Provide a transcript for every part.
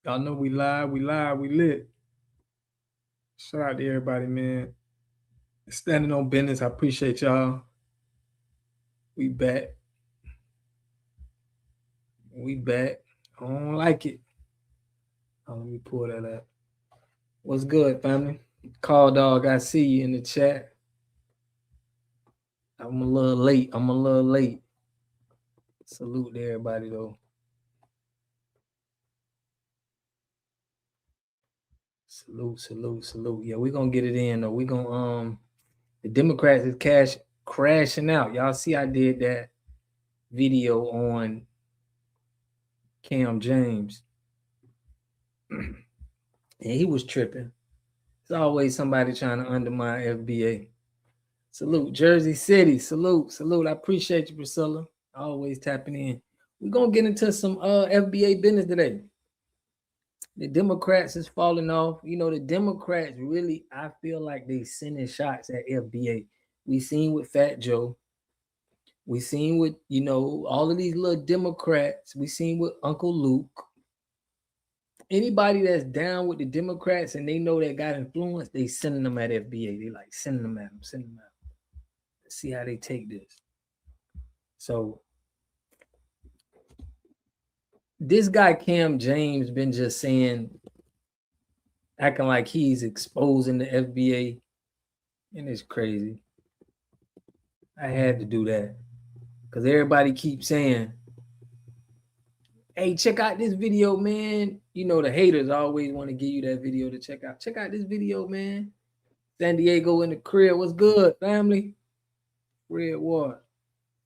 Y'all know we live, we live, we lit. Shout out to everybody, man. Standing on business. I appreciate y'all. We back. We back. I don't like it. Oh, let me pull that up. What's good, family? Call dog, I see you in the chat. I'm a little late. I'm a little late. Salute to everybody though. Salute, salute, salute. Yeah, we're gonna get it in though. We're gonna the Democrats is crashing out. Y'all see I did that video on Cam James. And he was tripping. There's always somebody trying to undermine FBA. Salute, Jersey City. Salute, salute. I appreciate you, Priscilla. Always tapping in. We're gonna get into some FBA business today. The Democrats is falling off. You know, the Democrats really, I feel like they sending shots at FBA. We seen with Fat Joe. We seen with, all of these little Democrats. We seen with Uncle Luke. Anybody that's down with the Democrats and they know they got influence, they sending them at FBA. They like sending them at them, sending them at them. Let's see how they take this. So this guy Cam James been just saying, acting like he's exposing the FBA, and it's crazy. I had to do that because everybody keeps saying, hey, check out this video, man. You know, the haters always want to give you that video to check out. Check out this video, man. San Diego in the crib. What's good, family? Red Water.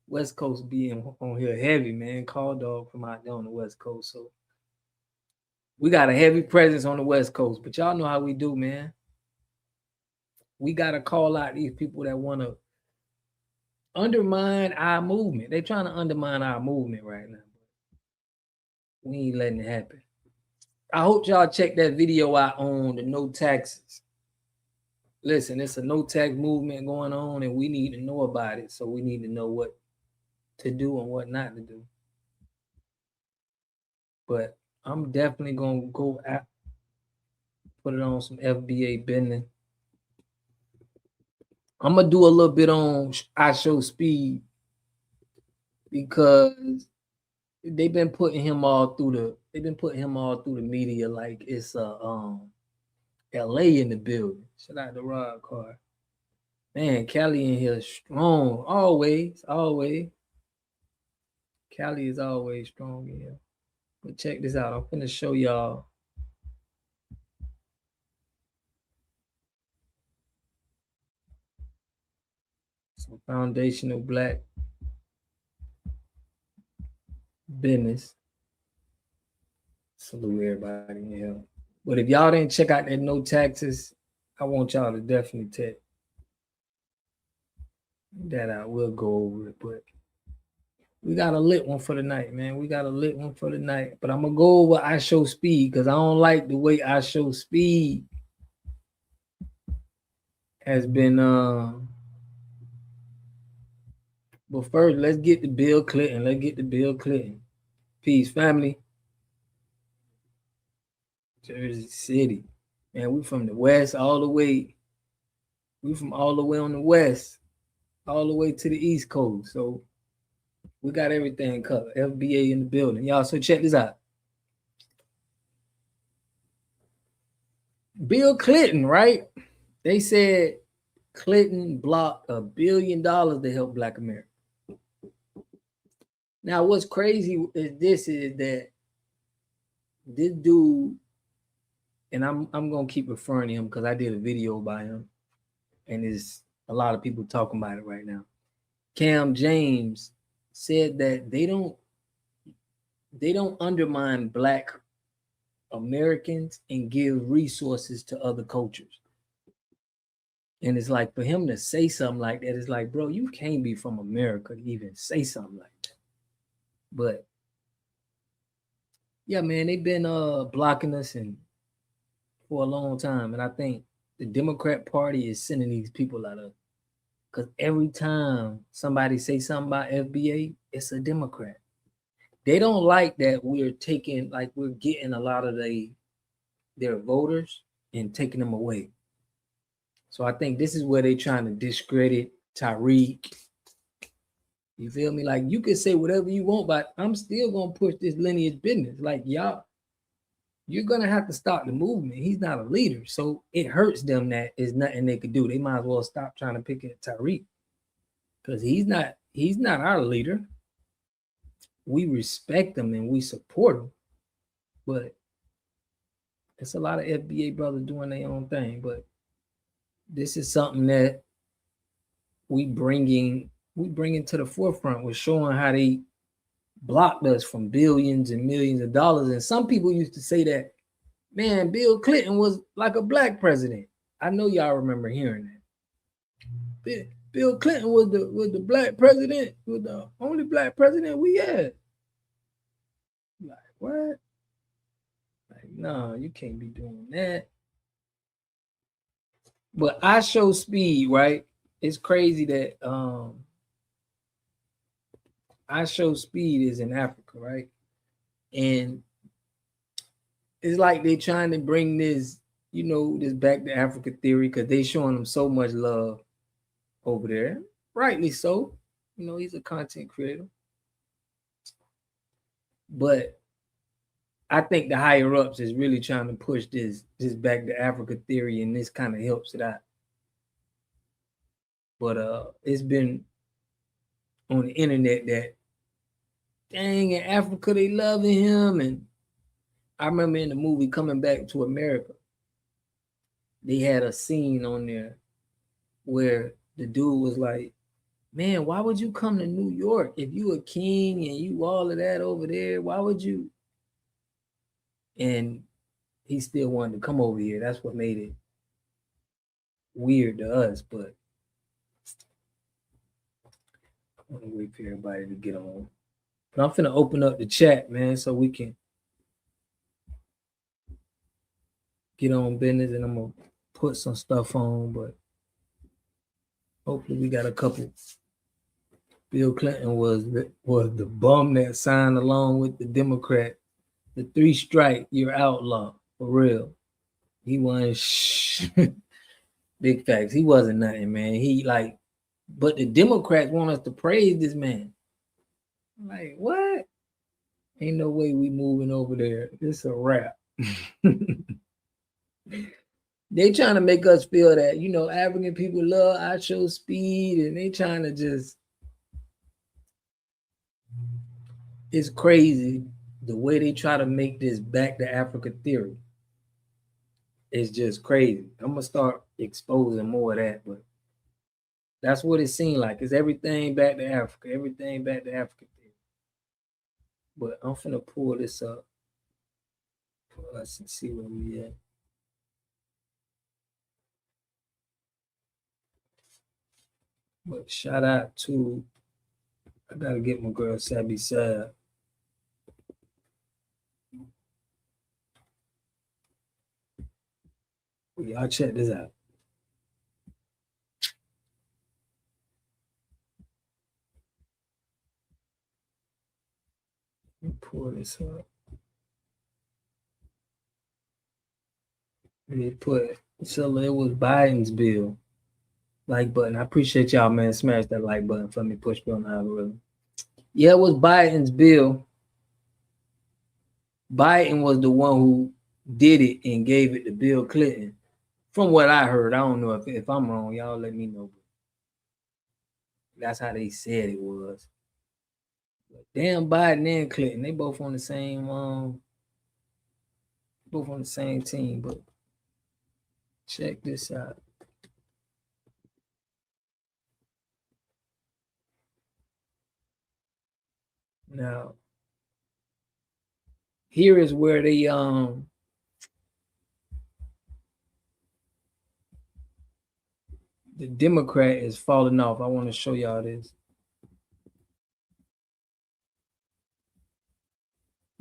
West Coast being on here heavy, man. Call dog from out there on the West Coast. So we got a heavy presence on the West Coast. But y'all know how we do, man. We got to call out these people that want to undermine our movement. They're trying to undermine our movement right now. We ain't letting it happen. I hope y'all check that video out on the no taxes. Listen, it's a no tax movement going on, and we need to know about it. So we need to know what to do and what not to do. But I'm definitely gonna go out, put it on some FBA business. I'm gonna do a little bit on I Show Speed because they've been putting him all through the media like it's LA in the building. Shout out to Rod Carr. Man, Cali in here strong. Always. Cali is always strong in here. But check this out. I'm finna show y'all. Some foundational black business. Salute everybody in here. But if y'all didn't check out that no taxes, I want y'all to definitely check that out. We'll go over it. But we got a lit one for the night, man. We got a lit one for the night. But I'm gonna go over I Show Speed because I don't like the way I Show Speed has been but first let's get the Bill Clinton. Peace, family. Jersey City. Man, we from the west all the way. We from all the way on the west, all the way to the east coast. So we got everything covered. FBA in the building. Y'all, so check this out. Bill Clinton, right? They said Clinton blocked $1 billion to help Black America. Now, what's crazy is that this dude, and I'm gonna keep referring to him because I did a video by him, and there's a lot of people talking about it right now. Cam James said that they don't undermine Black Americans and give resources to other cultures. And it's like for him to say something like that, it's like, bro, you can't be from America to even say something like that. But yeah, man, they've been blocking us and for a long time. And I think the Democrat Party is sending these people out of because every time somebody say something about FBA, it's a Democrat. they don't like that we're taking, like we're getting a lot of their voters and taking them away. So I think this is where they're trying to discredit Tyreek. You feel me? Like you can say whatever you want, but I'm still gonna push this lineage business. Like y'all, you're gonna have to stop the movement. He's not a leader, so it hurts them that there's nothing they could do. They might as well stop trying to pick at Tyreek because he's not our leader. We respect him and we support him, but it's a lot of FBA brothers doing their own thing. But this is something that we bringing to the forefront. We're showing how they blocked us from billions and millions of dollars. And some people used to say that, man, Bill Clinton was like a black president. I know y'all remember hearing that. Bill Clinton was the black president, was the only black president we had. Like, what? Like, no, you can't be doing that. But I show speed, right? It's crazy that I show speed is in Africa, right? And it's like they're trying to bring this, this back to Africa theory because they showing them so much love over there. Rightly so. He's a content creator. But I think the higher ups is really trying to push this back to Africa theory, and this kind of helps it out. But it's been on the internet that, dang, in Africa they loving him. And I remember in the movie Coming Back to America, they had a scene on there where the dude was like, man, why would you come to New York if you a king and you all of that over there? Why would you? And he still wanted to come over here. That's what made it weird to us. But I want to wait for everybody to get on. But I'm finna open up the chat, man, so we can get on business, and I'm gonna put some stuff on. But hopefully we got a couple. Bill Clinton was the bum that signed along with the Democrat. The 3 strike, you're outlaw for real. He wasn't big facts. He wasn't nothing, man. But the Democrats want us to praise this man. Like, what? Ain't no way we moving over there. It's a wrap. They trying to make us feel that, African people love I show speed, and they trying to just, it's crazy the way they try to make this back to Africa theory. It's just crazy. I'm gonna start exposing more of that, but that's what it seemed like. It's everything back to Africa, everything back to Africa theory. But I'm finna pull this up for us and see where we at. But shout out to, I gotta get my girl Sabby Sab. Y'all check this out. Let me pull this up. They put, so it was Biden's bill. Like button. I appreciate y'all, man. Smash that like button for me. Push me on the algorithm. Yeah, it was Biden's bill. Biden was the one who did it and gave it to Bill Clinton. From what I heard, I don't know if I'm wrong. Y'all let me know. That's how they said it was. But damn, Biden and Clinton, they both on the same team. But check this out. Now, here is where they the Democrat is falling off. I want to show y'all this.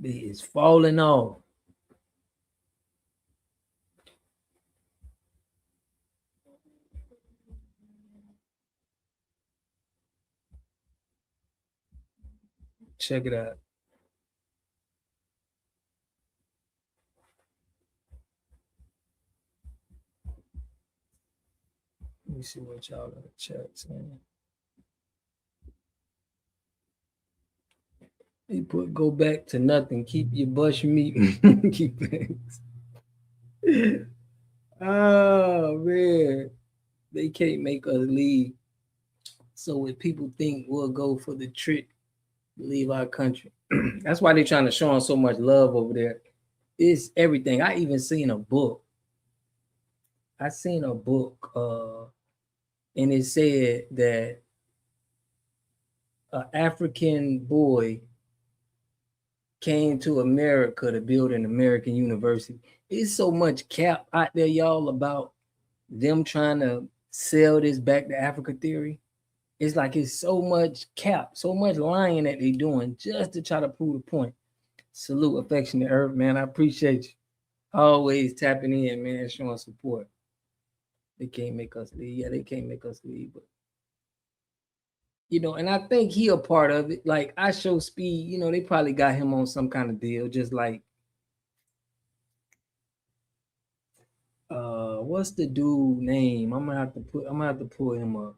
It is falling off. Check it out. Let me see what y'all in the chat saying. He put go back to nothing. Keep your bush meat. Keep things. Oh man, they can't make us leave. So if people think we'll go for the trick, leave our country. That's why they're trying to show them so much love over there. It's everything. I even seen a book. I seen a book, and it said that an African boy came to America to build an American university. It's so much cap out there, y'all, about them trying to sell this back to Africa theory. It's like it's so much cap, so much lying that they doing just to try to prove the point. Salute, affectionate Earth, man. I appreciate you. Always tapping in, man, showing support. They can't make us leave. Yeah, they can't make us leave, but you know, and I think he a part of it. Like I Show Speed, you know, they probably got him on some kind of deal, just like what's the dude name? I'm gonna have to pull him up.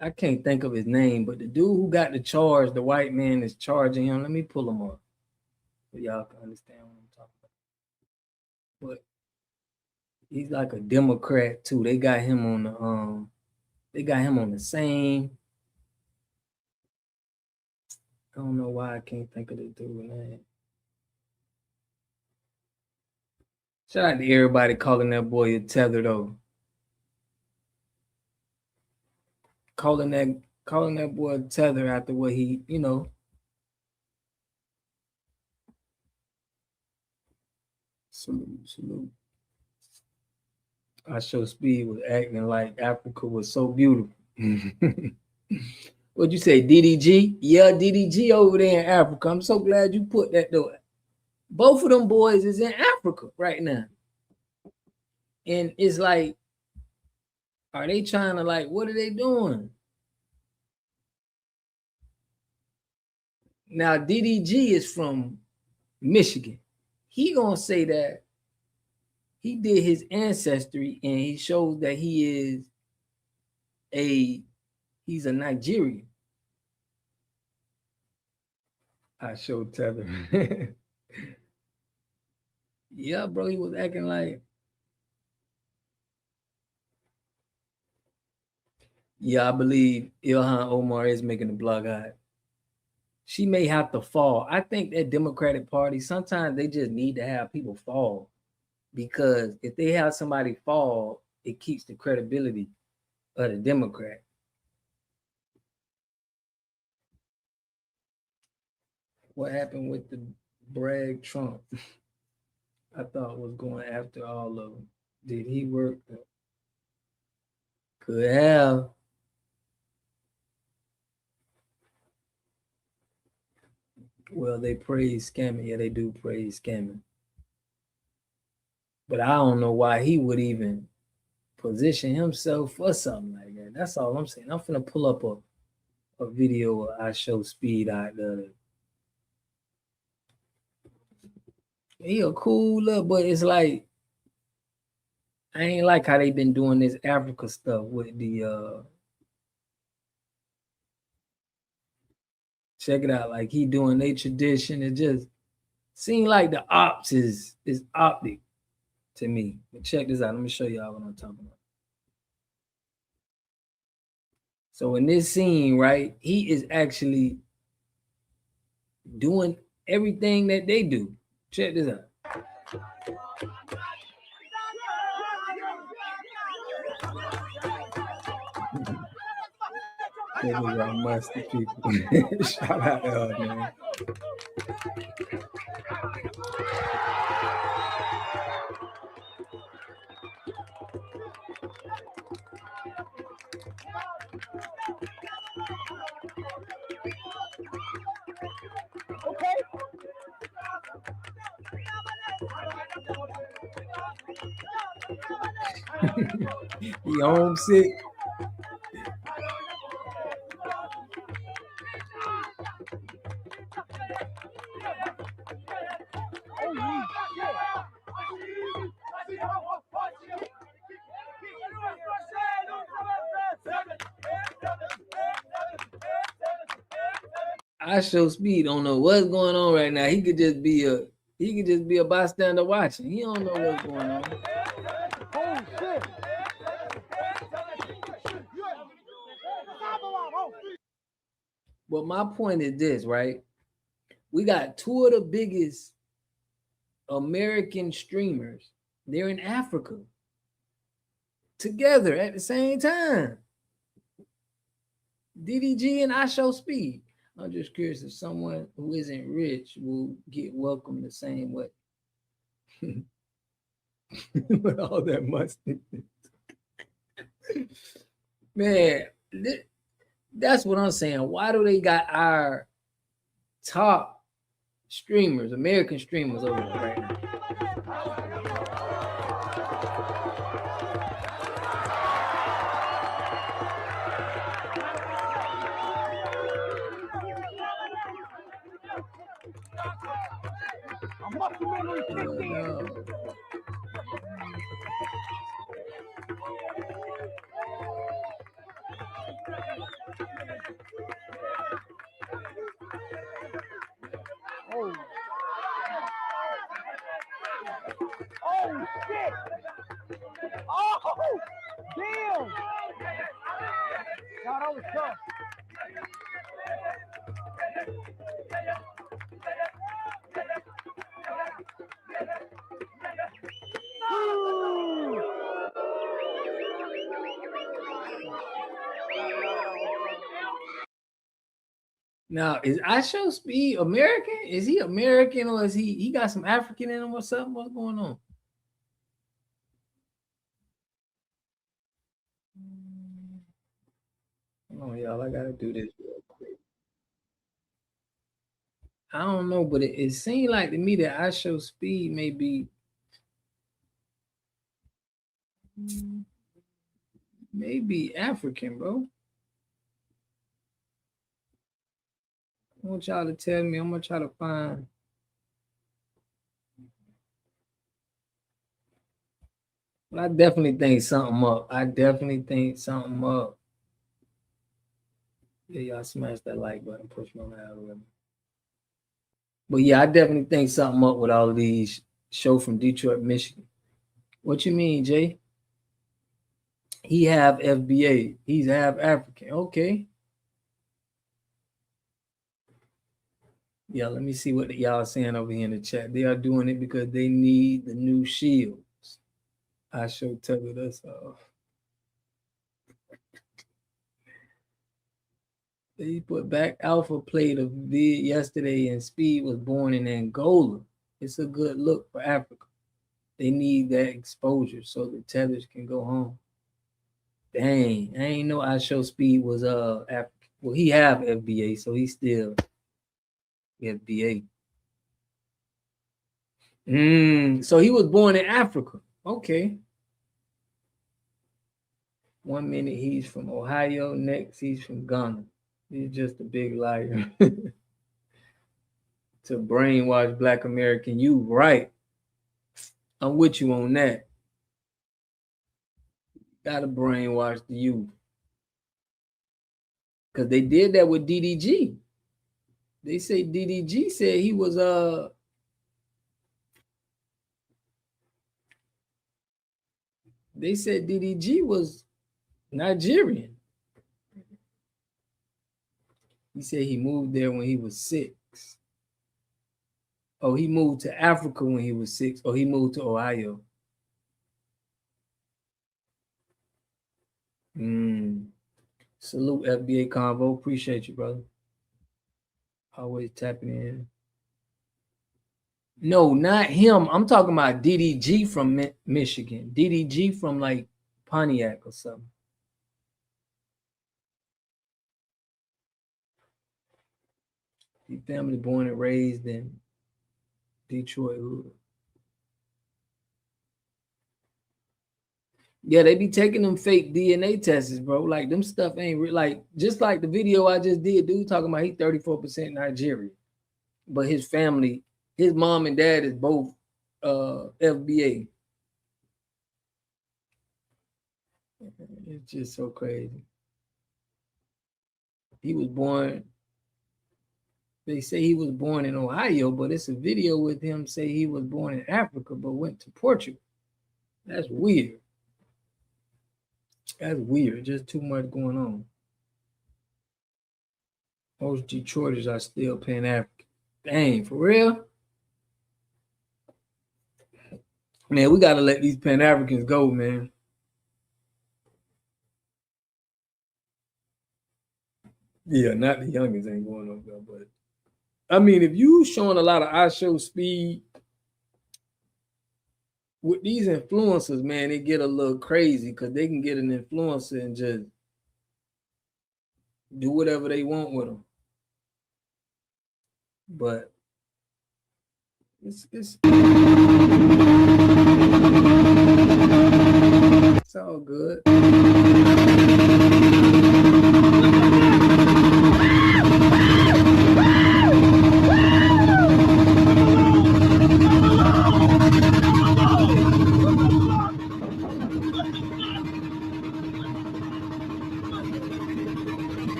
I can't think of his name, but the dude who got the charge, the white man is charging him. Let me pull him up so y'all can understand what I'm talking about. But he's like a Democrat too. They got him on the same. I don't know why I can't think of the dude name. Shout out to everybody calling that boy a tether though. Calling that boy a tether after what he, you know. Salute. I Show Speed was acting like Africa was so beautiful. What'd you say, DDG? Yeah, DDG over there in Africa. I'm so glad you put that though. Both of them boys is in Africa right now. And it's like, are they trying to like, what are they doing? Now, DDG is from Michigan. He gonna say that he did his ancestry and he shows that he's a Nigerian. I showed Tether. Yeah, bro, he was acting like. Yeah, I believe Ilhan Omar is making the blog out. She may have to fall. I think that Democratic Party, sometimes they just need to have people fall. Because if they have somebody fall, it keeps the credibility of the Democrat. What happened with the brag Trump? I thought was going after all of them. Did he work? Could have. Well, they praise scamming. Yeah, they do praise scamming. But I don't know why he would even position himself for something like that. That's all I'm saying. I'm finna pull up a video of I Show Speed out there. He a cool look, but it's like I ain't like how they been doing this Africa stuff with the check it out, like he doing their tradition. It just seems like the ops is optic to me. But check this out. Let me show y'all what I'm talking about. So in this scene, right, he is actually doing everything that they do. Check this out. These are musty people. Shout out to her, man. Okay. He homesick. I show speed don't know what's going on right now. He could just be a bystander watching. He don't know what's going on. Oh shit! But my point is this, right? We got two of the biggest American streamers. They're in Africa together at the same time. DDG and I Show Speed. I'm just curious if someone who isn't rich will get welcomed the same way. With all that mustard. Man, that's what I'm saying. Why do they got our top streamers, American streamers over there right now? No. Oh. Oh shit! Oh damn! God, that was tough. Now, is I Show Speed American? Is he American or is he got some African in him or something? What's going on? Oh, y'all, I gotta do this real quick. I don't know, but it seemed like to me that I Show Speed may be maybe African, bro. I want y'all to tell me. I'm gonna try to find. But I definitely think something up. Yeah, y'all smash that like button, push me on the algorithm. But yeah, I definitely think something up with all of these show from Detroit, Michigan. What you mean, Jay? He have FBA. He's half African. Okay. Yeah, let me see what y'all saying over here in the chat. They are doing it because they need the new shields. I show tethered us off. They put back Alpha played a vid yesterday and Speed was born in Angola. It's a good look for Africa. They need that exposure so the tethers can go home. Dang, I ain't know I Show Speed was African. Well, he have FBA, so he's still FBA. So he was born in Africa. Okay. 1 minute he's from Ohio, next he's from Ghana. He's just a big liar. To brainwash Black American youth, right? I'm with you on that. Gotta brainwash the youth. Because they did that with DDG. They say DDG said he was they said DDG was Nigerian. He said he moved there when he was 6. Oh, he moved to Africa when he was 6. Or he moved to Ohio. Salute FBA Convo. Appreciate you, brother. Always tapping in. No, not him. I'm talking about DDG from Michigan. DDG from like Pontiac or something. He family born and raised in Detroit. Yeah, they be taking them fake DNA tests, bro. Like them stuff ain't real. Like just like the video I just did, dude talking about he 34% Nigerian, but his family, his mom and dad is both FBA. It's just so crazy. He was born They say he was born in Ohio, but it's a video with him say he was born in Africa but went to Portugal. That's weird. That's weird. Just too much going on. Most Detroiters are still Pan-African. Dang, for real? Man, we gotta let these Pan-Africans go, man. Yeah, not the youngest ain't going over there, but I mean, if you showing a lot of I show speed with these influencers, man, they get a little crazy because they can get an influencer and just do whatever they want with them. But it's all good.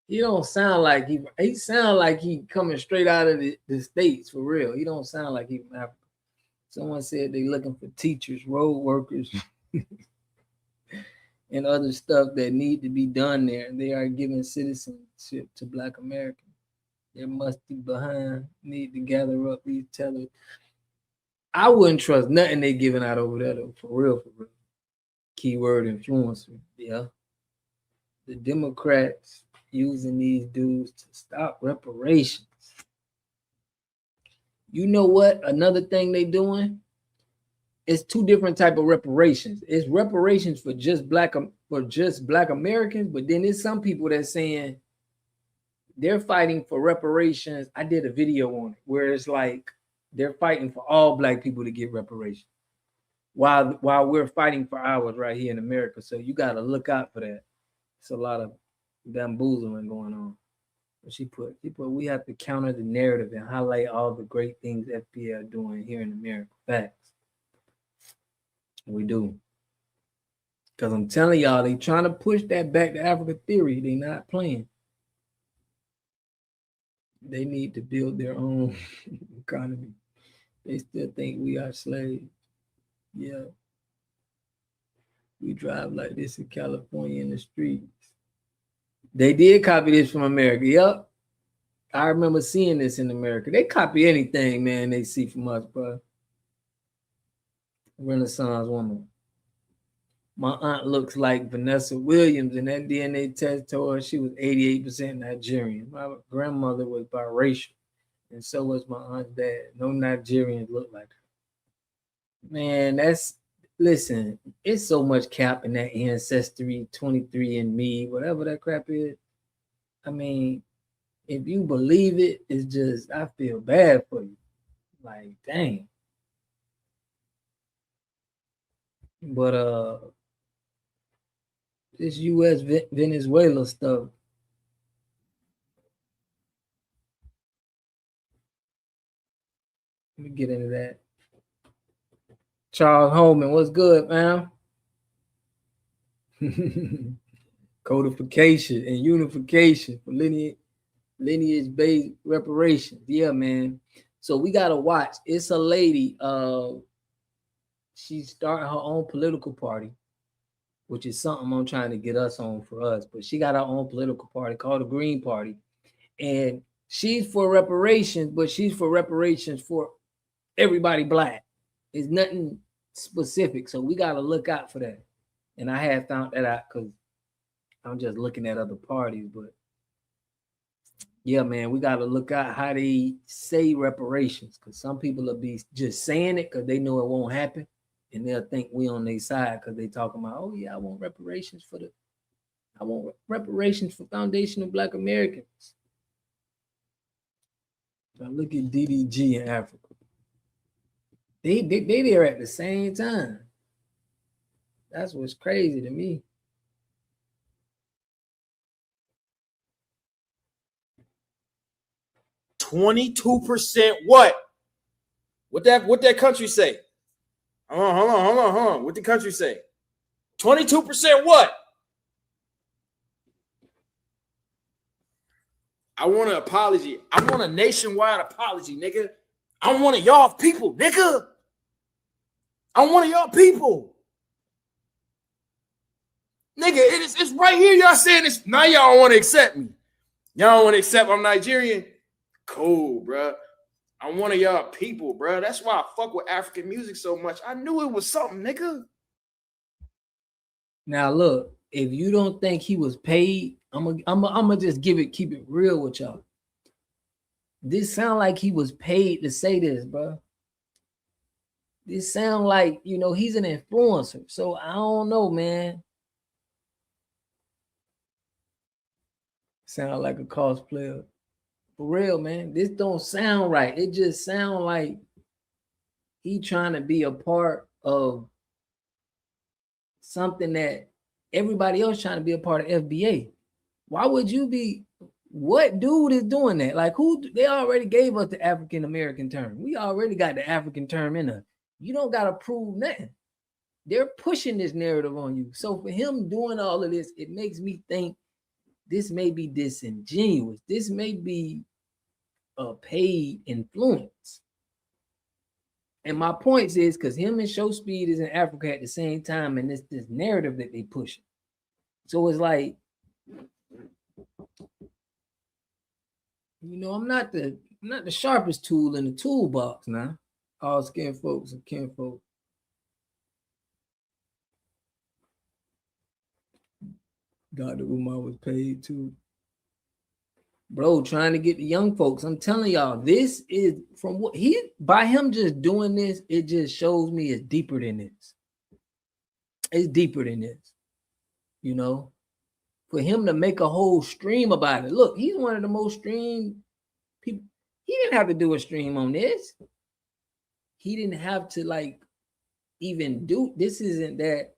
He don't sound like he sound like he coming straight out of the States for real. He don't sound like he from Africa. Someone said they looking for teachers, road workers, and other stuff that need to be done there. They are giving citizenship to Black Americans. They must be behind, need to gather up these tellers. I wouldn't trust nothing they giving out over there though, for real, for real. Keyword influencer, yeah. The Democrats using these dudes to stop reparations. You know what? Another thing they doing? It's two different type of reparations. It's reparations for just black Americans, but then there's some people that's saying they're fighting for reparations. I did a video on it where it's like they're fighting for all black people to get reparations, while we're fighting for ours right here in America. So you got to look out for that. It's a lot of bamboozling going on. She put we have to counter the narrative and highlight all the great things FBI are doing here in America. Facts. We do. Because I'm telling y'all, they trying to push that back to Africa theory. They not playing. They need to build their own economy. They still think we are slaves. Yeah. We drive like this in California in the streets. They did copy this from America. Yep. I remember seeing this in America. They copy anything, man, they see from us, bro. Renaissance woman. My aunt looks like Vanessa Williams, and that DNA test told her she was 88% Nigerian. My grandmother was biracial, and so was my aunt's dad. No Nigerians look like her. Man, listen, it's so much cap in that ancestry, 23andMe, whatever that crap is. I mean, if you believe it, it's just, I feel bad for you. Like, dang. But this US Venezuela stuff. Let me get into that. Charles Holman, what's good, man? Codification and unification for lineage-based reparations. Yeah, man. So we gotta watch. It's a lady. She's starting her own political party, which is something I'm trying to get us on for us. But she got her own political party called the Green Party, and she's for reparations, but she's for reparations for everybody black. It's nothing specific, so we gotta look out for that. And I had found that out because I'm just looking at other parties, but yeah, man, we got to look out how they say reparations, because some people will be just saying it because they know it won't happen, and they'll think we on their side because they talking about, oh yeah, I want reparations for foundational Black Americans. Now look at DDG in Africa. They there at the same time. That's what's crazy to me. 22% what? What that country say? Hold on. What the country say? 22% what? I want an apology. I want a nationwide apology, nigga. I'm one of y'all people, nigga. I'm one of y'all people. Nigga, it's right here. Y'all saying this. Now y'all don't want to accept me. Y'all don't want to accept I'm Nigerian. Cool, bro. I'm one of y'all people, bro. That's why I fuck with African music so much. I knew it was something, nigga. Now look, if you don't think he was paid, I'm gonna just keep it real with y'all. This sound like he was paid to say this, bro. This sound like, he's an influencer. So I don't know, man. Sound like a cosplayer. For real, man. This don't sound right. It just sound like he trying to be a part of something that everybody else trying to be a part of FBA. Why would you be? What dude is doing that? Like, who? They already gave us the African American term. We already got the African term in us. You don't got to prove nothing. They're pushing this narrative on you. So for him doing all of this, it makes me think this may be disingenuous. This may be a paid influence. And my point is, because him and Show Speed is in Africa at the same time, and this narrative that they pushing. So it's like, I'm not the sharpest tool in the toolbox now. All skin folks and kinfolk. Dr. Umar was paid too. Bro, trying to get the young folks. I'm telling y'all, this is from what by him just doing this, it just shows me it's deeper than this. It's deeper than this. For him to make a whole stream about it. Look, he's one of the most streamed people. He didn't have to do a stream on this. He didn't have to even do this. Isn't that,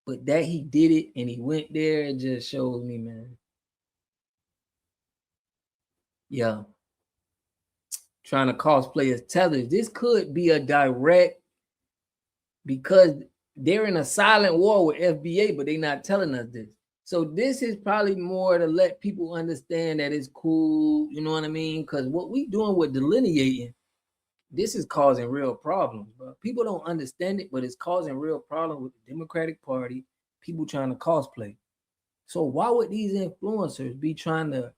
but that he did it and he went there, it just shows me, man. Yeah. Trying to cosplay as tethers. This could be a direct, because they're in a silent war with FBA, but they're not telling us this. So this is probably more to let people understand that it's cool, you know what I mean? Because what we doing with delineating, this is causing real problems, bro. People don't understand it, but it's causing real problems with the Democratic Party, people trying to cosplay. So why would these influencers be trying to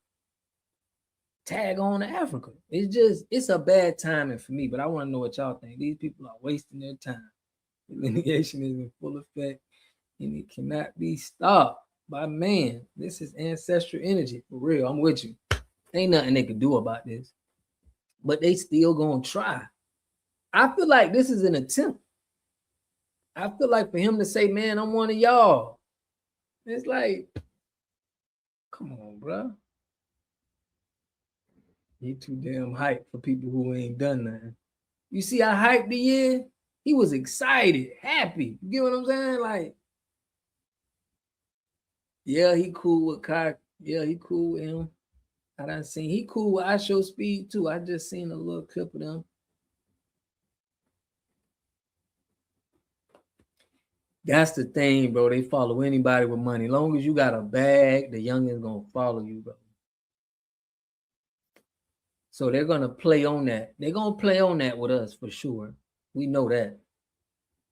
tag on to Africa? It's a bad timing for me, but I want to know what y'all think. These people are wasting their time. Delineation is in full effect, and it cannot be stopped by man. This is ancestral energy, for real. I'm with you. Ain't nothing they can do about this, but they still gonna try. I feel like this is an attempt. I feel like for him to say, man, I'm one of y'all, it's like, come on, bro. He too damn hyped for people who ain't done nothing. You see how hyped he is? He was excited, happy. You get what I'm saying? Like, yeah, he cool with Kai. Yeah, he cool with him. I done seen he cool with I Show Speed too. I just seen a little clip of them. That's the thing, bro. They follow anybody with money. As long as you got a bag, the youngins gonna follow you, bro. So they're gonna play on that. They're gonna play on that with us for sure. We know that.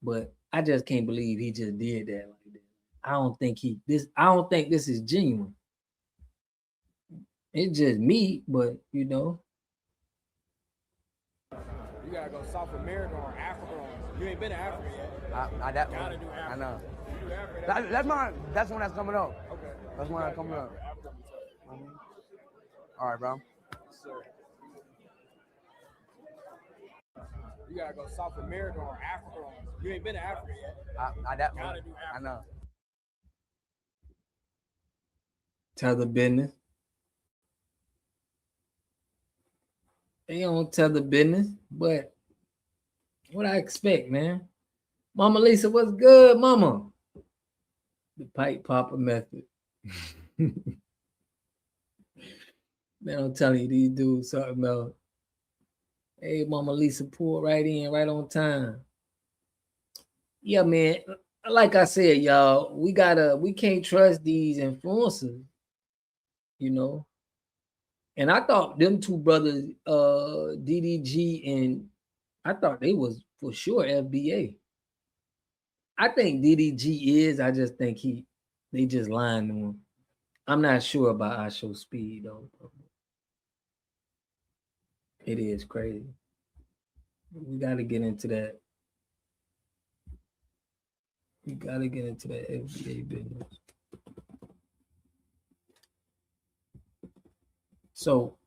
But I just can't believe he just did that like that. I don't think this is genuine. It's just me, but You gotta go South America or Africa. You ain't been to Africa yet. Gotta do Africa. I know. You do Africa. That's one that's coming up. Okay. That's one that's coming up. All right, bro. Sir. You gotta go South America or Africa. You ain't been to Africa yet. Gotta do Africa. I know. tell the business. They don't tell the business, but what I expect, man. Mama Lisa, what's good, mama? The pipe popper method. Man, I'm telling you, these dudes talking about, hey, Mama Lisa, pull right in, right on time. Yeah, man. Like I said, y'all, we can't trust these influencers, you know. And I thought them two brothers, DDG and I thought they was for sure FBA. I think DDG is. I just think they just lying to him. I'm not sure about I Show Speed though. It is crazy. We got to get into that. We got to get into that FBA business. So,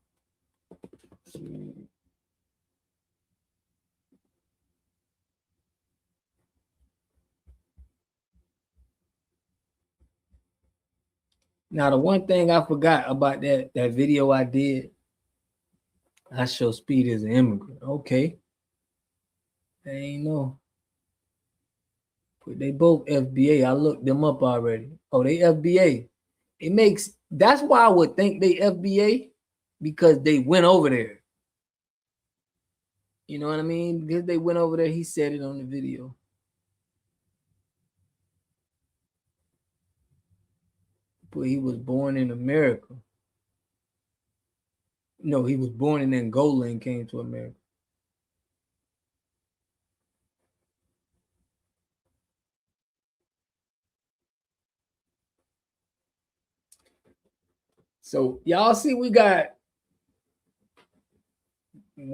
now the one thing I forgot about that video I did, I Show Speed as an immigrant. Okay. I ain't know. But they both FBA. I looked them up already. Oh, they FBA. That's why I would think they FBA, because they went over there. You know what I mean? Because they went over there. He said it on the video. But he was born in America. No, he was born in Angola and came to America. So y'all see, we got,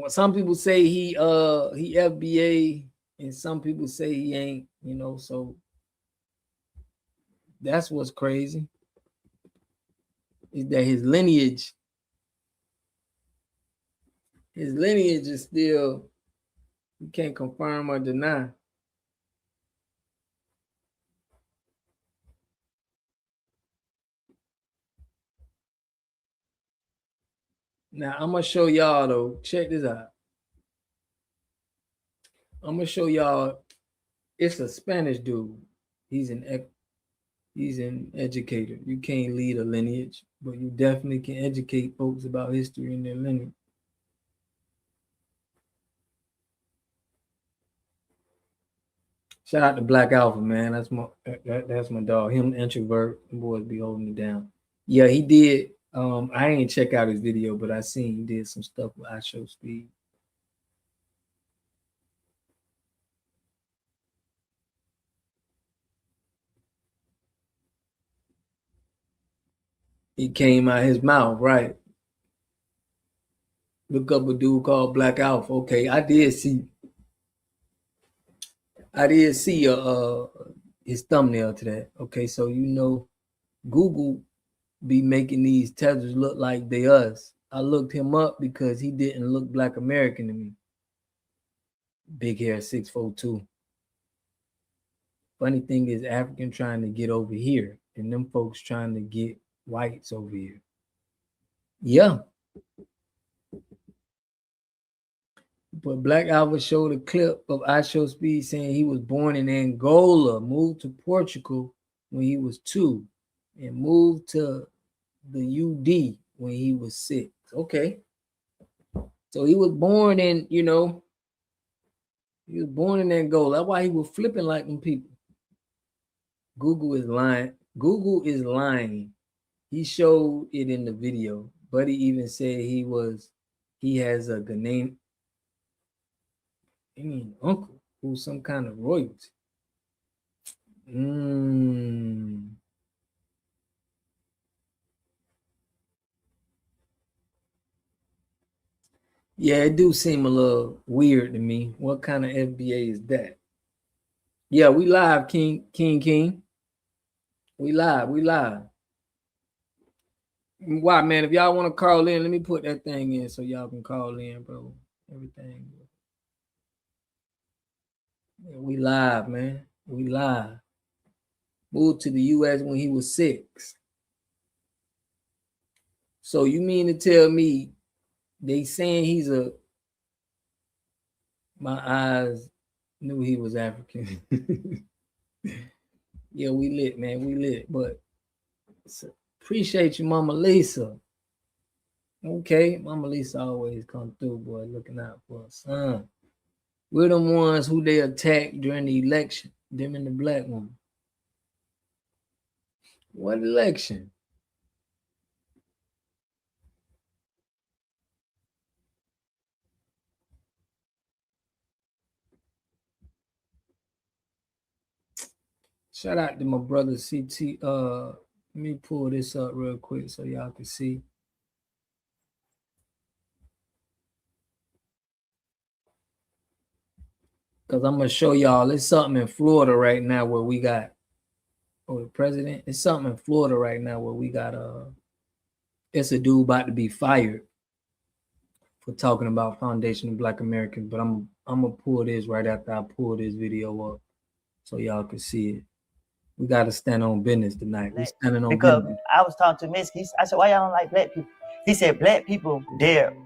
some people say he FBA and some people say he ain't, you know, so that's what's crazy. Is that his lineage is still, you can't confirm or deny. Now I'm gonna show y'all though. Check this out. I'm gonna show y'all. It's a Spanish dude. He's an educator. You can't lead a lineage, but you definitely can educate folks about history and their lineage. Shout out to Black Alpha, man. That's my dog. Him, introvert. Them boys be holding me down. Yeah, he did. I ain't check out his video, but I seen he did some stuff with I Show Speed. He came out his mouth, right? Look up a dude called Black Alpha. Okay, I did see his thumbnail to that. Okay, so you know Google be making these tethers look like they us. I looked him up because he didn't look Black American to me. Big hair, 6'2". Funny thing is, African trying to get over here, and them folks trying to get whites over here. Yeah. But Black Alpha showed a clip of I Show Speed saying he was born in Angola, moved to Portugal when he was 2, and moved to the UD when he was 6. Okay. So he was born in, he was born in Angola. That's why he was flipping like them people. Google is lying. Google is lying. He showed it in the video, but he even said he has a Ghanaian, uncle who's some kind of royalty. Yeah, it do seem a little weird to me. What kind of FBA is that? Yeah, we live, King. We live. Why, man? If y'all want to call in, let me put that thing in so y'all can call in, bro. Everything. Yeah, we live, man. We live. Moved to the U.S. when he was 6. So you mean to tell me they saying my eyes knew he was African. Yeah, we lit, man. We lit. But appreciate you, Mama Lisa. Okay, Mama Lisa always come through, boy, looking out for us. Son. We're the ones who they attacked during the election, them and the black woman. What election? Shout out to my brother CT. Let me pull this up real quick so y'all can see. Cause I'm gonna show y'all it's something in Florida right now where we got the president. It's something in Florida right now where we got it's a dude about to be fired for talking about Foundation of Black Americans. But I'm gonna pull this right after I pull this video up so y'all can see it. We gotta stand on business tonight. We standing on because business. I was talking to Mexican. I said, why y'all don't like black people? He said, black people,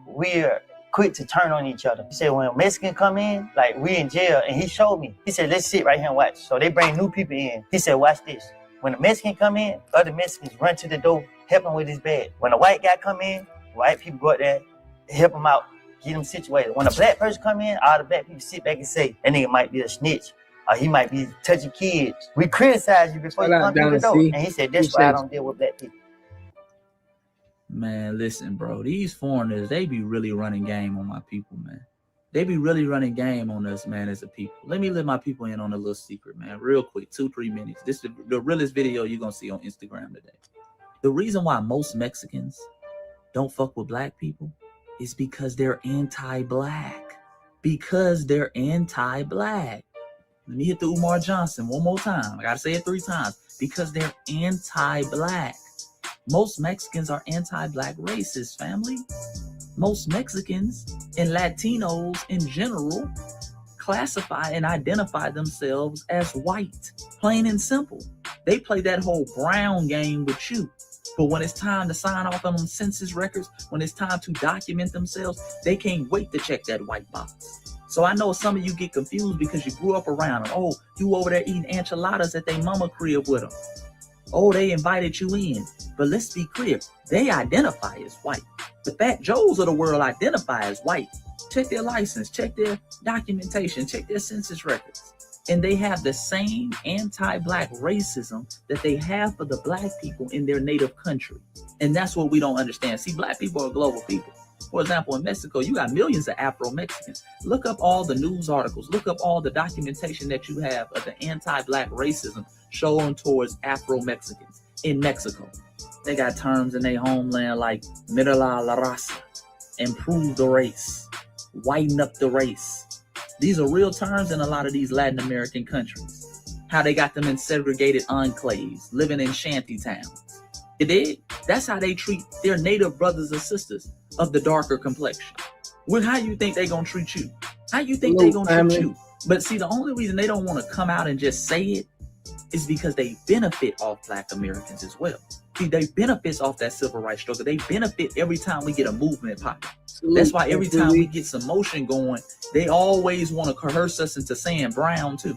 we're quick to turn on each other. He said, when a Mexican come in, like we in jail, and he showed me. He said, let's sit right here and watch. So they bring new people in. He said, watch this. When a Mexican come in, other Mexicans run to the door, help him with his bag. When a white guy come in, white people go out there, help him out, get him situated. When a black person come in, all the black people sit back and say, that nigga might be a snitch. Or he might be touching kids. We criticize you before you come through the door. And he said, that's why I don't deal with black people. Man, listen, bro. These foreigners, they be really running game on my people, man. They be really running game on us, man, as a people. Let me let my people in on a little secret, man, real quick, 2-3 minutes. This is the realest video you're going to see on Instagram today. The reason why most Mexicans don't fuck with black people is because they're anti-black. Because they're anti-black. Let me hit the Umar Johnson one more time. I got to say it 3 times. Because they're anti-black. Most Mexicans are anti-black racist, family. Most Mexicans and Latinos in general classify and identify themselves as white. Plain and simple. They play that whole brown game with you. But when it's time to sign off on them census records, when it's time to document themselves, they can't wait to check that white box. So I know some of you get confused because you grew up around them. Oh, you over there eating enchiladas at their mama crib with them. Oh, they invited you in. But let's be clear, they identify as white. The Fat Joes of the world identify as white. Check their license, check their documentation, check their census records. And they have the same anti-black racism that they have for the black people in their native country. And that's what we don't understand. See, black people are global people. For example, in Mexico, you got millions of Afro-Mexicans. Look up all the news articles. Look up all the documentation that you have of the anti-black racism shown towards Afro-Mexicans in Mexico. They got terms in their homeland like "Mira la raza," improve the race, whiten up the race. These are real terms in a lot of these Latin American countries. How they got them in segregated enclaves, living in shanty towns. You dig? That's how they treat their native brothers and sisters of the darker complexion. Well, how you think they gonna treat you? How you think they gonna treat you? But see, the only reason they don't want to come out and just say it is because they benefit off black Americans as well. See, they benefit off that civil rights struggle. They benefit every time we get a movement popping. That's why every time we get some motion going, they always want to coerce us into saying brown too.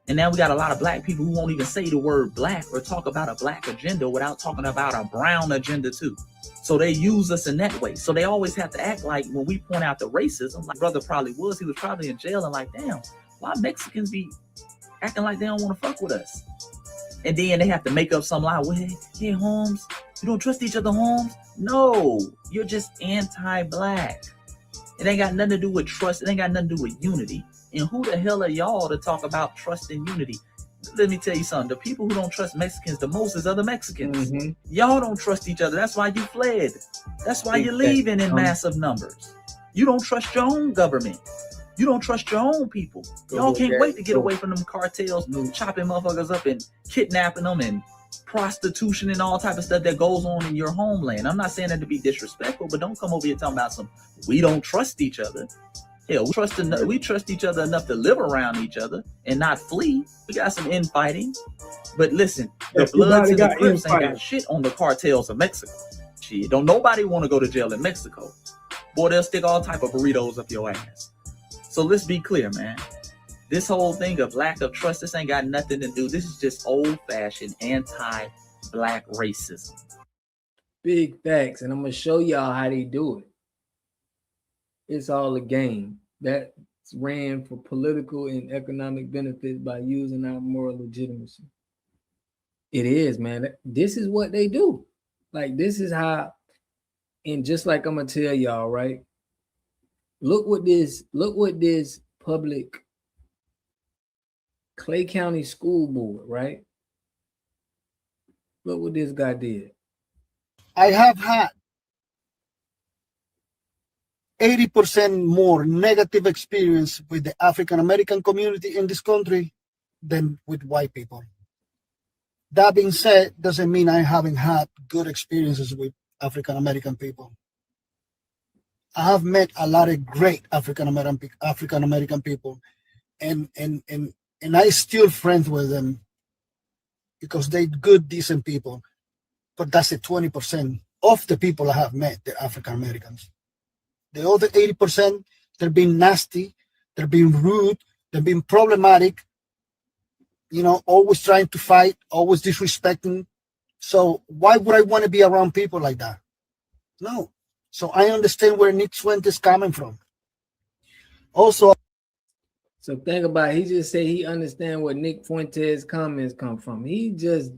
And now we got a lot of black people who won't even say the word black or talk about a black agenda without talking about a brown agenda too. So they use us in that way. So they always have to act like when we point out the racism, like brother probably was, he was probably in jail and like, damn, why Mexicans be acting like they don't want to fuck with us? And then they have to make up some lie. Well, hey, Holmes, you don't trust each other, Holmes? No, you're just anti-black. It ain't got nothing to do with trust. It ain't got nothing to do with unity. And who the hell are y'all to talk about trust and unity? Let me tell you something. The people who don't trust Mexicans the most is other Mexicans. Mm-hmm. Y'all don't trust each other. That's why you fled. That's why you're leaving in massive numbers. You don't trust your own government. You don't trust your own people. Y'all can't wait to get away from them cartels, chopping motherfuckers up and kidnapping them and prostitution and all type of stuff that goes on in your homeland. I'm not saying that to be disrespectful, but don't come over here talking about some, we don't trust each other. Hell, we trust each other enough to live around each other and not flee. We got some infighting. But listen, the Bloods and the Crips ain't got shit on the cartels of Mexico. Shit, don't nobody want to go to jail in Mexico. Boy, they'll stick all type of burritos up your ass. So let's be clear, man. This whole thing of lack of trust, this ain't got nothing to do. This is just old-fashioned anti-black racism. Big facts, and I'm gonna show y'all how they do it. It's all a game that's ran for political and economic benefits by using our moral legitimacy. It is, man. This is what they do. Like, this is how, and just like I'm gonna tell y'all, right? Look what this public Clay County School Board, right? Look what this guy did. I have had 80% more negative experience with the African American community in this country than with white people. That being said, doesn't mean I haven't had good experiences with African American people. I have met a lot of great African American people, and I still friends with them because they're good, decent people. But that's the 20% of the people I have met, the African Americans. The other 80%, they're being nasty, they're being rude, they're being problematic, you know, always trying to fight, always disrespecting. So why would I want to be around people like that? No. So I understand where Nick Fuentes is coming from. Also, so think about it, he just said he understand where Nick Fuentes comments come from. He just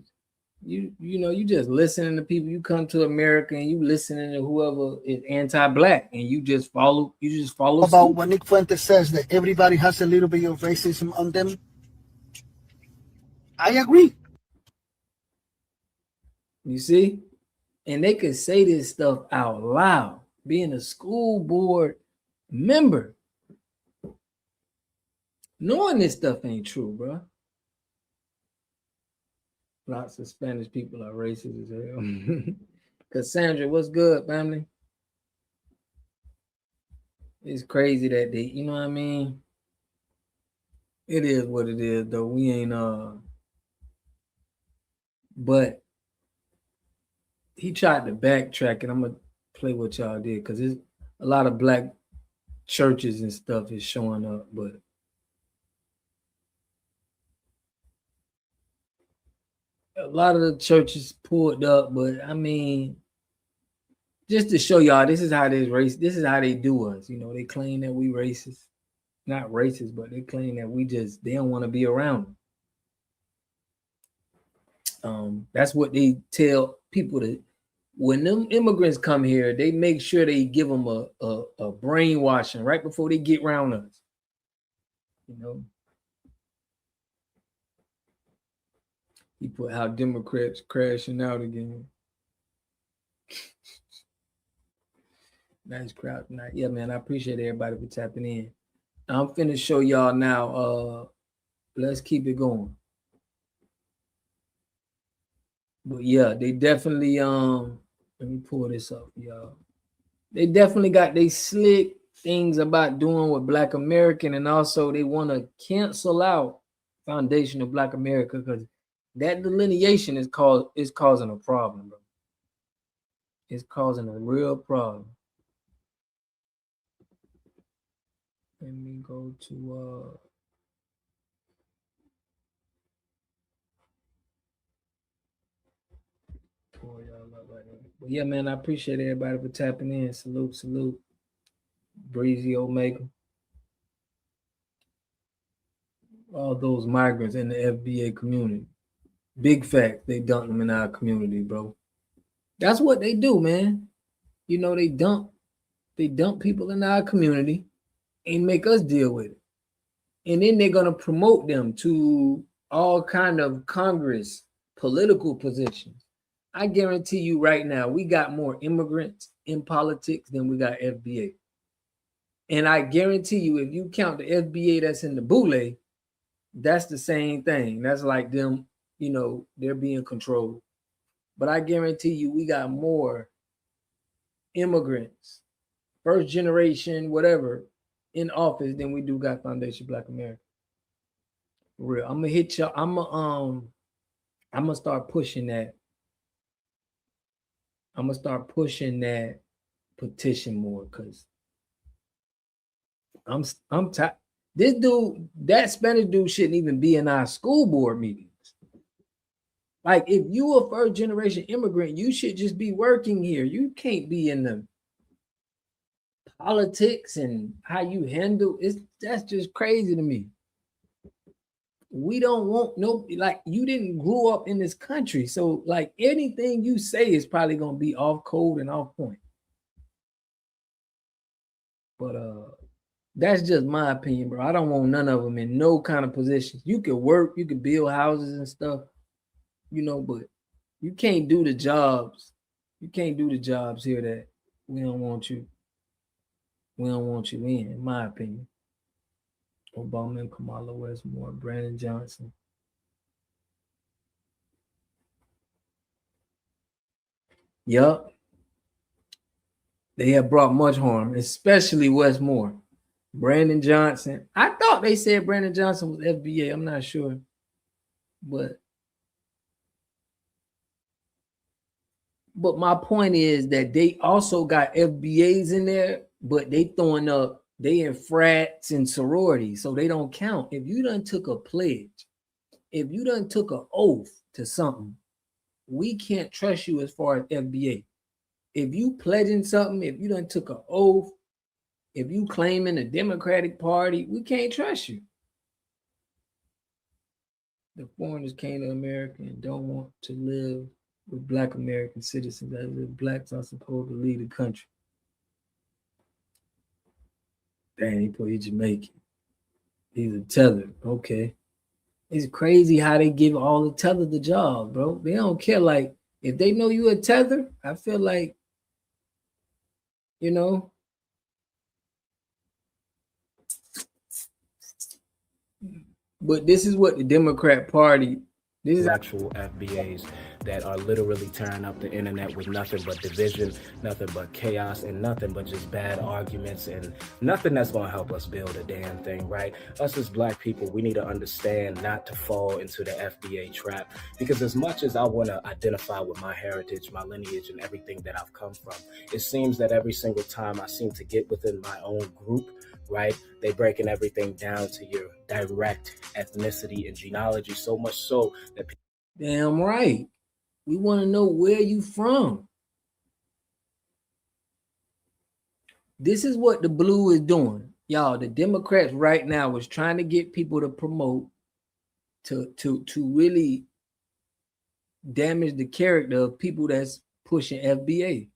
you just listening to people. You come to America and you listening to whoever is anti-black, and you just follow about what Nick Fuentes says, that everybody has a little bit of racism on them. I agree. You see? And they could say this stuff out loud, being a school board member, knowing this stuff ain't true, bro. Lots of Spanish people are racist as hell. Cassandra, what's good, family? It's crazy that they, you know what I mean? It is what it is, though. We ain't but he tried to backtrack, and I'm gonna play what y'all did, because there's a lot of black churches and stuff is showing up, but a lot of the churches pulled up. But I mean, just to show y'all, this is how this is how they do us. You know, they claim that we racist, not racist, but they claim that they don't want to be around them. That's what they tell people that when them immigrants come here, they make sure they give them a brainwashing right before they get around us. You know, he put how Democrats crashing out again. Nice crowd tonight. Yeah, man, I appreciate everybody for tapping in. I'm finna show y'all now. Let's keep it going. But yeah, they definitely let me pull this up, y'all. They definitely got they slick things about doing with Black American, and also they want to cancel out Foundation of Black America, because that delineation is causing a problem, bro. It's causing a real problem. Let me go to but yeah, man, I appreciate everybody for tapping in. Salute. Breezy Omega. All those migrants in the FBA community. Big fact, they dump them in our community, bro. That's what they do, man. You know, they dump people in our community and make us deal with it. And then they're gonna promote them to all kind of Congress political positions. I guarantee you right now, we got more immigrants in politics than we got FBA. And I guarantee you, if you count the FBA that's in the boule, that's the same thing. That's like them, you know, they're being controlled. But I guarantee you, we got more immigrants, first generation, whatever, in office than we do got Foundation Black America. For real. I'm gonna hit y'all. I'm gonna start pushing that. I'm gonna start pushing that petition more, because I'm tired. This dude, that Spanish dude, shouldn't even be in our school board meetings. Like, if you a first generation immigrant, you should just be working here. You can't be in the politics and how you handle it. That's just crazy to me. We don't want no, like, you didn't grow up in this country. So like anything you say is probably gonna be off code and off point. But that's just my opinion, bro. I don't want none of them in no kind of positions. You could work, you could build houses and stuff, you know, but you can't do the jobs. You can't do the jobs here that we don't want you. We don't want you in my opinion. Obama and Kamala Westmore, Brandon Johnson. Yup. They have brought much harm, especially Westmore. Brandon Johnson. I thought they said Brandon Johnson was FBA. I'm not sure. But my point is that they also got FBAs in there, but they throwing up, they in frats and sororities, so they don't count. If you done took a pledge, if you done took an oath to something, we can't trust you as far as FBA. If you pledging something, if you done took an oath, if you claiming the Democratic Party, we can't trust you. The foreigners came to America and don't want to live with Black American citizens, as if blacks are supposed to lead the country. Dang, he put he's Jamaican. He's a teller. Okay. It's crazy how they give all the tethers the job, bro. They don't care. Like, if they know you a tether, I feel like, you know. But this is what the Democrat Party, this is actual FBAs that are literally tearing up the internet with nothing but division, nothing but chaos, and nothing but just bad arguments and nothing that's going to help us build a damn thing, right? Us as Black people, we need to understand not to fall into the FBA trap, because as much as I want to identify with my heritage, my lineage, and everything that I've come from, it seems that every single time I seem to get within my own group, right, they breaking everything down to your direct ethnicity and genealogy, so much so that damn right. We want to know where you from. This is what the blue is doing. Y'all, the Democrats right now is trying to get people to promote to really damage the character of people that's pushing FBA.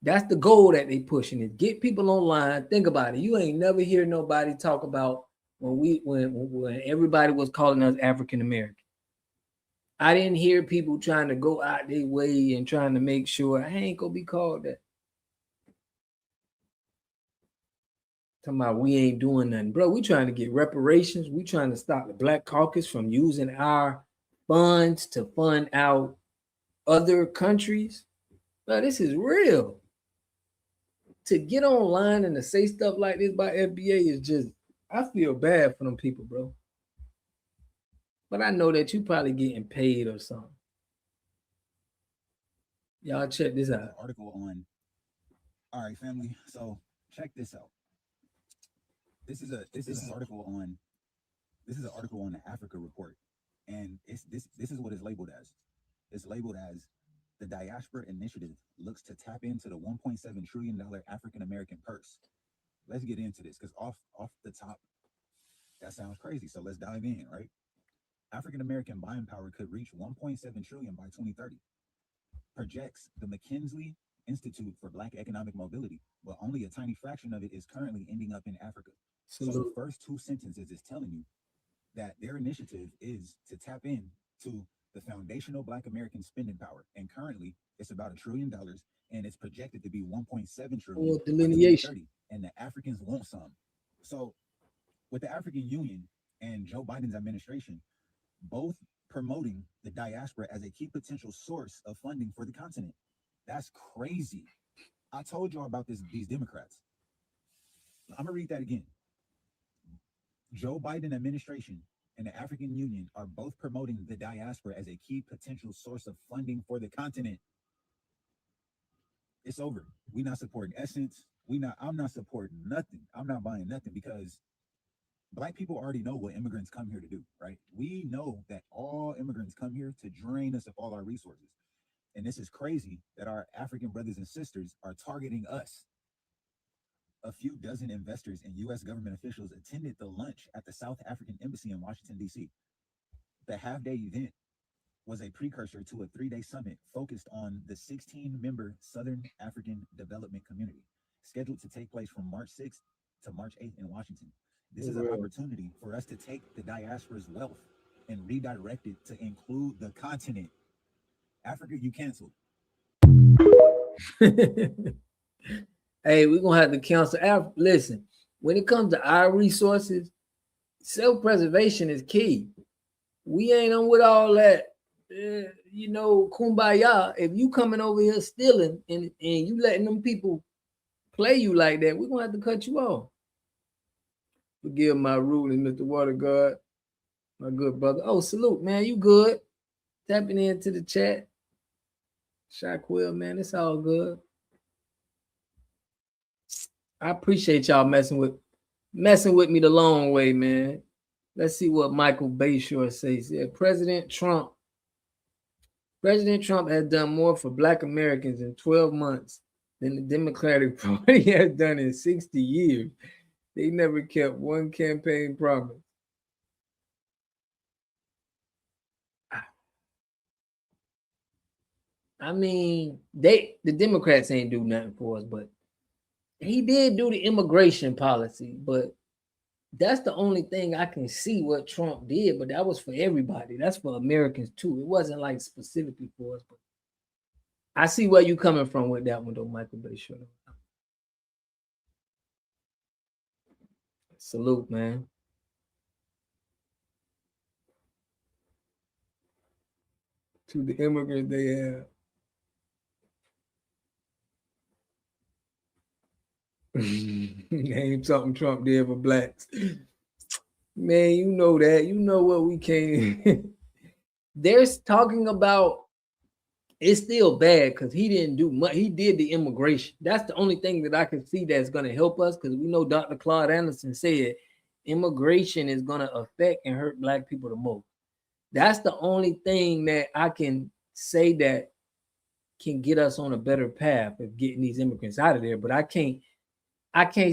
That's the goal that they pushing, is get people online. Think about it. You ain't never hear nobody talk about when everybody was calling us African American. I didn't hear people trying to go out their way and trying to make sure I ain't gonna be called that. Talking about we ain't doing nothing, bro. We trying to get reparations. We trying to stop the Black Caucus from using our funds to fund out other countries. Bro, this is real. To get online and to say stuff like this by FBA is just, I feel bad for them people, bro. But I know that you probably getting paid or something. Y'all check this out. Article on. All right, family. So check this out. This is an article on. This is an article on the Africa Report, and this is what it's labeled as. It's labeled as the Diaspora Initiative looks to tap into the $1.7 trillion African American purse. Let's get into this, because off the top, that sounds crazy. So let's dive in, right? African American buying power could reach 1.7 trillion by 2030. Projects the McKinsey Institute for Black Economic Mobility, but only a tiny fraction of it is currently ending up in Africa. So the first two sentences is telling you that their initiative is to tap in to the foundational Black American spending power, and currently it's about $1 trillion, and it's projected to be 1.7 trillion by Delineation. 2030, and the Africans want some. So with the African Union and Joe Biden's administration both promoting the diaspora as a key potential source of funding for the continent. That's crazy. I told y'all about these Democrats. I'm gonna read that again. Joe Biden administration and the African Union are both promoting the diaspora as a key potential source of funding for the continent. It's over. We're not supporting Essence. I'm not supporting nothing. I'm not buying nothing, because Black people already know what immigrants come here to do, right? We know that all immigrants come here to drain us of all our resources. And this is crazy that our African brothers and sisters are targeting us. A few dozen investors and US government officials attended the lunch at the South African Embassy in Washington, D.C. The half day event was a precursor to a 3-day summit focused on the 16-member Southern African Development Community, scheduled to take place from March 6th to March 8th in Washington. This is an opportunity for us to take the diaspora's wealth and redirect it to include the continent. Africa, you canceled. Hey, we're gonna have to cancel. Listen, when it comes to our resources, self-preservation is key. We ain't on with all that, kumbaya. If you coming over here stealing and you letting them people play you like that, we're gonna have to cut you off. Forgive my ruling, Mr. Water God, my good brother. Oh, salute, man. You good? Tapping into the chat. Shaquille, man, it's all good. I appreciate y'all messing with me the long way, man. Let's see what Michael Bayshore says. Yeah, President Trump has done more for Black Americans in 12 months than the Democratic Party has done in 60 years. They never kept one campaign promise. I mean, the Democrats ain't do nothing for us, but he did do the immigration policy, but that's the only thing I can see what Trump did, but that was for everybody. That's for Americans too. It wasn't like specifically for us, but I see where you coming from with that one though, Michael Bayshore. Salute, man. To the immigrants they have. Name something Trump did for blacks. Man, you know that. You know what we came. They're talking about it's still bad because he didn't do much. He did the immigration. That's the only thing that I can see that's going to help us because we know Dr. Claude Anderson said immigration is going to affect and hurt Black people the most. That's the only thing that I can say that can get us on a better path of getting these immigrants out of there. But I can't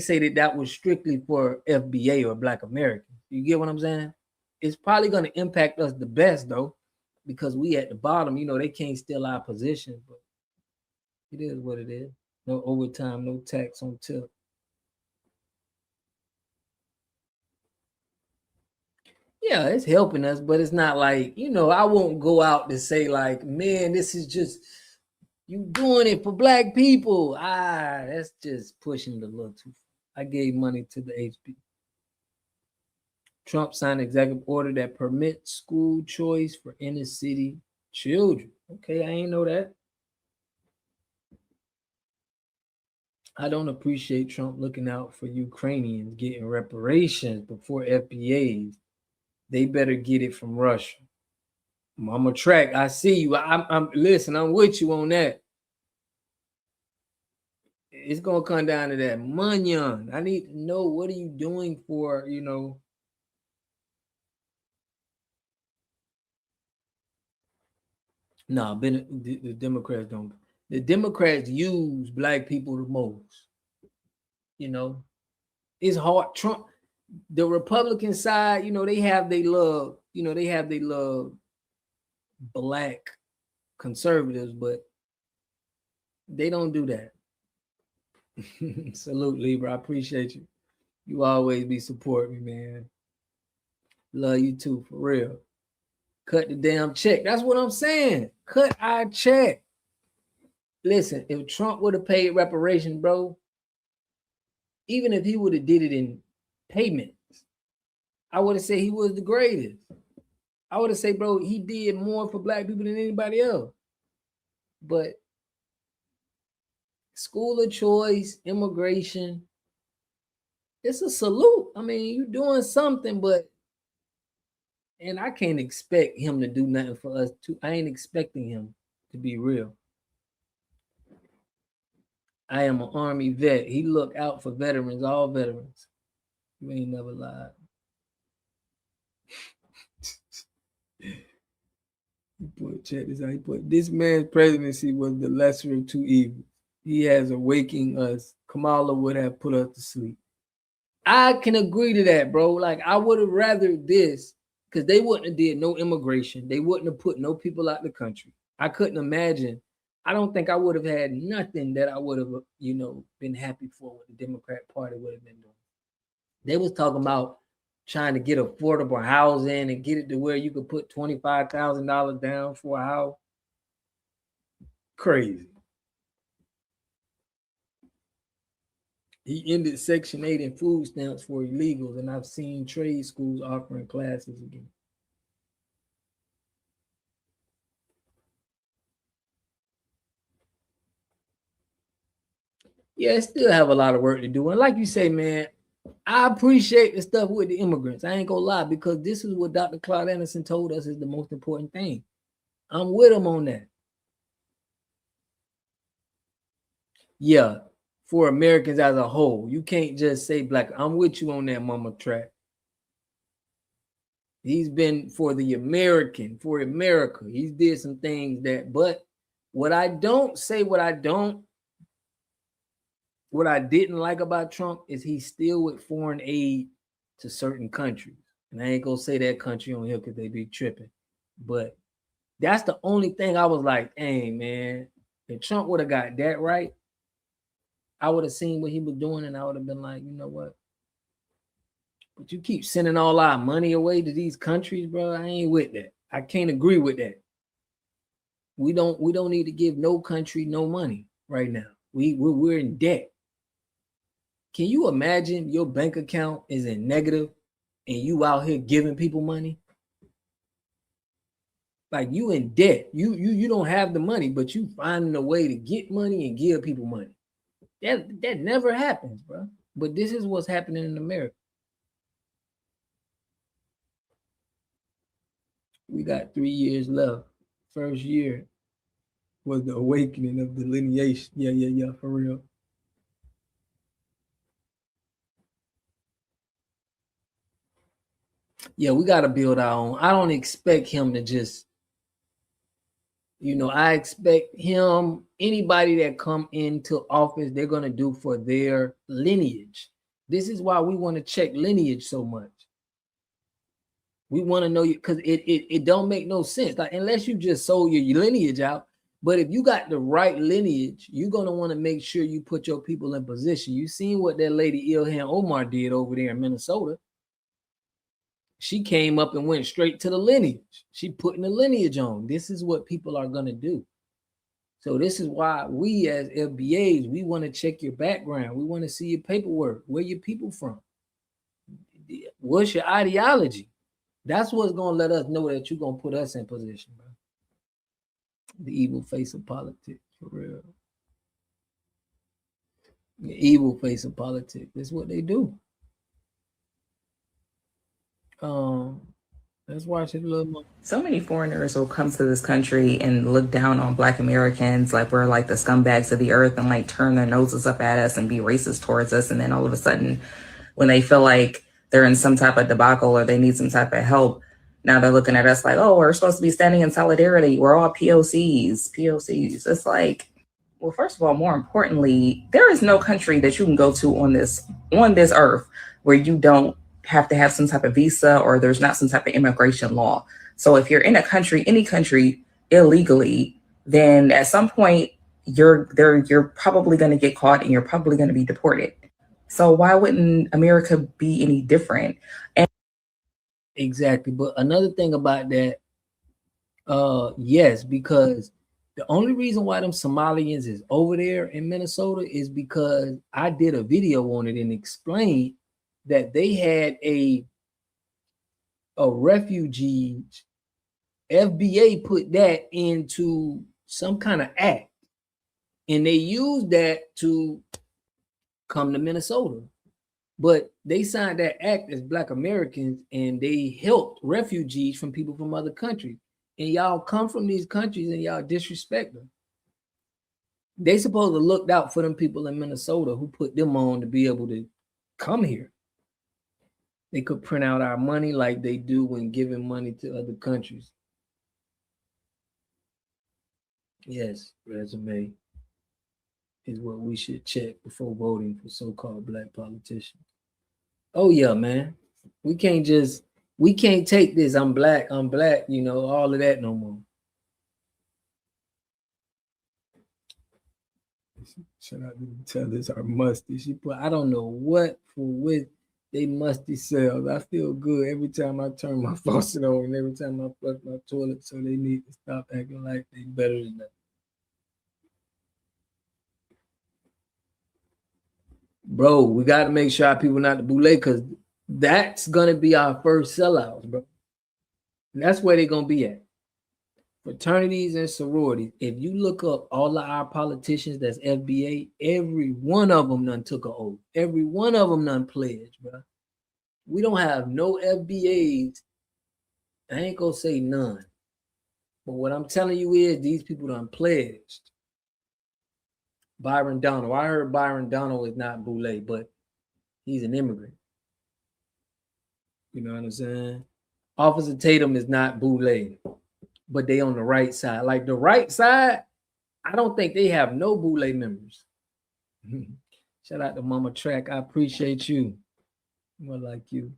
say that was strictly for FBA or Black Americans. You get what I'm saying? It's probably going to impact us the best though, because we at the bottom, they can't steal our position, but it is what it is. No overtime, no tax on tip. Yeah, it's helping us, but it's not like, I won't go out to say like, man, this is just, you doing it for Black people. That's just pushing it a little too far. I gave money to the HB. Trump signed an executive order that permits school choice for inner city children. Okay, I ain't know that. I don't appreciate Trump looking out for Ukrainians getting reparations before FBAs. They better get it from Russia. I'm a track. I see you. I'm listen, I'm with you on that. It's gonna come down to that money. I need to know what are you doing for, No, the Democrats don't. The Democrats use Black people the most. It's hard. Trump, the Republican side, they have they love, Black conservatives, but they don't do that. Salute, Libra. I appreciate you. You always be supporting me, man. Love you too, for real. Cut the damn check. That's what I'm saying. Cut our check. Listen, if Trump would have paid reparations, bro, even if he would have did it in payments, I would have said he was the greatest. I would have said, bro, he did more for Black people than anybody else. But school of choice, immigration, it's a salute. I mean, you're doing something, and I can't expect him to do nothing for us too. I ain't expecting him to be real. I am an Army vet. He look out for veterans, all veterans. You ain't never lied. Check this out. He put, this man's presidency was the lesser of two evils. He has awakened us. Kamala would have put us to sleep. I can agree to that, bro. Like, I would have rather this, because they wouldn't have did no immigration. They wouldn't have put no people out the country. I couldn't imagine. I don't think I would have had nothing that I would have, been happy for what the Democrat Party would have been doing. They was talking about trying to get affordable housing and get it to where you could put $25,000 down for a house. Crazy. He ended Section 8 and food stamps for illegals, and I've seen trade schools offering classes again. Yeah, still have a lot of work to do. And like you say, man, I appreciate the stuff with the immigrants. I ain't gonna lie, because this is what Dr. Claude Anderson told us is the most important thing. I'm with him on that. Yeah, for Americans as a whole. You can't just say black. I'm with you on that, Mama Track. He's been for the American, for America. He's did some things that, but what I didn't like about Trump is he's still with foreign aid to certain countries. And I ain't gonna say that country on here because they be tripping. But that's the only thing I was like, hey, man, if Trump would have got that right, I would have seen what he was doing and I would have been like, you know what? But you keep sending all our money away to these countries, bro. I ain't with that. I can't agree with that. We don't need to give no country no money right now. We're in debt. Can you imagine your bank account is in negative and you out here giving people money? Like, you in debt. You don't have the money, but you finding a way to get money and give people money. That never happens, bro. But this is what's happening in America. We got 3 years left. First year was the awakening of delineation. Yeah, for real. Yeah, we got to build our own. I don't expect him to just, I expect him, anybody that come into office, they're going to do for their lineage. This is why we want to check lineage so much. We want to know you, because it don't make no sense. Like, unless you just sold your lineage out. But if you got the right lineage, you're going to want to make sure you put your people in position. You seen what that lady Ilhan Omar did over there in Minnesota. She came up and went straight to the lineage. She putting the lineage on. This is what people are going to do. So this is why we as FBAs, we want to check your background. We want to see your paperwork. Where your people from? What's your ideology? That's what's going to let us know that you're going to put us in position, bro. The evil face of politics, for real. The evil face of politics. That's what they do. Let's watch it a little more. So many foreigners will come to this country and look down on Black Americans like we're like the scumbags of the earth and like turn their noses up at us and be racist towards us. And then all of a sudden, when they feel like they're in some type of debacle or they need some type of help, now they're looking at us like, oh, we're supposed to be standing in solidarity. We're all POCs. It's like, well, first of all, more importantly, there is no country that you can go to on this earth where you don't have to have some type of visa or there's not some type of immigration law. So if you're in a country, any country illegally, then at some point you're probably going to get caught and you're probably going to be deported. So why wouldn't America be any different? And exactly. But another thing about that, yes, because the only reason why them Somalians is over there in Minnesota is because I did a video on it and explained that they had a refugee, FBA put that into some kind of act, and they used that to come to Minnesota. But they signed that act as Black Americans, and they helped refugees from people from other countries. And y'all come from these countries and y'all disrespect them. They supposed to look out for them people in Minnesota who put them on to be able to come here. They could print out our money like they do when giving money to other countries. Yes, resume is what we should check before voting for so-called black politicians. Oh yeah, man. We can't take this, I'm black, you know, all of that no more. Shout out to the tellers are musty. She put, I don't know what for with they musty cells. I feel good every time I turn my faucet on and every time I flush my toilet, so they need to stop acting like they better than that. Bro, we got to make sure our people not the boule, because that's going to be our first sellouts, bro. And that's where they're going to be at. Fraternities and sororities. If you look up all of our politicians that's FBA, every one of them done took an oath. Every one of them done pledged, bro. We don't have no FBAs. I ain't going to say none. But what I'm telling you is these people done pledged. Byron Donald. I heard Byron Donald is not boule, but he's an immigrant. You know what I'm saying? Officer Tatum is not boule, but they on the right side. Like the right side, I don't think they have no boule members. Shout out to Mama Track. I appreciate you. More like you.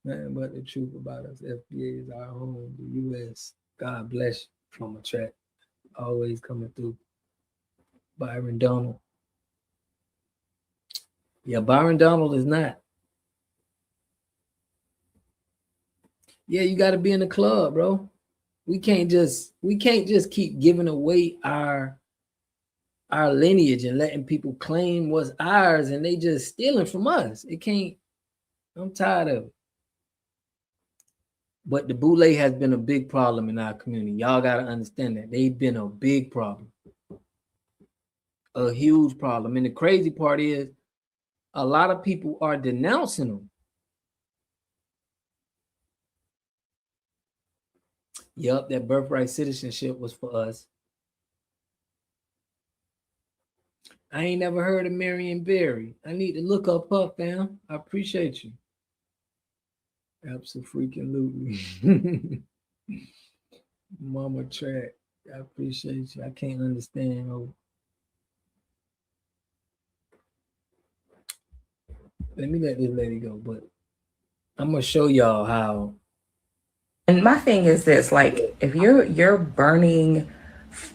Nothing but the truth about us. FBA is our home, the U.S. God bless you, Mama Track. Always coming through. Byron Donald. Yeah, Byron Donald is not. Yeah, you got to be in the club, bro. We can't just keep giving away our lineage and letting people claim what's ours and they just stealing from us. It can't. I'm tired of it. But the boule has been a big problem in our community. Y'all got to understand that. They've been a big problem. A huge problem. And the crazy part is a lot of people are denouncing them. Yup, that birthright citizenship was for us. I ain't never heard of Marion Berry. I need to look up, fam. I appreciate you. Absolutely. Mama Track. I appreciate you. I can't understand. Oh. Let me let this lady go, but I'm gonna show y'all how. And my thing is this, like, if you're burning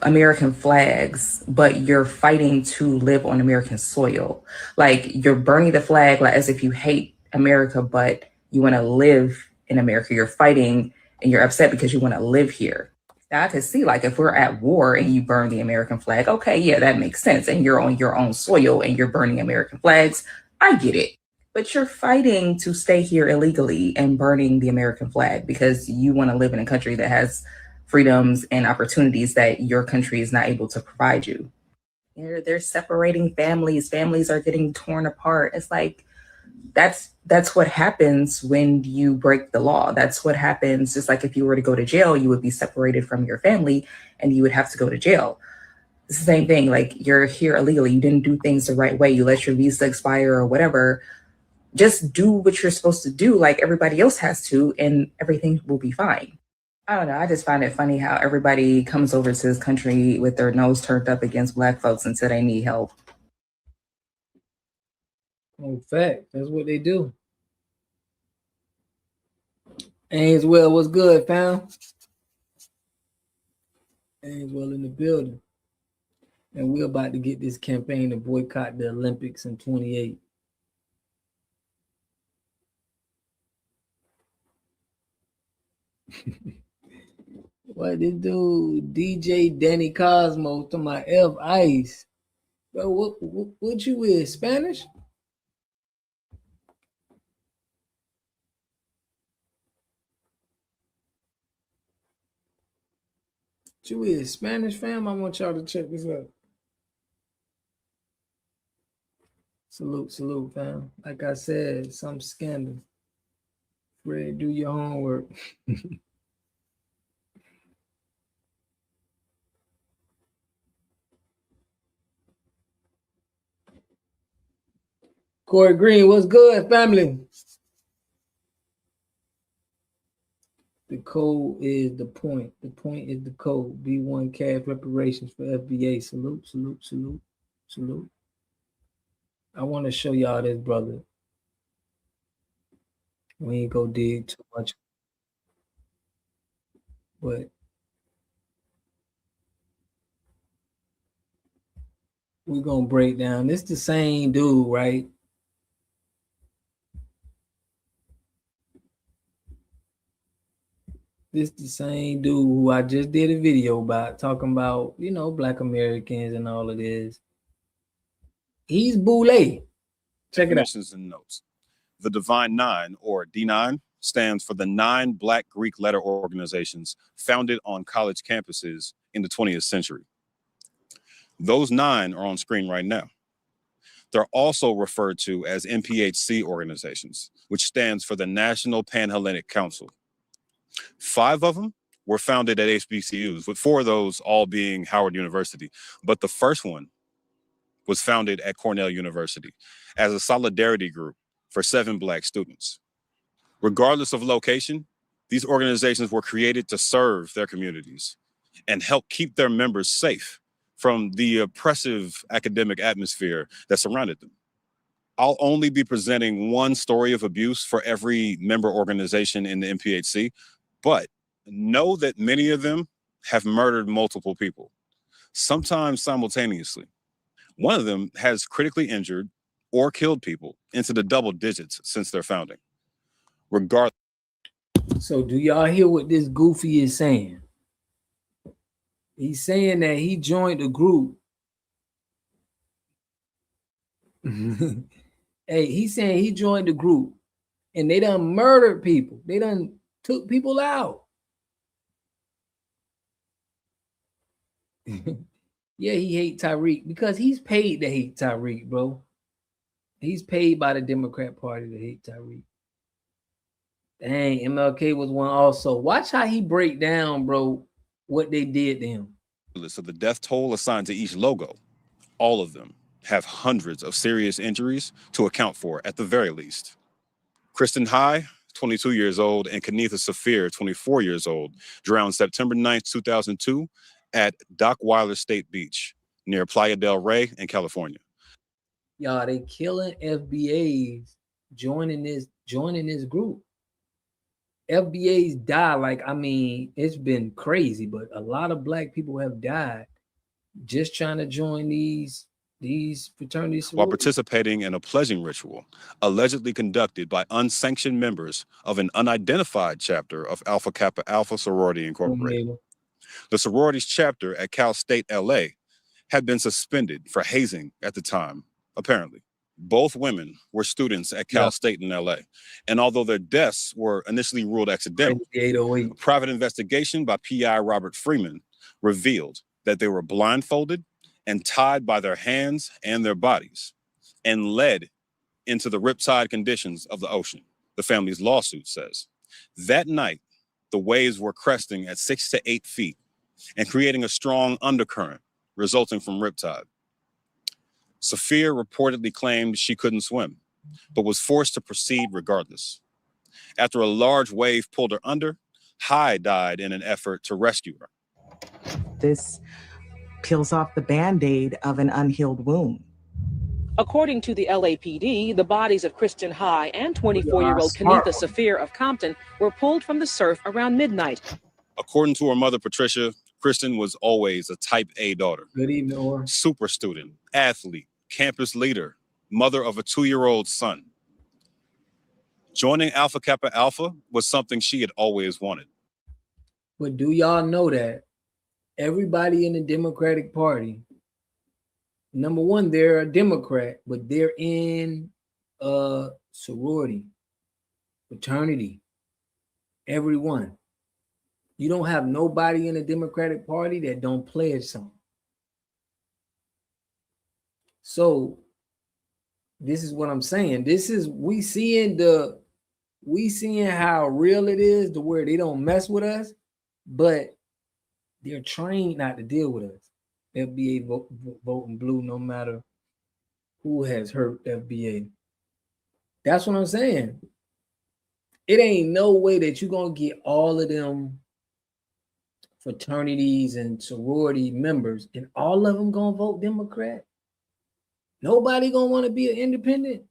American flags, but you're fighting to live on American soil, like you're burning the flag like as if you hate America, but you want to live in America. You're fighting and you're upset because you want to live here. Now I can see, like, if we're at war and you burn the American flag, okay, yeah, that makes sense. And you're on your own soil and you're burning American flags. I get it. But you're fighting to stay here illegally and burning the American flag because you want to live in a country that has freedoms and opportunities that your country is not able to provide you. They're separating families. Families are getting torn apart. It's like, that's what happens when you break the law. That's what happens. Just like if you were to go to jail, you would be separated from your family and you would have to go to jail. It's the same thing. Like, you're here illegally. You didn't do things the right way. You let your visa expire or whatever. Just do what you're supposed to do like everybody else has to, and everything will be fine. I don't know. I just find it funny how everybody comes over to this country with their nose turned up against Black folks until they need help. In fact, that's what they do. Ainswell, what's good, fam? Ainswell in the building. And we're about to get this campaign to boycott the Olympics in 28. What this dude, DJ Danny Cosmo, to my F Ice. Bro, what you is, Spanish? What you is, Spanish, fam? I want y'all to check this out. Salute, fam. Like I said, some scandal. Fred, do your homework. Corey Green, what's good, family? The code is the point. The point is the code. B1 cash reparations for FBA. Salute, salute, salute, salute. I want to show y'all this, brother. We ain't go dig too much, but we're gonna break down. This the same dude, right? This the same dude who I just did a video about, talking about, you know, Black Americans and all of this. He's Boule. Check it out. Definitions and notes. The Divine Nine, or D9, stands for the 9 Black Greek letter organizations founded on college campuses in the 20th century. Those 9 are on screen right now. They're also referred to as NPHC organizations, which stands for the National Pan-Hellenic Council. 5 of them were founded at HBCUs, with 4 of those all being Howard University. But the first one was founded at Cornell University as a solidarity group for 7 Black students. Regardless of location, these organizations were created to serve their communities and help keep their members safe from the oppressive academic atmosphere that surrounded them. I'll only be presenting one story of abuse for every member organization in the NPHC, but know that many of them have murdered multiple people, sometimes simultaneously. One of them has critically injured or killed people into the double digits since their founding. Regardless. So do y'all hear what this goofy is saying? He's saying that he joined a group. Hey, he's saying he joined the group and they done murdered people. They done took people out. Yeah, he hate Tyreek because he's paid to hate Tyreek, bro. He's paid by the Democrat Party to hate Tyreek. Dang, MLK was one also. Watch how he break down, bro, what they did to him. So the death toll assigned to each logo, all of them have hundreds of serious injuries to account for at the very least. Kristen High, 22 years old, and Kenitha Saphir, 24 years old, drowned September 9th, 2002 at Dockweiler State Beach near Playa del Rey in California. Y'all, they killing FBAs joining this group. FBAs die, like, I mean, it's been crazy, but a lot of Black people have died just trying to join these fraternities. While participating in a pledging ritual allegedly conducted by unsanctioned members of an unidentified chapter of Alpha Kappa Alpha Sorority Incorporated. The sorority's chapter at Cal State LA had been suspended for hazing at the time, apparently. Both women were students at Cal State in LA. And although their deaths were initially ruled accidental, a private investigation by PI Robert Freeman revealed that they were blindfolded and tied by their hands and their bodies and led into the riptide conditions of the ocean, the family's lawsuit says. That night, the waves were cresting at 6 to 8 feet and creating a strong undercurrent resulting from riptide. Saphir reportedly claimed she couldn't swim, but was forced to proceed regardless. After a large wave pulled her under, High died in an effort to rescue her. This peels off the Band-Aid of an unhealed wound. According to the LAPD, the bodies of Kristen High and 24-year-old Kenitha Saphir of Compton were pulled from the surf around midnight. According to her mother, Patricia, Kristen was always a type A daughter. Good evening, or super student, athlete, campus leader, mother of a 2-year-old son. Joining Alpha Kappa Alpha was something she had always wanted. But do y'all know that everybody in the Democratic Party, number one, they're a Democrat, but they're in a sorority, fraternity, everyone. You don't have nobody in the Democratic Party that don't pledge something. So this is what I'm saying. We seeing how real it is to where they don't mess with us, but they're trained not to deal with us. FBA voting blue no matter who has hurt FBA. That's what I'm saying. It ain't no way that you're gonna get all of them fraternities and sorority members and all of them gonna vote Democrat. Nobody gonna want to be an independent.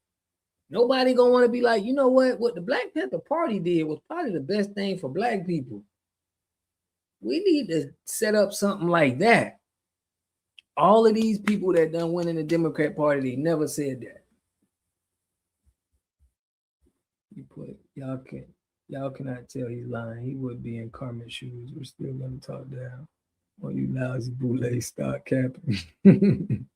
Nobody gonna want to be like, you know what the Black Panther Party did was probably the best thing for Black people. We need to set up something like that. All of these people that done went in the Democrat Party, they never said that. You put y'all cannot tell he's lying. He would be in Carmen's shoes. We're still gonna talk down. Oh, you lousy bootleg stock capping.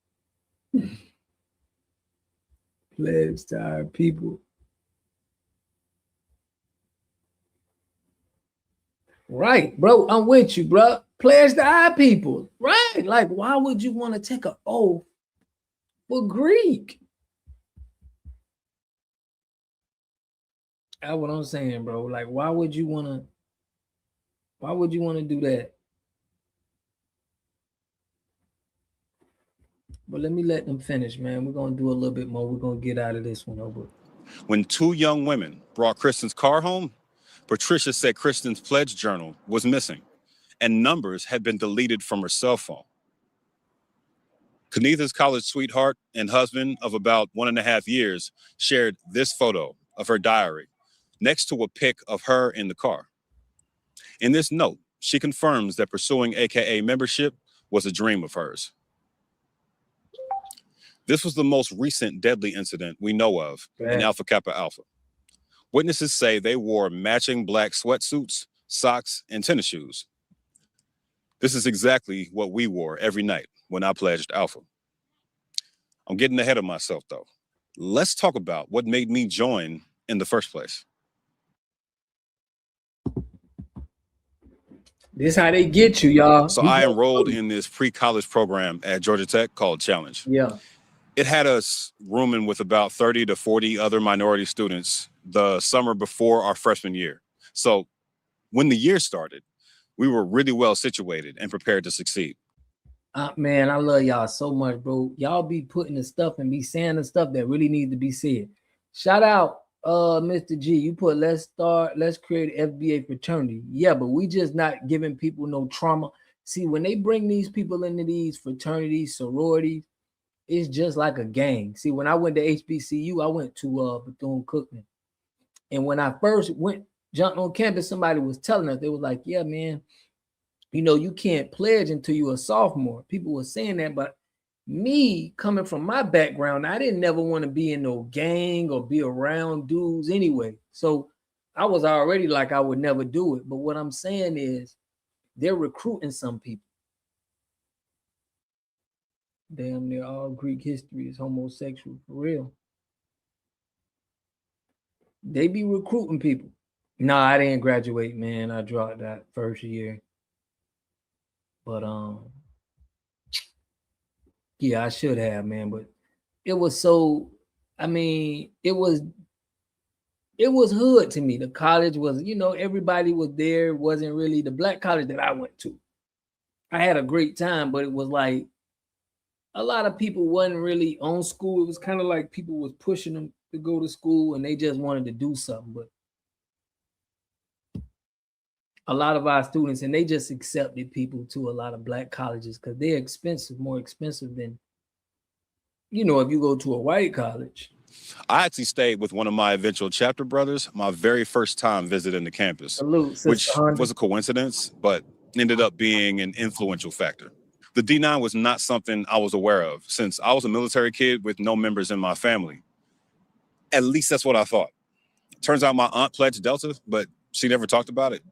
Pledge to our people. Right, bro. I'm with you, bro. Pledge to our people. Right. Like, why would you want to take an oath for Greek? That's what I'm saying, bro. Like, why would you want to do that? But let me let them finish, man. We're gonna do a little bit more. We're gonna get out of this one over. When two young women brought Kristen's car home, Patricia said Kristen's pledge journal was missing and numbers had been deleted from her cell phone. Kenitha's college sweetheart and husband of about 1.5 years shared this photo of her diary next to a pic of her in the car. In this note, she confirms that pursuing AKA membership was a dream of hers. This was the most recent deadly incident we know of in Alpha Kappa Alpha. Witnesses say they wore matching black sweatsuits, socks, and tennis shoes. This is exactly what we wore every night when I pledged Alpha. I'm getting ahead of myself, though. Let's talk about what made me join in the first place. This is how they get you, y'all. So I enrolled in this pre-college program at Georgia Tech called Challenge. Yeah. It had us rooming with about 30 to 40 other minority students the summer before our freshman year. So when the year started, we were really well situated and prepared to succeed. Man, I love y'all so much, bro. Y'all be putting the stuff and be saying the stuff that really needs to be said. Shout out, Mr. G. You put let's create an FBA fraternity. Yeah, but we just not giving people no trauma. See, when they bring these people into these fraternities, sororities, it's just like a gang. See, when I went to HBCU, I went to Bethune-Cookman. And when I first jumped on campus, somebody was telling us, they was like, yeah, man, you know, you can't pledge until you're a sophomore. People were saying that, but me coming from my background, I didn't never want to be in no gang or be around dudes anyway. So I was already like, I would never do it. But what I'm saying is they're recruiting some people. Damn near all Greek history is homosexual, for real. They be recruiting people. No, I didn't graduate, man. I dropped that first year. But yeah, I should have, man. But it was so, I mean, it was hood to me. The college was, you know, everybody was there. It wasn't really the black college that I went to. I had a great time, but it was like a lot of people wasn't really on school. It was kind of like people was pushing them to go to school and they just wanted to do something. But a lot of our students, and they just accepted people to a lot of black colleges because they're expensive, more expensive than, you know, if you go to a white college. I actually stayed with one of my eventual chapter brothers my very first time visiting the campus, Salute, which was a coincidence, but ended up being an influential factor. The D9 was not something I was aware of since I was a military kid with no members in my family. At least that's what I thought. Turns out my aunt pledged Delta, but she never talked about it.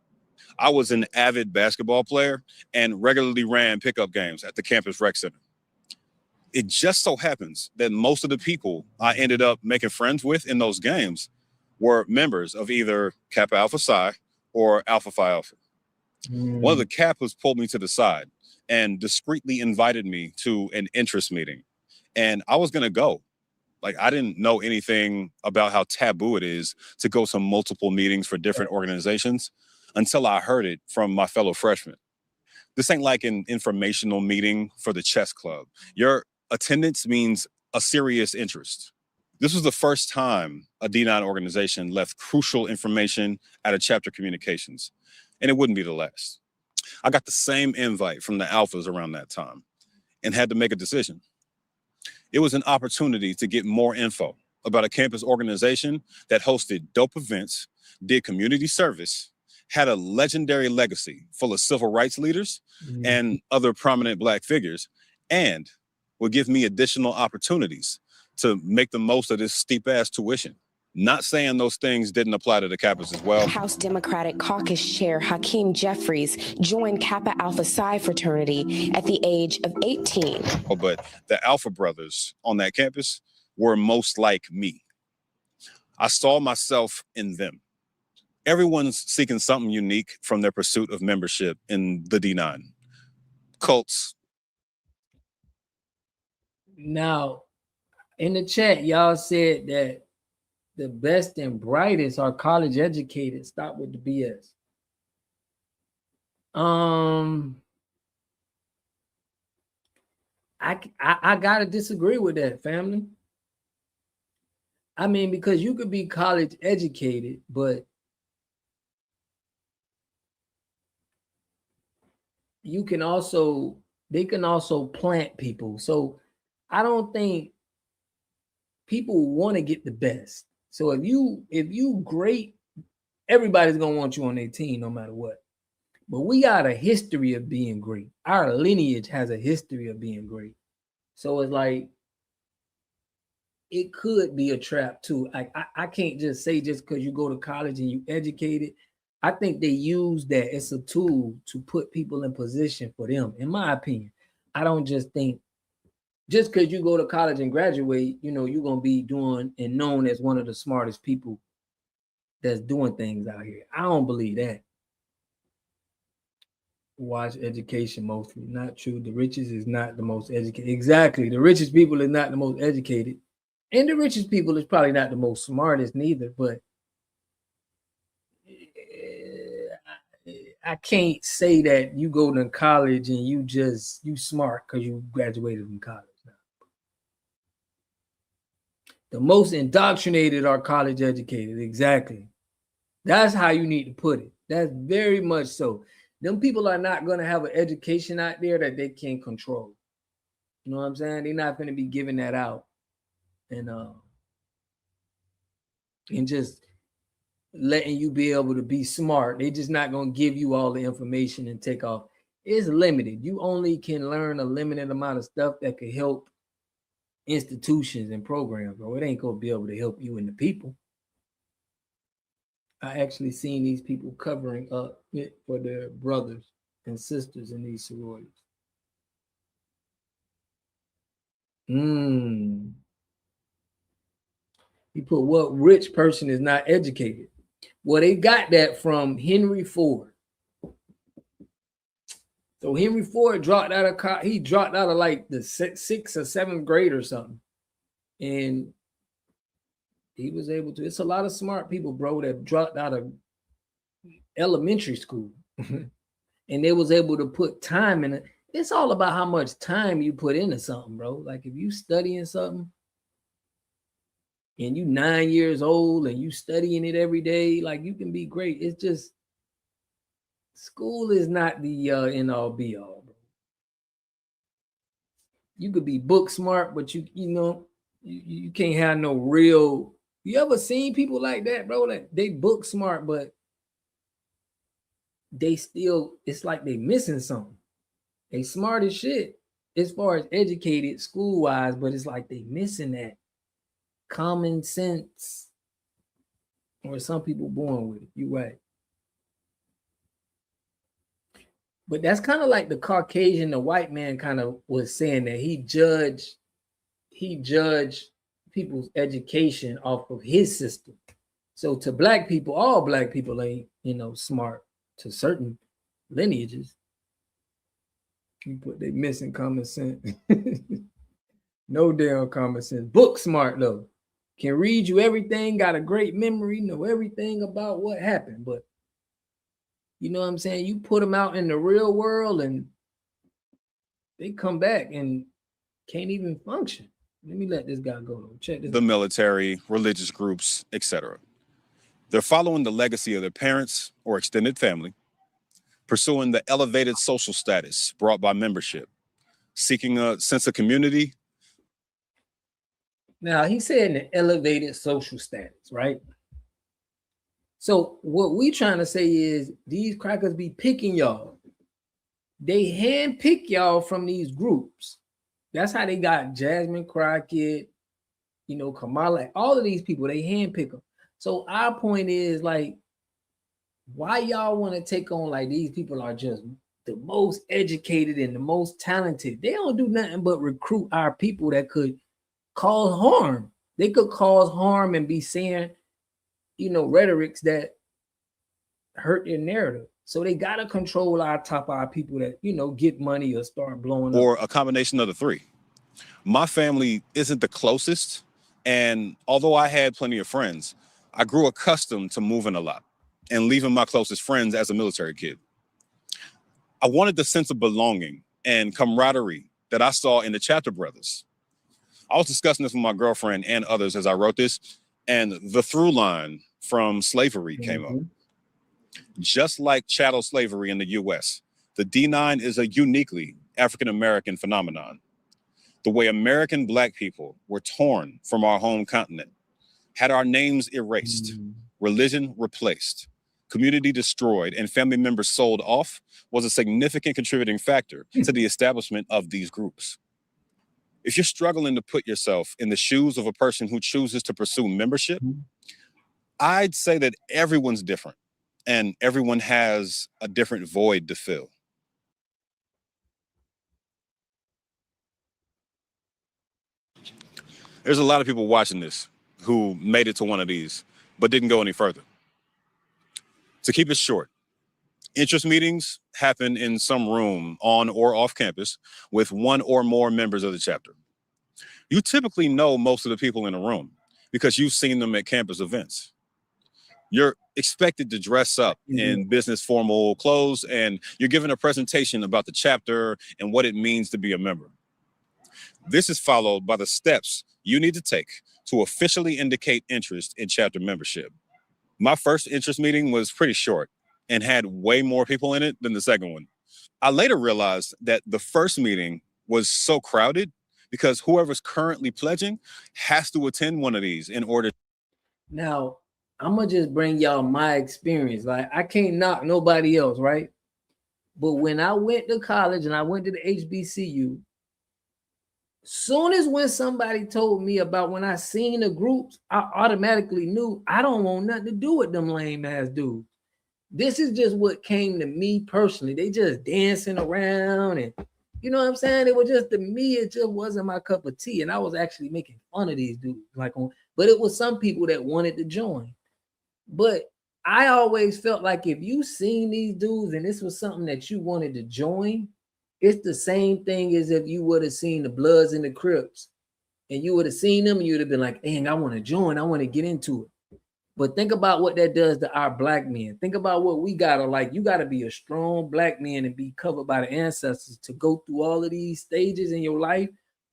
I was an avid basketball player and regularly ran pickup games at the campus rec center. It just so happens that most of the people I ended up making friends with in those games were members of either Kappa Alpha Psi or Alpha Phi Alpha. One of the Kappas pulled me to the side and discreetly invited me to an interest meeting. And I was going to go. Like, I didn't know anything about how taboo it is to go to multiple meetings for different organizations until I heard it from my fellow freshmen. This ain't like an informational meeting for the chess club. Your attendance means a serious interest. This was the first time a D9 organization left crucial information out of chapter communications, and it wouldn't be the last. I got the same invite from the alphas around that time and had to make a decision. It was an opportunity to get more info about a campus organization that hosted dope events, did community service, had a legendary legacy full of civil rights leaders and other prominent Black figures, and would give me additional opportunities to make the most of this steep ass tuition. Not saying those things didn't apply to the Kappas as well. House Democratic Caucus Chair Hakeem Jeffries joined Kappa Alpha Psi fraternity at the age of 18. But the Alpha brothers on that campus were most like me. I saw myself in them. Everyone's seeking something unique from their pursuit of membership in the D9. Cults. Now, in the chat, y'all said that the best and brightest are college educated. Stop with the BS. I gotta disagree with that, family. I mean, because you could be college educated, but they can also plant people. So I don't think people want to get the best. So if you great, everybody's gonna want you on their team no matter what. But we got a history of being great. Our lineage has a history of being great. So it's like it could be a trap too. I can't just say just because you go to college and you educated. I think they use that as a tool to put people in position for them, in my opinion. I don't just think just because you go to college and graduate, you're going to be doing and known as one of the smartest people that's doing things out here. I don't believe that. Watch education mostly. Not true. The richest is not the most educated. Exactly. The richest people is not the most educated. And the richest people is probably not the most smartest neither, but I can't say that you go to college and you smart because you graduated from college. The most indoctrinated are college educated. Exactly. That's how you need to put it. That's very much so. Them people are not going to have an education out there that they can control. You know what I'm saying? They're not going to be giving that out and just letting you be able to be smart. They're just not going to give you all the information and take off. It's limited. You only can learn a limited amount of stuff that could help institutions and programs, bro. It ain't going to be able to help you and the people. I actually seen these people covering up for their brothers and sisters in these sororities. He put, what rich person is not educated? Well, they got that from Henry Ford. So Henry Ford dropped out of college. He dropped out of like the 6th or 7th grade or something. And he was able to. It's a lot of smart people, bro, that dropped out of elementary school. And they was able to put time in it. It's all about how much time you put into something, bro. Like if you studying something and you 9 years old and you studying it every day, like you can be great. It's just school is not the end all be all, bro. You could be book smart, but you can't have no real. You ever seen people like that, bro? Like they book smart, but they still, it's like they missing something. They smart as shit as far as educated school-wise, but it's like they missing that common sense. Or some people born with it. You're right. But that's kind of like the Caucasian, the white man kind of was saying that he judged people's education off of his system. So to black people, all black people ain't, smart to certain lineages. They missing common sense. No damn common sense. Book smart though. Can read you everything, got a great memory, know everything about what happened. But you know what I'm saying? You put them out in the real world and they come back and can't even function. Let me let this guy go though. Check this. The military, religious groups, etc. They're following the legacy of their parents or extended family, pursuing the elevated social status brought by membership, seeking a sense of community. Now, he said in the elevated social status, right? So what we trying to say is these crackers be picking y'all. They hand pick y'all from these groups. That's how they got Jasmine Crockett, you know, Kamala, all of these people, they hand pick them. So our point is like, why y'all want to take on like these people are just the most educated and the most talented? They don't do nothing but recruit our people that could cause harm. They could cause harm and be saying, you know, rhetorics that hurt their narrative. So they gotta control our people that, you know, get money or start blowing up. Or a combination of the three. My family isn't the closest, and although I had plenty of friends, I grew accustomed to moving a lot and leaving my closest friends as a military kid. I wanted the sense of belonging and camaraderie that I saw in the chapter brothers. I was discussing this with my girlfriend and others as I wrote this, and the through line from slavery came up. Just like chattel slavery in the US, the D9 is a uniquely African-American phenomenon. The way American Black people were torn from our home continent, had our names erased, religion replaced, community destroyed, and family members sold off was a significant contributing factor to the establishment of these groups. If you're struggling to put yourself in the shoes of a person who chooses to pursue membership, I'd say that everyone's different and everyone has a different void to fill. There's a lot of people watching this who made it to one of these, but didn't go any further. To keep it short, interest meetings happen in some room on or off campus with one or more members of the chapter. You typically know most of the people in the room because you've seen them at campus events. You're expected to dress up in business formal clothes, and you're given a presentation about the chapter and what it means to be a member. This is followed by the steps you need to take to officially indicate interest in chapter membership. My first interest meeting was pretty short and had way more people in it than the second one. I later realized that the first meeting was so crowded because whoever's currently pledging has to attend one of these in order. Now, I'm gonna just bring y'all my experience. Like, I can't knock nobody else, right? But when I went to college and I went to the HBCU, soon as when somebody told me about when I seen the groups, I automatically knew I don't want nothing to do with them lame ass dudes. This is just what came to me personally. They just dancing around and, you know what I'm saying? It was just, to me, it just wasn't my cup of tea. And I was actually making fun of these dudes, but it was some people that wanted to join. But I always felt like if you seen these dudes and this was something that you wanted to join, it's the same thing as if you would have seen the Bloods and the Crips and you would have seen them and you'd have been like, dang, I want to join. I want to get into it. But think about what that does to our Black men. Think about what we got to like. You got to be a strong Black man and be covered by the ancestors to go through all of these stages in your life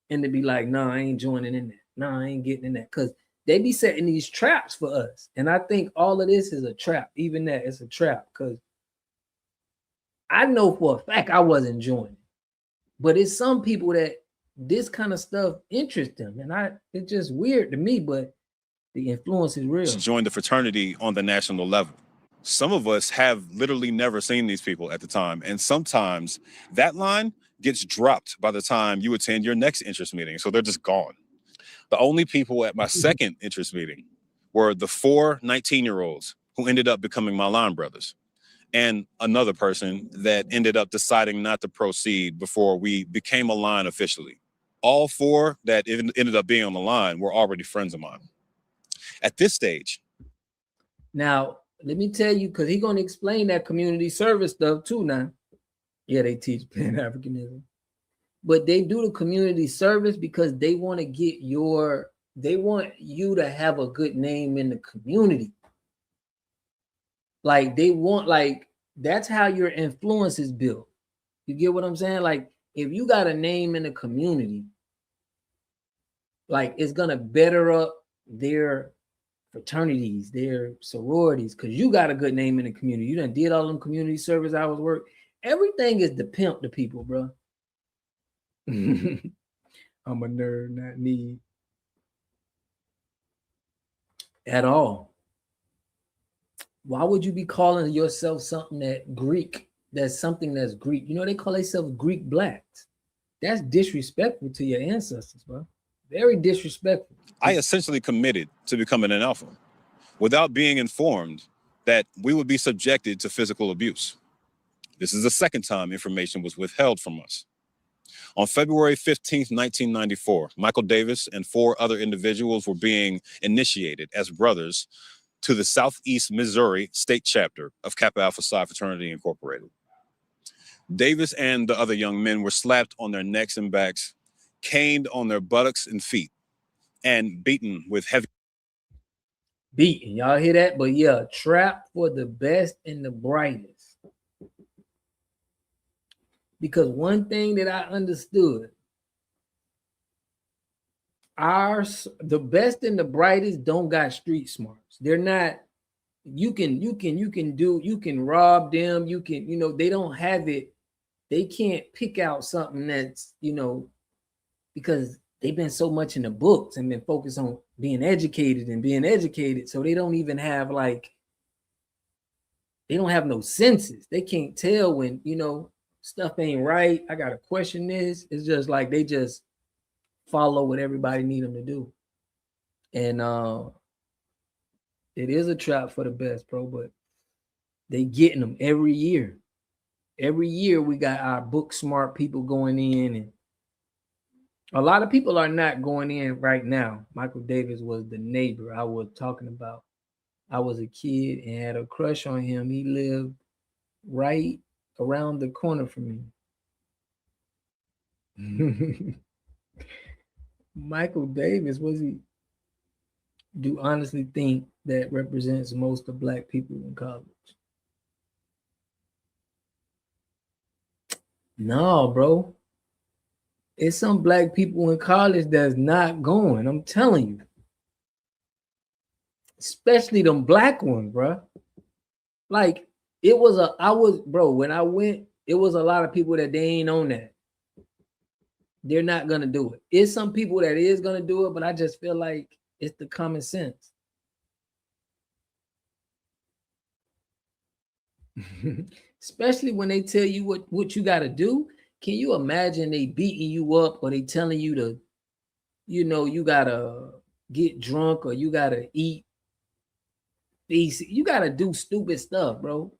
and to be like, no, I ain't joining in that. No, I ain't getting in that. Because they be setting these traps for us. And I think all of this is a trap. Even that, it's a trap. Because I know for a fact I wasn't joining. But it's some people that this kind of stuff interests them. And it's just weird to me, but the influence is real. Join the fraternity on the national level. Some of us have literally never seen these people at the time. And sometimes that line gets dropped by the time you attend your next interest meeting. So they're just gone. The only people at my second interest meeting were the 4 19-year-olds who ended up becoming my line brothers, and another person that ended up deciding not to proceed before we became a line officially. All 4 that ended up being on the line were already friends of mine. At this stage. Now, let me tell you, because he's going to explain that community service stuff too now. Yeah, they teach Pan-Africanism. But they do the community service because they want to they want you to have a good name in the community. Like that's how your influence is built. You get what I'm saying? Like, if you got a name in the community, like it's gonna better up their fraternities, their sororities, because you got a good name in the community. You done did all them community service hours work. Everything is to pimp the people, bro. I'm a nerd, not need at all. Why would you be calling yourself something that Greek? That's something that's Greek. You know, they call themselves Greek blacks. That's disrespectful to your ancestors, bro. Very disrespectful. I essentially committed to becoming an alpha without being informed that we would be subjected to physical abuse. This is the second time information was withheld from us. On February 15th, 1994, Michael Davis and 4 other individuals were being initiated as brothers to the Southeast Missouri State Chapter of Kappa Alpha Psi Fraternity Incorporated. Davis and the other young men were slapped on their necks and backs, caned on their buttocks and feet, and beaten with heavy. Beaten, y'all hear that? But yeah, trap for the best and the brightest. Because one thing that I understood, the best and the brightest don't got street smarts. They're not. You can rob them. You can, you know, they don't have it. They can't pick out something that's, you know, because they've been so much in the books and been focused on being educated. So they don't even have like, they don't have no senses. They can't tell when, you know, stuff ain't right. I gotta question this. It's just like they just follow what everybody need them to do. And it is a trap for the best, bro, but they getting them every year. Every year we got our book smart people going in, and a lot of people are not going in right now. Michael Davis was the neighbor I was talking about. I was a kid and had a crush on him. He lived right around the corner from me. Michael Davis, do honestly think that represents most of Black people in college? No, bro. It's some Black people in college that's not going. I'm telling you. Especially them Black ones, bro. Like, when I went, it was a lot of people that they ain't on that. They're not gonna do it. It's some people that is gonna do it, but I just feel like it's the common sense. Especially when they tell you what you got to do. Can you imagine they beating you up, or they telling you to, you know, you got to get drunk, or you got to eat. You got to do stupid stuff, bro.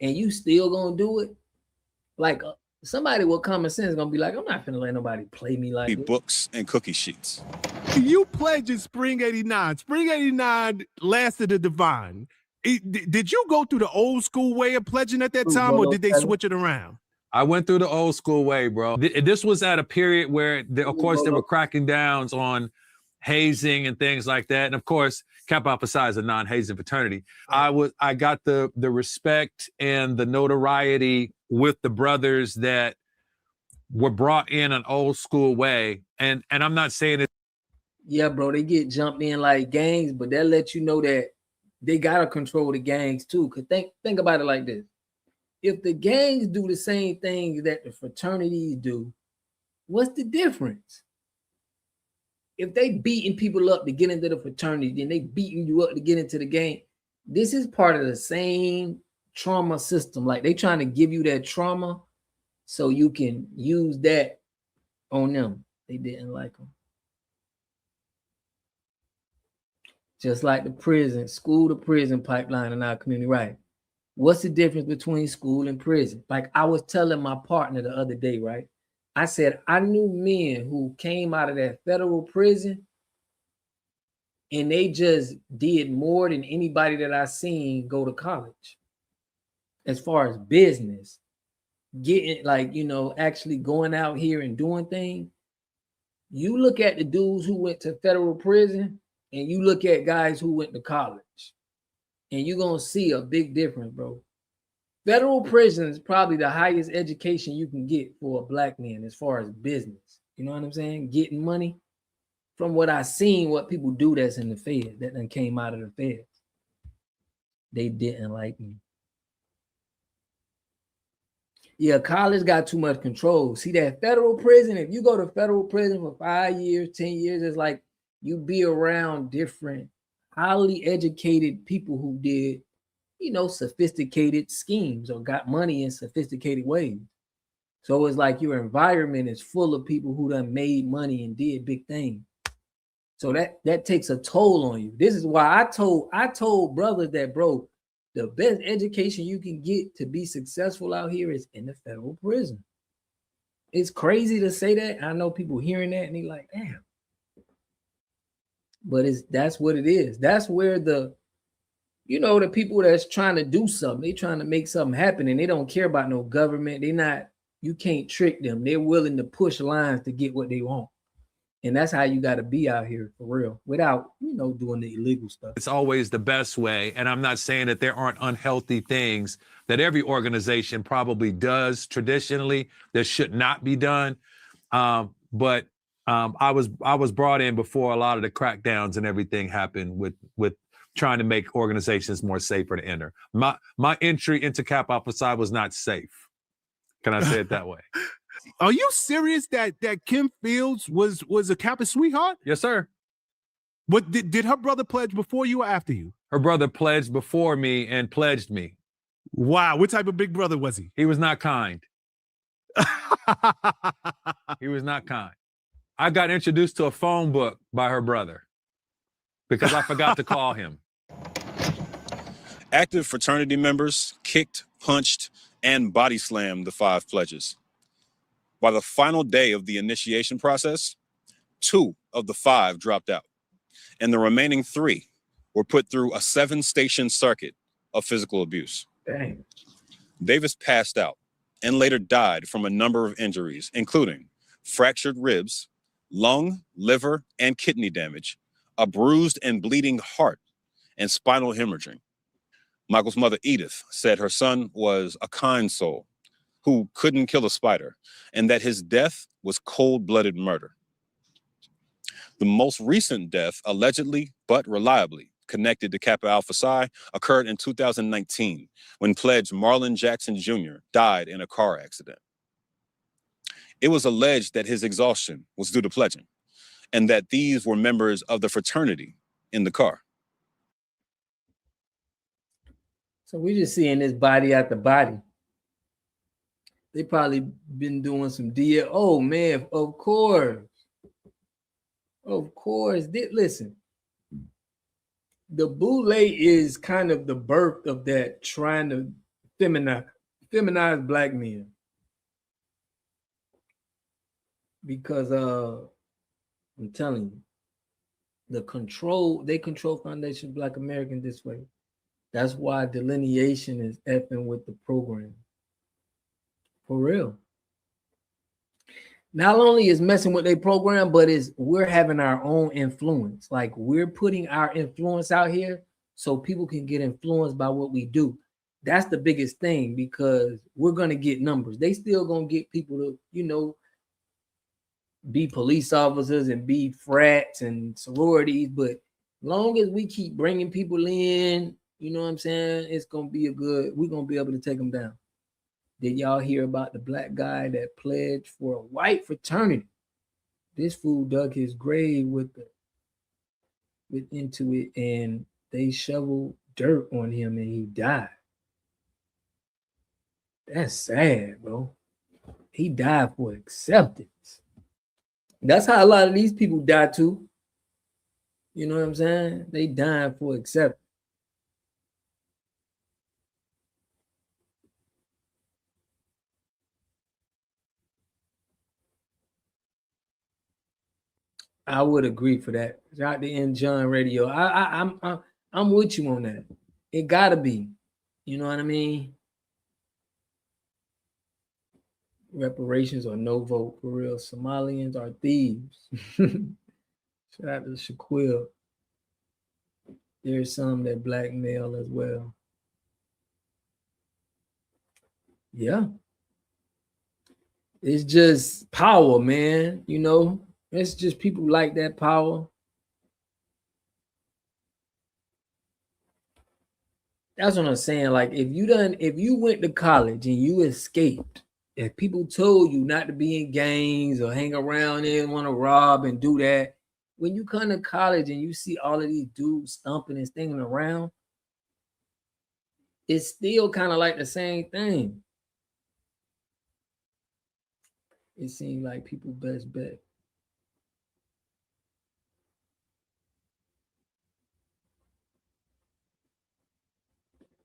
And you still going to do it? Like somebody with common sense is going to be like, I'm not finna let nobody play me like this. Books and cookie sheets. You pledged in Spring 89. Spring 89 lasted a divine. Did you go through the old school way of pledging at that time, or did they switch it around? I went through the old school way, bro. This was at a period where, of course, they were cracking down on hazing and things like that. And of course, Kappa Alpha Psi is a non-hazing fraternity. I got the respect and the notoriety with the brothers that were brought in an old school way. And I'm not saying it. Yeah, bro, they get jumped in like gangs, but they'll let you know that they gotta control the gangs too. Cause think about it like this: if the gangs do the same things that the fraternities do, what's the difference? If they beating people up to get into the fraternity, then they beating you up to get into the gang. This is part of the same trauma system. Like they trying to give you that trauma so you can use that on them. They didn't like them. Just like the prison, school to prison pipeline in our community, right? What's the difference between school and prison? Like I was telling my partner the other day, right? I said, I knew men who came out of that federal prison and they just did more than anybody that I seen go to college. As far as business, getting like, you know, actually going out here and doing things. You look at the dudes who went to federal prison and you look at guys who went to college, and you're going to see a big difference, bro. Federal prison is probably the highest education you can get for a Black man as far as business. You know what I'm saying? Getting money. from what I seen, what people do that's in the Fed, that then came out of the Fed, they didn't like me. Yeah, college got too much control. See, that federal prison, if you go to federal prison for 5 years, 10 years, it's like you be around different, highly educated people who did, you know, sophisticated schemes or got money in sophisticated ways. So it's like your environment is full of people who done made money and did big things. So that takes a toll on you. This is why I told brothers that, bro, the best education you can get to be successful out here is in the federal prison. It's crazy to say that. I know people hearing that and they like, damn. But that's what it is. That's where the people that's trying to do something, they trying to make something happen and they don't care about no government. You can't trick them. They're willing to push lines to get what they want. And that's how you got to be out here for real without, doing the illegal stuff. It's always the best way. And I'm not saying that there aren't unhealthy things that every organization probably does traditionally that should not be done. But I was brought in before a lot of the crackdowns and everything happened with trying to make organizations more safer to enter. My entry into Kappa Alpha Psi was not safe. Can I say it that way? Are you serious that Kim Fields was a Kappa sweetheart? Yes, sir. But did her brother pledge before you or after you? Her brother pledged before me and pledged me. Wow. What type of big brother was he? He was not kind. He was not kind. I got introduced to a phone book by her brother because I forgot to call him. Active fraternity members kicked, punched, and body slammed the 5 pledges. By the final day of the initiation process, 2 of the 5 dropped out, and the remaining 3 were put through a 7-station circuit of physical abuse. Dang. Davis passed out and later died from a number of injuries, including fractured ribs, lung, liver, and kidney damage, a bruised and bleeding heart, and spinal hemorrhaging. Michael's mother, Edith, said her son was a kind soul who couldn't kill a spider, and that his death was cold-blooded murder. The most recent death, allegedly but reliably connected to Kappa Alpha Psi, occurred in 2019 when pledge Marlon Jackson Jr. died in a car accident. It was alleged that his exhaustion was due to pledging, and that these were members of the fraternity in the car. So we're just seeing this body after body. They probably been doing some deal. Oh man, of course. Listen, the boule is kind of the birth of that trying to feminize black men. Because I'm telling you, they control Foundation Black Americans this way. That's why Delineation is effing with the program. For real. Not only is messing with their program, but we're having our own influence. Like we're putting our influence out here so people can get influenced by what we do. That's the biggest thing because we're going to get numbers. They still going to get people to, be police officers and be frats and sororities. But long as we keep bringing people in, you know what I'm saying? It's going to be we're going to be able to take them down. Did y'all hear about the black guy that pledged for a white fraternity? This fool dug his grave into it, and they shoveled dirt on him, and he died. That's sad, bro. He died for acceptance. That's how a lot of these people die too. You know what I'm saying? They dying for acceptance. I would agree for that. Shout to N John Radio. I'm with you on that. It gotta be. You know what I mean? Reparations or no vote for real. Somalians are thieves. Shout out to Shaquille. There's some that blackmail as well. Yeah. It's just power, man. It's just people like that power. That's what I'm saying. Like if you went to college and you escaped, if people told you not to be in gangs or hang around and want to rob and do that, when you come to college and you see all of these dudes stumping and stinging around, it's still kind of like the same thing. It seemed like people best bet.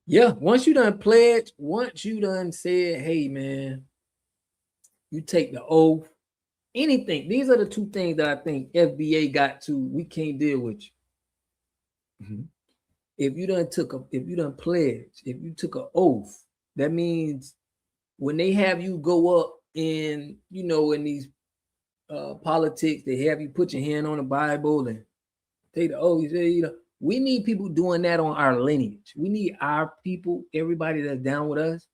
Yeah, once you done pledged, once you done said, hey man, you take the oath, anything. These are the two things that I think FBA got to, we can't deal with you. Mm-hmm. If you done pledged, if you took an oath, that means when they have you go up in, in these politics, they have you put your hand on the Bible and take the oath. We need people doing that on our lineage. We need our people, everybody that's down with us.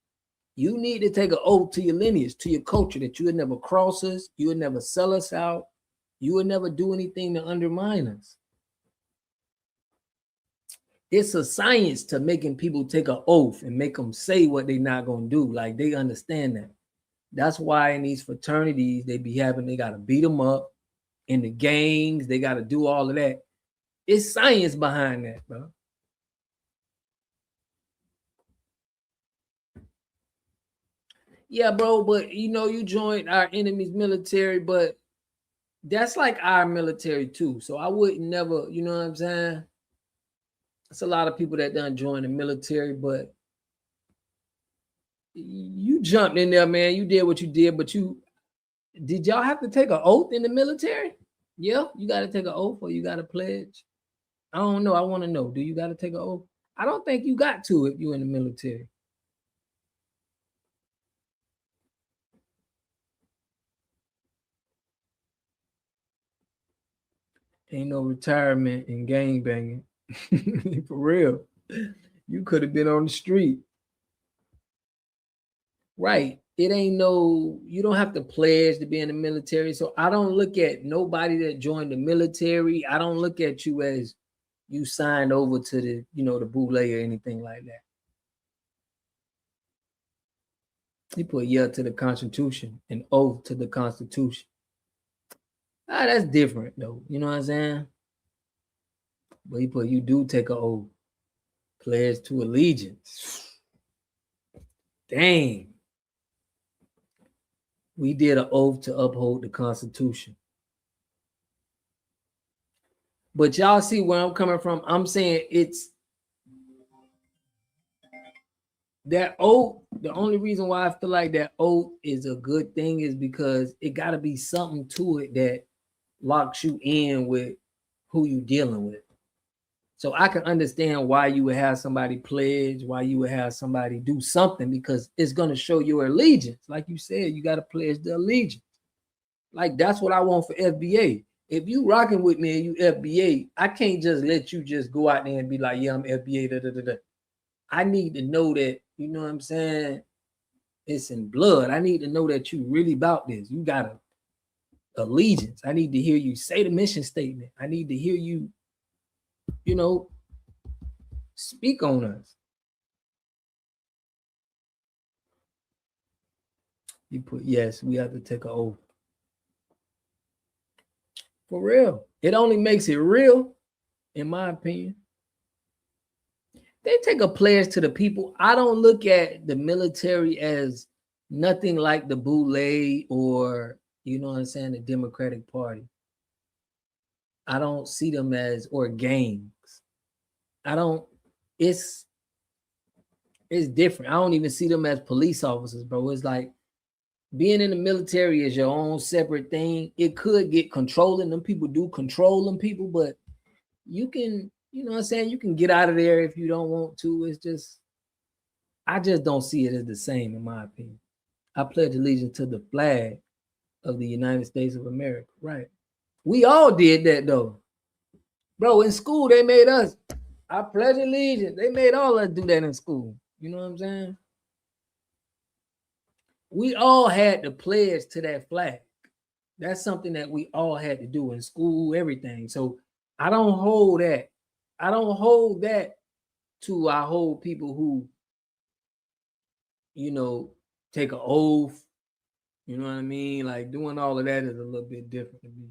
You need to take an oath to your lineage, to your culture, that you would never cross us, you would never sell us out, you would never do anything to undermine us. It's a science to making people take an oath and make them say what they're not going to do. Like they understand that. That's why in these fraternities, they got to beat them up. In the gangs, they got to do all of that. It's science behind that, bro. Yeah, bro, but you joined our enemy's military, but that's like our military too. So I wouldn't never, you know what I'm saying? It's a lot of people that done join the military, but you jumped in there, man. You did what you did, but did y'all have to take an oath in the military? Yeah, you got to take an oath or you got to pledge. I don't know. I want to know. Do you got to take an oath? I don't think you got to if you're in the military. Ain't no retirement in gang banging. For real. You could have been on the street. Right. It ain't you don't have to pledge to be in the military. So I don't look at nobody that joined the military. I don't look at you as you signed over to the, the boule or anything like that. You put yeah to the Constitution, an oath to the Constitution. That's different though. You know what I'm saying? But you do take an oath. Pledge to allegiance. Dang. We did an oath to uphold the Constitution. But y'all see where I'm coming from? I'm saying it's that oath. The only reason why I feel like that oath is a good thing is because it got to be something to it that locks you in with who you dealing with. So I can understand why you would have somebody pledge, why you would have somebody do something, because it's going to show your allegiance. Like you said, you got to pledge the allegiance. Like that's what I want for FBA. If you rocking with me and you FBA, I can't just let you just go out there and be like, yeah, I'm FBA. Da, da, da, da. I need to know that, you know what I'm saying? It's in blood. I need to know that you really about this. You got a allegiance. I need to hear you say the mission statement. I need to hear you, speak on us. You put, yes, we have to take an oath. For real. It only makes it real, in my opinion. They take a pledge to the people. I don't look at the military as nothing like the boule or, you know what I'm saying, the Democratic Party. I don't see them as, or gangs. It's different. I don't even see them as police officers, bro. It's like being in the military is your own separate thing. It could get controlling. Them people do control them people, but you can, you know what I'm saying? You can get out of there if you don't want to. It's just, I just don't see it as the same, in my opinion. I pledge allegiance to the flag of the United States of America. Right. We all did that though. Bro, in school, they made us, I pledge allegiance. They made all of us do that in school. You know what I'm saying? We all had to pledge to that flag. That's something that we all had to do in school, everything. So I don't hold that. I don't hold that to I hold people who, you know, take an oath. You know what I mean? Like doing all of that is a little bit different to me.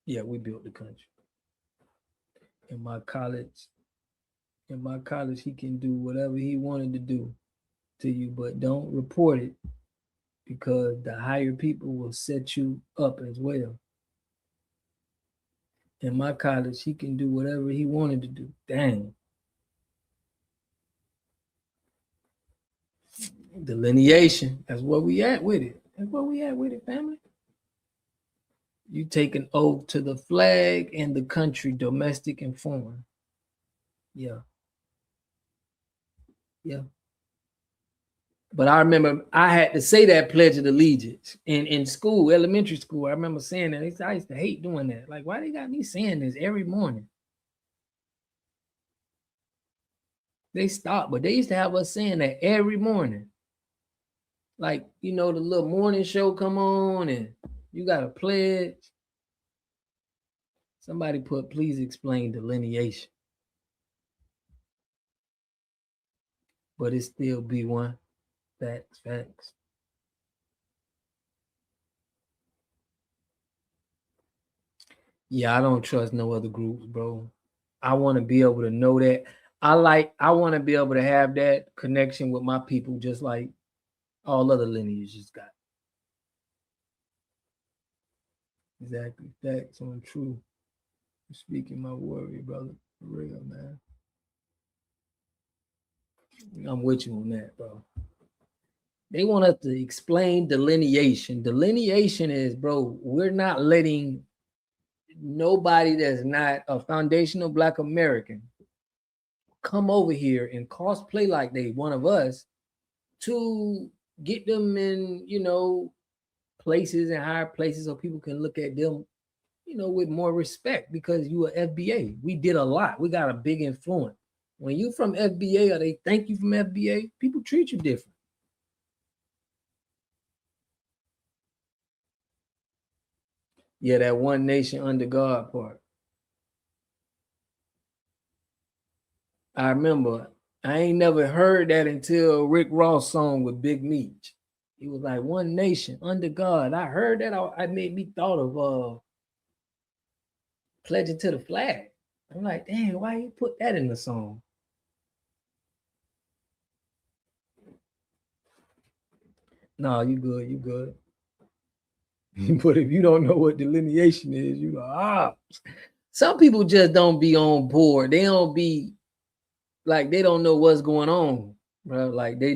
Yeah, we built the country. In my college, he can do whatever he wanted to do to you, but don't report it because the higher people will set you up as well. In my college, he can do whatever he wanted to do. Dang. Delineation. That's where we at with it. That's where we at with it, family. You take an oath to the flag and the country, domestic and foreign. Yeah. Yeah. But I remember I had to say that Pledge of Allegiance in school, elementary school. I remember saying that. I used to hate doing that. Like, why they got me saying this every morning? They stopped, but they used to have us saying that every morning. Like, you know, the little morning show come on and you got to pledge. Somebody put, please explain delineation. But it still be one. Facts, facts. Yeah, I don't trust no other groups, bro. I want to be able to know that. I want to be able to have that connection with my people, just like all other lineages got. Exactly. Facts on true. Speaking my worry, brother. For real, man. I'm with you on that, bro. They want us to explain delineation. Delineation is, bro, we're not letting nobody that's not a foundational Black American come over here and cosplay like they one of us to get them in, you know, places and higher places so people can look at them, you know, with more respect because you are FBA. We did a lot. We got a big influence. When you from FBA or they thank you from FBA, people treat you different. Yeah, that one nation under God part. I remember I ain't never heard that until Rick Ross song with Big Meech. He was like, one nation under God. I heard that. I made me thought of pledging to the flag. I'm like, damn, why you put that in the song? No, you good, you good. But if you don't know what delineation is, you go, some people just don't be on board. They don't be like, they don't know what's going on, bro. Like they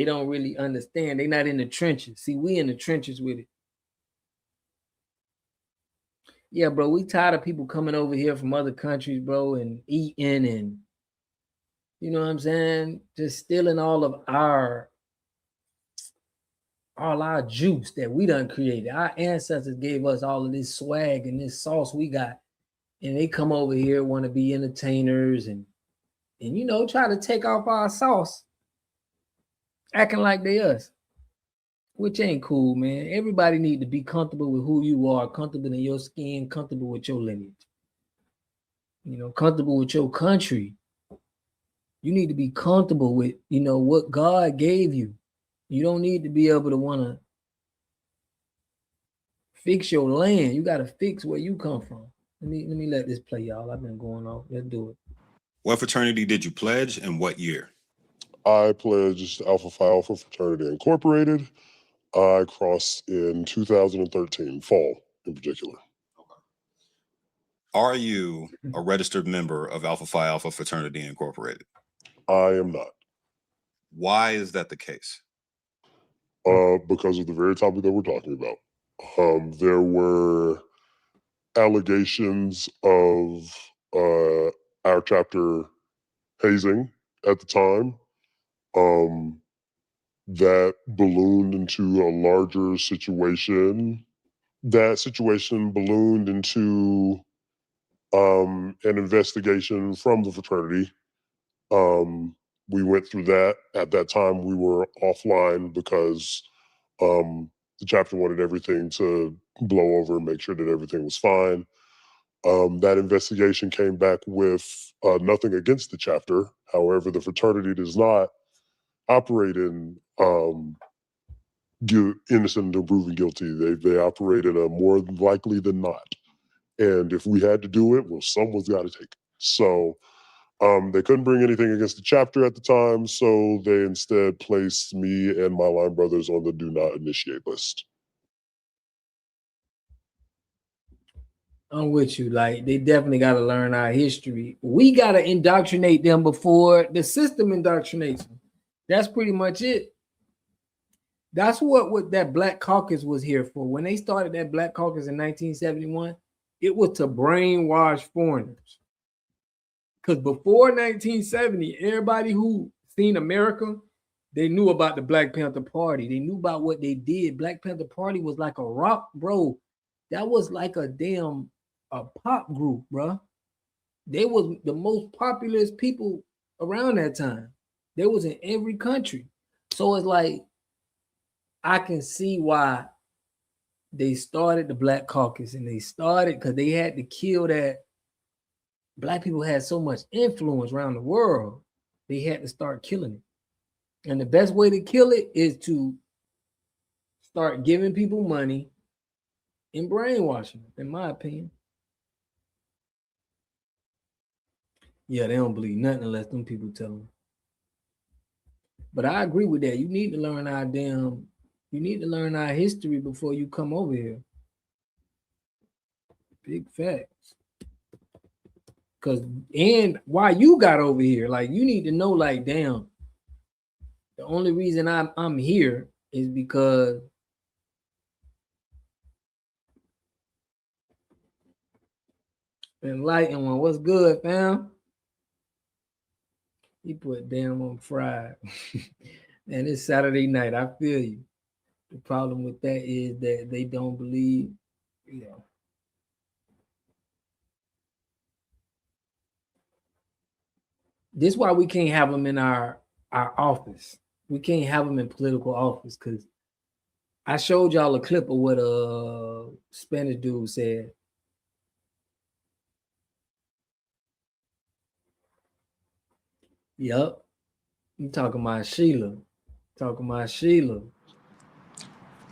don't really understand. They not in the trenches. See, we in the trenches with it. Yeah, bro, we tired of people coming over here from other countries, bro, and eating and, you know what I'm saying? Just stealing all our juice that we done created. Our ancestors gave us all of this swag and this sauce we got. And they come over here, want to be entertainers and you know, try to take off our sauce, acting like they us, which ain't cool, man. Everybody need to be comfortable with who you are, comfortable in your skin, comfortable with your lineage, you know, comfortable with your country. You need to be comfortable with, you know, what God gave you. You don't need to be able to want to fix your land. You got to fix where you come from. Let me let this play, y'all. I've been going off. Let's do it. What fraternity did you pledge and what year? I pledged Alpha Phi Alpha Fraternity Incorporated. I crossed in 2013, fall in particular. Are you a registered member of Alpha Phi Alpha Fraternity Incorporated? I am not. Why is that the case? Because of the very topic that we're talking about. There were allegations of our chapter hazing at the time that ballooned into a larger situation. That situation ballooned into an investigation from the fraternity We went through that. At that time, we were offline because the chapter wanted everything to blow over and make sure that everything was fine. That investigation came back with nothing against the chapter. However, the fraternity does not operate in innocent until proven guilty. They operate in a more likely than not. And if we had to do it, well, someone's got to take it. So they couldn't bring anything against the chapter at the time, so they instead placed me and my line brothers on the do not initiate list. I'm with you. Like, they definitely got to learn our history. We got to indoctrinate them before the system indoctrinates them. That's pretty much it. That's what that Black Caucus was here for. When they started that Black Caucus in 1971, it was to brainwash foreigners. Because before 1970, everybody who seen America, they knew about the Black Panther Party. They knew about what they did. Black Panther Party was like a rock, bro. That was like a pop group, bro. They was the most populous people around that time. They was in every country. So it's like, I can see why they started the Black Caucus, and they started because they had to kill that. Black people had so much influence around the world, they had to start killing it. And the best way to kill it is to start giving people money and brainwashing them, in my opinion. Yeah, they don't believe nothing unless them people tell them. But I agree with that. You need to learn our history before you come over here. Big facts. And why you got over here, like, you need to know, like, damn, the only reason I'm here is because Enlightened One. What's good, fam? He put damn on fried. And it's Saturday night. I feel you. The problem with that is that they don't believe, you know. This is why we can't have them in our office. We can't have them in political office, because I showed y'all a clip of what a Spanish dude said. Yup. You talking about Sheila.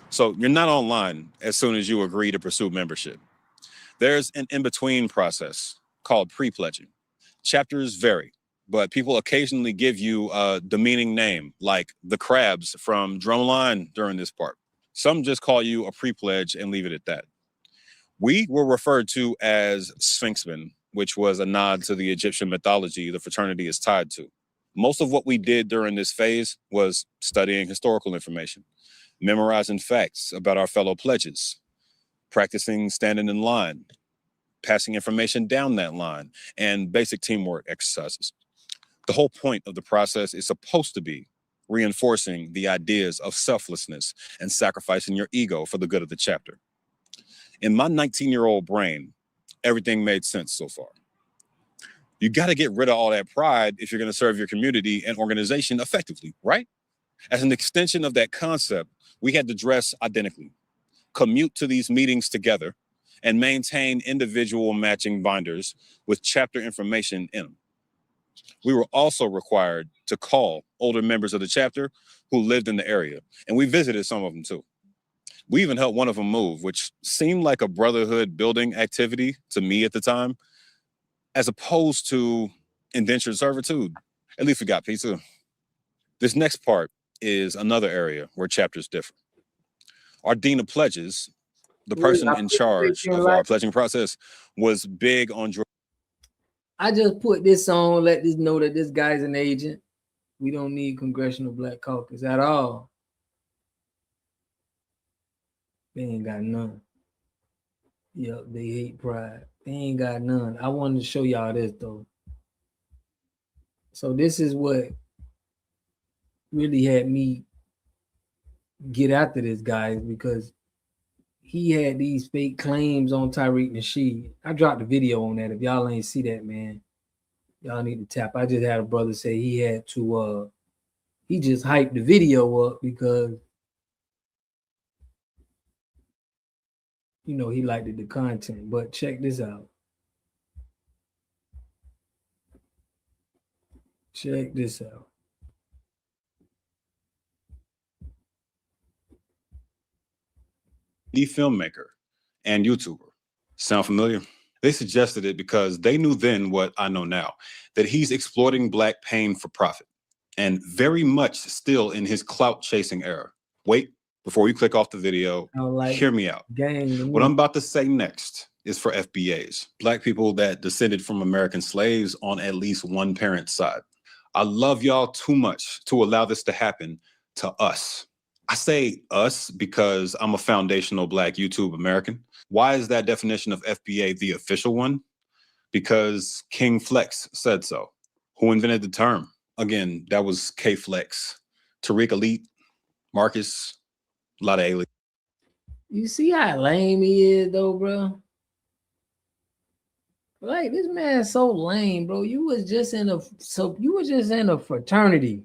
So you're not online as soon as you agree to pursue membership. There's an in-between process called pre-pledging. Chapters vary, but people occasionally give you a demeaning name, like the Crabs from Drumline during this part. Some just call you a pre-pledge and leave it at that. We were referred to as Sphinxmen, which was a nod to the Egyptian mythology the fraternity is tied to. Most of what we did during this phase was studying historical information, memorizing facts about our fellow pledges, practicing standing in line, passing information down that line, and basic teamwork exercises. The whole point of the process is supposed to be reinforcing the ideas of selflessness and sacrificing your ego for the good of the chapter. In my 19-year-old brain, everything made sense so far. You got to get rid of all that pride if you're going to serve your community and organization effectively, right? As an extension of that concept, we had to dress identically, commute to these meetings together, and maintain individual matching binders with chapter information in them. We were also required to call older members of the chapter who lived in the area, and we visited some of them too. We even helped one of them move, which seemed like a brotherhood building activity to me at the time, as opposed to indentured servitude. At least we got pizza. This next part is another area where chapters differ. Our Dean of Pledges, the person in charge of our pledging process, was big on. I just put this on, let this know that this guy's an agent. We don't need Congressional Black Caucus at all. They ain't got none. Yep, they hate pride. They ain't got none. I wanted to show y'all this though. So this is what really had me get after this guy, because he had these fake claims on Tariq Nasheed. I dropped a video on that. If y'all ain't see that, man, Y'all need to tap. I just had a brother say he had to he just hyped the video up because you know he liked the content. But check this out. Check this out. The filmmaker and YouTuber. Sound familiar? They suggested it because they knew then what I know now, that he's exploiting Black pain for profit, and very much still in his clout-chasing era. Wait, before you click off the video, hear me out. What I'm about to say next is for FBAs, Black people that descended from American slaves on at least one parent's side. I love y'all too much to allow this to happen to us. I say us because I'm a foundational Black YouTube American. Why is that definition of FBA the official one? Because King Flex said so. Who invented the term? Again, that was K Flex. Tariq Elite, Marcus, a lot of aliens. You see how lame he is though, bro? Like this man's so lame, bro. You was just in a fraternity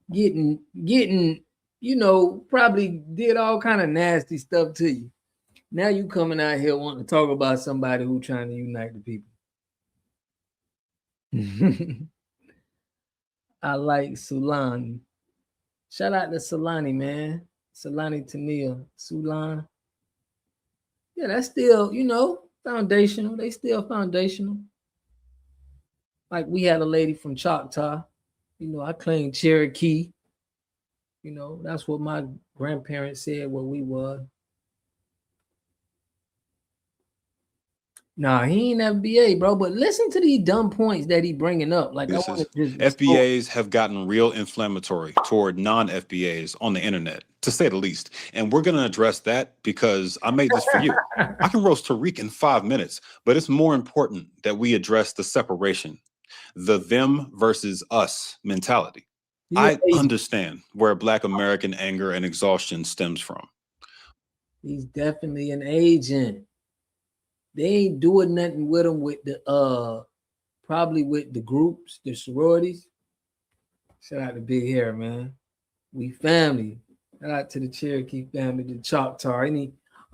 getting, you know, probably did all kind of nasty stuff to you. Now you coming out here wanting to talk about somebody who trying to unite the people. I like Sulani. Shout out to Sulani, man. Sulani Tania. Sulan. Yeah, that's still, you know, foundational. They still foundational. Like we had a lady from Choctaw. You know, I claim Cherokee. You know, that's what my grandparents said what we were. Nah, he ain't FBA, bro. But listen to these dumb points that he bringing up. Like, FBAs have gotten real inflammatory toward non-FBAs on the internet, to say the least. And we're going to address that because I made this for you. I can roast Tariq in 5 minutes, but it's more important that we address the separation, the them versus us mentality. I understand where Black American anger and exhaustion stems from. He's definitely an agent. They ain't doing nothing with him with the probably with the groups, the sororities. Shout out to Big Hair, man. We family. Shout out to the Cherokee family, the Choctaw,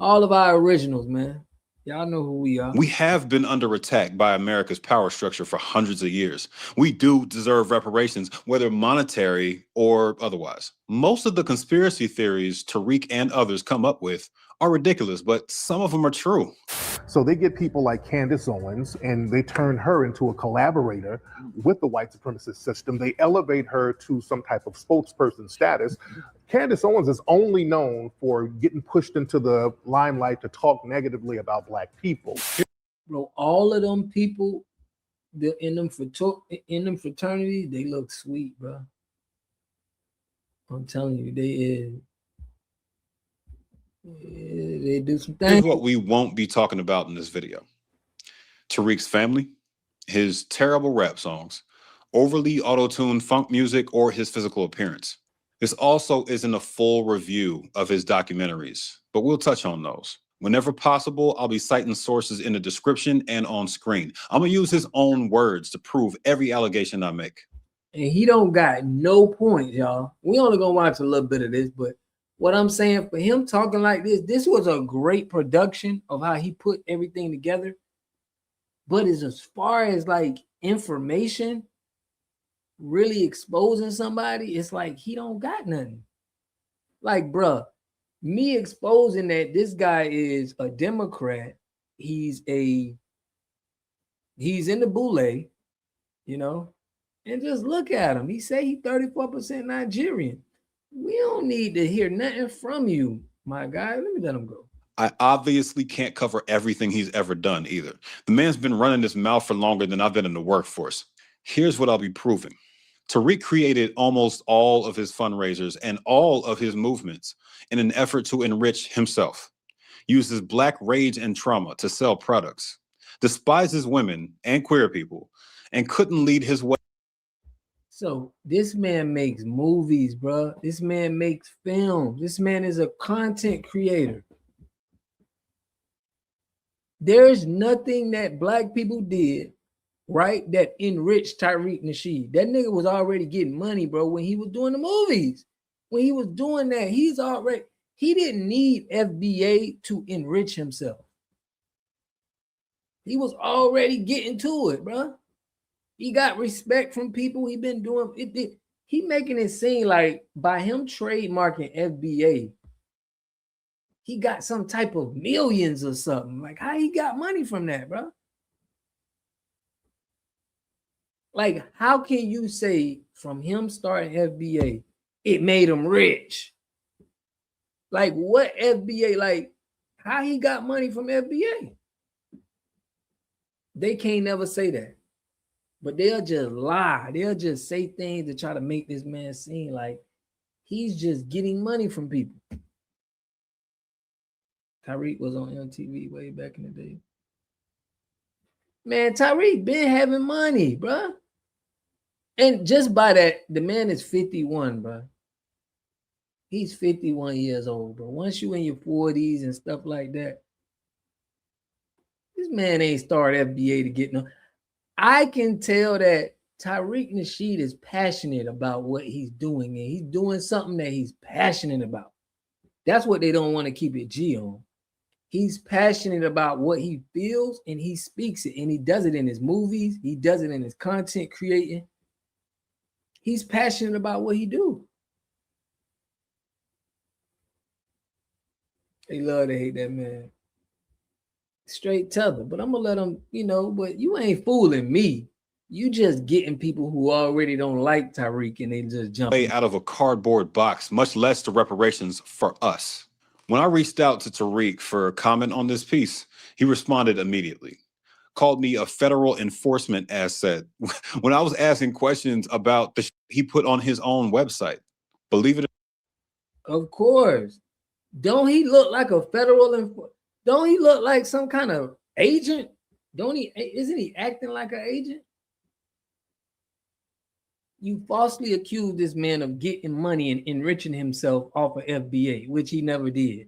all of our originals, man. Y'all know who we are. We have been under attack by America's power structure for hundreds of years. We do deserve reparations, whether monetary or otherwise. Most of the conspiracy theories Tariq and others come up with are ridiculous, but some of them are true. So they get people like Candace Owens and they turn her into a collaborator with the white supremacist system. They elevate her to some type of spokesperson status. Candace Owens is only known for getting pushed into the limelight to talk negatively about Black people. Bro, all of them people in them fraternities, they look sweet, bro. I'm telling you, they do some things. Here's what we won't be talking about in this video. Tariq's family, his terrible rap songs, overly auto-tuned funk music, or his physical appearance. This also isn't a full review of his documentaries, but we'll touch on those. Whenever possible, I'll be citing sources in the description and on screen. I'm gonna use his own words to prove every allegation I make. And he don't got no points, y'all. We only gonna watch a little bit of this, but what I'm saying, for him talking like this was a great production of how he put everything together. But as far as like information, really exposing somebody, it's like he don't got nothing. Like, bruh, me exposing that this guy is a Democrat, he's in the boule, you know, and just look at him. He say he 34% Nigerian. We don't need to hear nothing from you, my guy. Let me let him go. I obviously can't cover everything he's ever done either. The man's been running his mouth for longer than I've been in the workforce. Here's what I'll be proving. Tariq created almost all of his fundraisers and all of his movements in an effort to enrich himself, uses Black rage and trauma to sell products, despises women and queer people, and couldn't lead his way. So this man makes movies, bro. This man makes films. This man is a content creator. There's nothing that Black people did right, that enriched Tariq Nasheed. That nigga was already getting money, bro, when he was doing the movies. When he was doing that, he didn't need FBA to enrich himself. He was already getting to it, bro. He got respect from people. He been doing it. He making it seem like by him trademarking FBA, he got some type of millions or something. Like, how he got money from that, bro? Like, how can you say from him starting FBA, it made him rich? Like, what FBA? Like, how he got money from FBA? They can't never say that. But they'll just lie. They'll just say things to try to make this man seem like he's just getting money from people. Tariq was on MTV way back in the day. Man, Tariq been having money, bro. And just by that, the man is 51, bro. He's 51 years old, bro. Once you in your 40s and stuff like that, this man ain't started FBA to get no. I can tell that Tariq Nasheed is passionate about what he's doing, and he's doing something that he's passionate about. That's what they don't want to keep it G on. He's passionate about what he feels, and he speaks it, and he does it in his movies. He does it in his content creating. He's passionate about what he do. They love to hate that man. Straight tether, but I'm gonna let them, but you ain't fooling me. You just getting people who already don't like Tariq and they just jump out of a cardboard box, much less the reparations for us. When I reached out to Tariq for a comment on this piece, he responded immediately. Called me a federal enforcement asset when I was asking questions about the he put on his own website. Believe it. Of course. Don't he look like a federal Don't he look like some kind of agent? Isn't he acting like an agent? You falsely accused this man of getting money and enriching himself off of FBA, which he never did.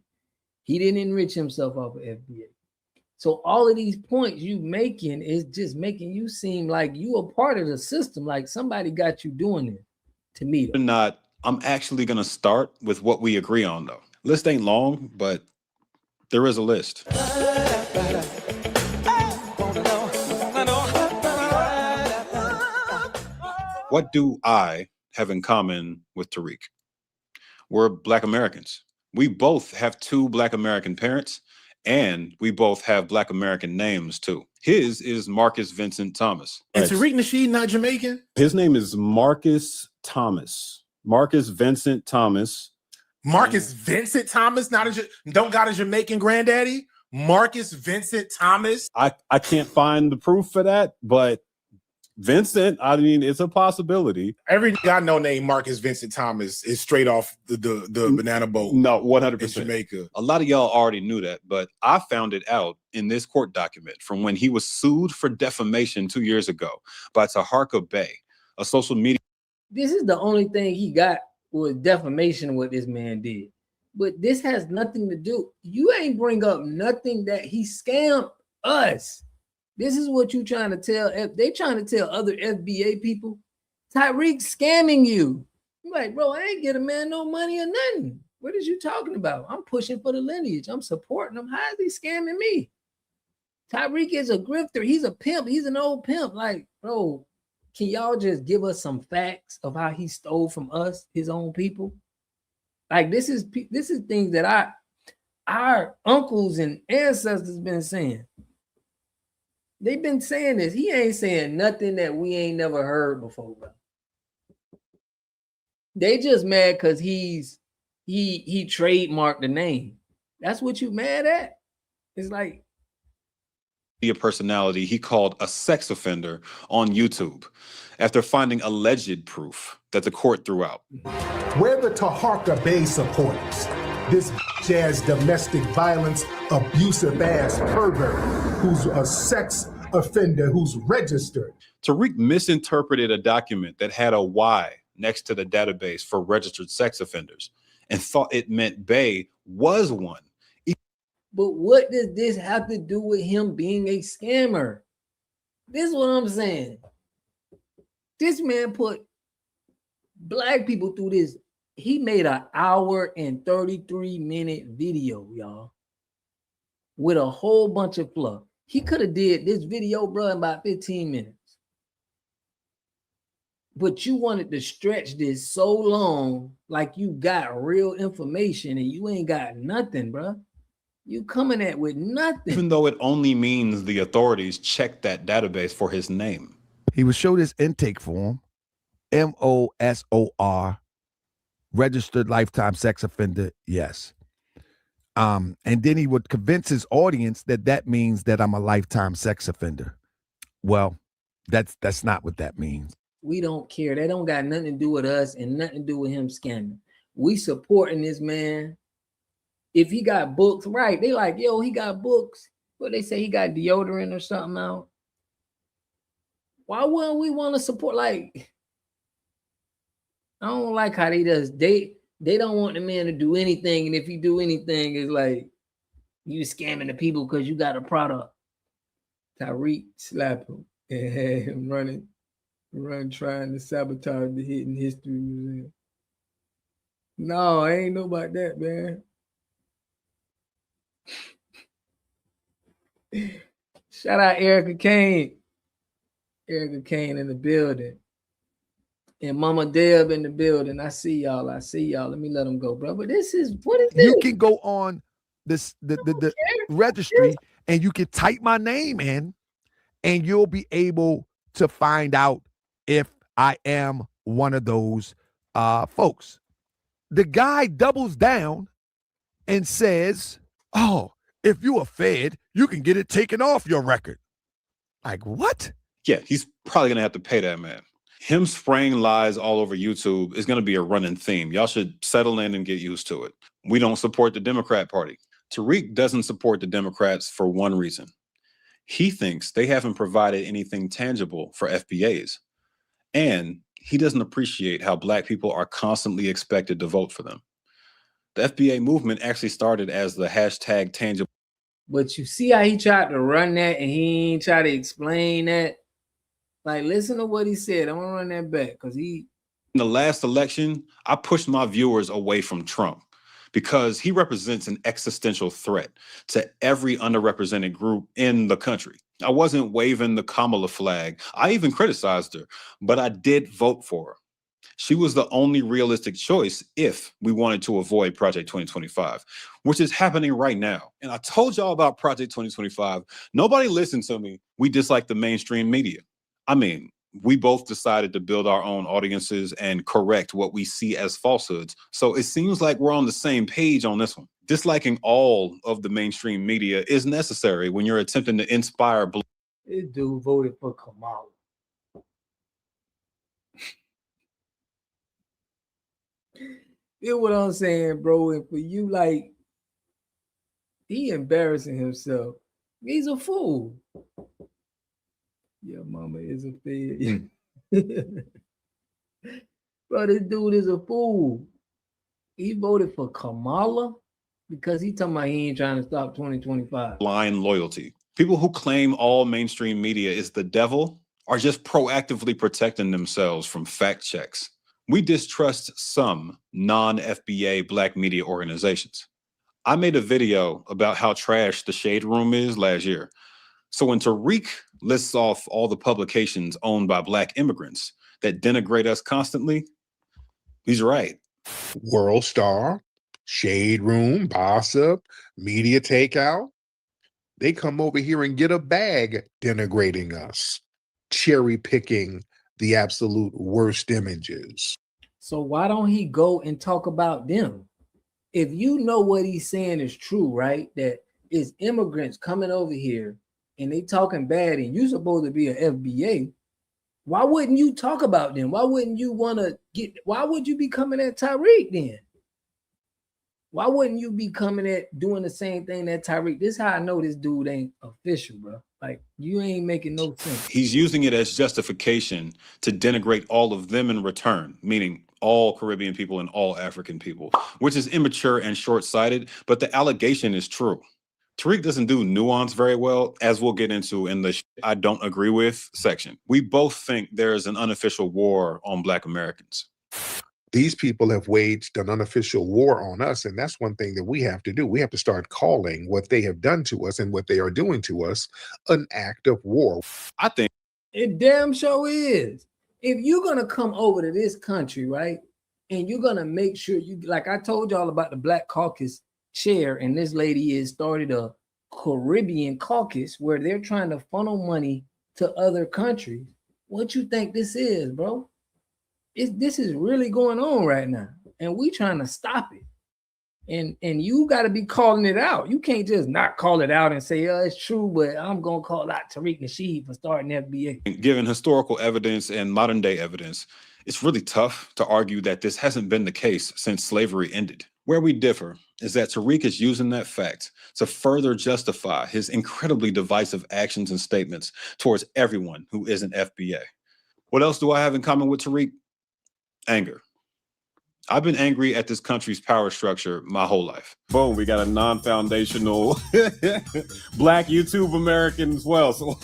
He didn't enrich himself off of FBA. So all of these points you making is just making you seem like you are part of the system, like somebody got you doing it. To me, or not, I'm actually gonna start with what we agree on, though. List ain't long, but there is a list. What do I have in common with Tariq? We're Black Americans. We both have 2 Black American parents, and we both have Black American names too. His is Marcus Vincent Thomas. And Tariq Nasheed not Jamaican? His name is Marcus Thomas. Marcus Vincent Thomas. Marcus Vincent Thomas, don't got a Jamaican granddaddy? Marcus Vincent Thomas? I can't find the proof for that, but Vincent, I mean, it's a possibility. Every guy I know named Marcus Vincent Thomas is straight off the banana boat. No, 100%. In Jamaica. A lot of y'all already knew that, but I found it out in this court document from when he was sued for defamation 2 years ago by Taharka Bey, a social media. This is the only thing he got was defamation, what this man did. But this has nothing to do. You ain't bring up nothing that he scammed us. This is what you trying to tell. They trying to tell other FBA people, Tariq scamming you. I'm like, bro, I ain't get a man no money or nothing. What is you talking about? I'm pushing for the lineage. I'm supporting him. How is he scamming me? Tariq is a grifter. He's a pimp. He's an old pimp. Like, bro, can y'all just give us some facts of how he stole from us, his own people? Like, this is things that our uncles and ancestors been saying. They've been saying this. He ain't saying nothing that we ain't never heard before, bro. They just mad because he trademarked the name. That's what you mad at? It's like A personality he called a sex offender on YouTube after finding alleged proof that the court threw out. We're the Taharka Bey supporters. This ass domestic violence, abusive ass pervert who's a sex offender who's registered. Tariq misinterpreted a document that had a Y next to the database for registered sex offenders and thought it meant Bey was one. But what does this have to do with him being a scammer? This is what I'm saying. This man put black people through this. He made an 1-33-minute video, y'all, with a whole bunch of fluff. He could have did this video, bro, in about 15 minutes. But you wanted to stretch this so long, like you got real information and you ain't got nothing, bro. You coming at with nothing. Even though it only means the authorities checked that database for his name. He would show this intake form, MOSOR, registered lifetime sex offender, yes. And then he would convince his audience that that means that I'm a lifetime sex offender. Well, that's not what that means. We don't care. That don't got nothing to do with us and nothing to do with him scamming. We supporting this man. If he got books, right? They like, yo, he got books. But they say he got deodorant or something out. Why wouldn't we want to support? Like, I don't like how they does. They don't want the man to do anything. And if he do anything, it's like you scamming the people because you got a product. Tariq slap him and had him running, trying to sabotage the Hidden History Museum. No, I ain't know about that, man. Shout out Erica Kane. Erica Kane in the building. And Mama Deb in the building. I see y'all. Let me let them go, bro. But what is this? You can go on this the registry and you can type my name in and you'll be able to find out if I am one of those folks. The guy doubles down and says, oh, if you are fed, you can get it taken off your record. Like, what? Yeah, he's probably going to have to pay that man. Him spraying lies all over YouTube is going to be a running theme. Y'all should settle in and get used to it. We don't support the Democrat Party. Tariq doesn't support the Democrats for one reason. He thinks they haven't provided anything tangible for FBAs. And he doesn't appreciate how Black people are constantly expected to vote for them. The FBA movement actually started as the hashtag tangible. But you see how he tried to run that and he ain't try to explain that. Like, listen to what he said. I'm gonna run that back because he. In the last election, I pushed my viewers away from Trump because he represents an existential threat to every underrepresented group in the country. I wasn't waving the Kamala flag. I even criticized her, but I did vote for her. She was the only realistic choice if we wanted to avoid Project 2025, which is happening right now. And I told y'all about Project 2025. Nobody listened to me. We dislike the mainstream media. I mean, we both decided to build our own audiences and correct what we see as falsehoods. So it seems like we're on the same page on this one. Disliking all of the mainstream media is necessary when you're attempting to inspire. This dude voted for Kamala. You know what I'm saying, bro? And for you, like, he embarrassing himself. He's a fool. Your mama is a fed. Bro, this dude is a fool. He voted for Kamala because he talking about he ain't trying to stop 2025. Blind loyalty. People who claim all mainstream media is the devil are just proactively protecting themselves from fact checks. We distrust some non-FBA Black media organizations. I made a video about how trash the Shade Room is last year. So when Tariq lists off all the publications owned by Black immigrants that denigrate us constantly, he's right. World Star, Shade Room, Gossip, Media Takeout. They come over here and get a bag denigrating us, cherry picking the absolute worst images. So why don't he go and talk about them? If you know what he's saying is true, right? That it's immigrants coming over here and they talking bad and you supposed to be an FBA, why wouldn't you talk about them? Why wouldn't you want to why would you be coming at Tariq then? Why wouldn't you be coming at doing the same thing that Tariq? This is how I know this dude ain't official, bro. Like, you ain't making no sense. He's using it as justification to denigrate all of them in return, meaning all Caribbean people and all African people, which is immature and short-sighted, but the allegation is true. Tariq doesn't do nuance very well, as we'll get into in the I don't agree with section. We both think there's an unofficial war on Black Americans. These people have waged an unofficial war on us, and that's one thing that we have to do. We have to start calling what they have done to us and what they are doing to us an act of war. I think it damn sure is. If you're gonna come over to this country, right, and you're gonna make sure you, like I told y'all about the Black Caucus chair, and this lady has started a Caribbean caucus where they're trying to funnel money to other countries. What you think this is, bro? This is really going on right now, and we trying to stop it. And you got to be calling it out. You can't just not call it out and say, "Oh, it's true," but I'm gonna call out Tariq Nasheed for starting FBA. Given historical evidence and modern day evidence, it's really tough to argue that this hasn't been the case since slavery ended. Where we differ is that Tariq is using that fact to further justify his incredibly divisive actions and statements towards everyone who isn't FBA. What else do I have in common with Tariq? Anger. I've been angry at this country's power structure my whole life. Boom, we got a non-foundational Black YouTube American as well. So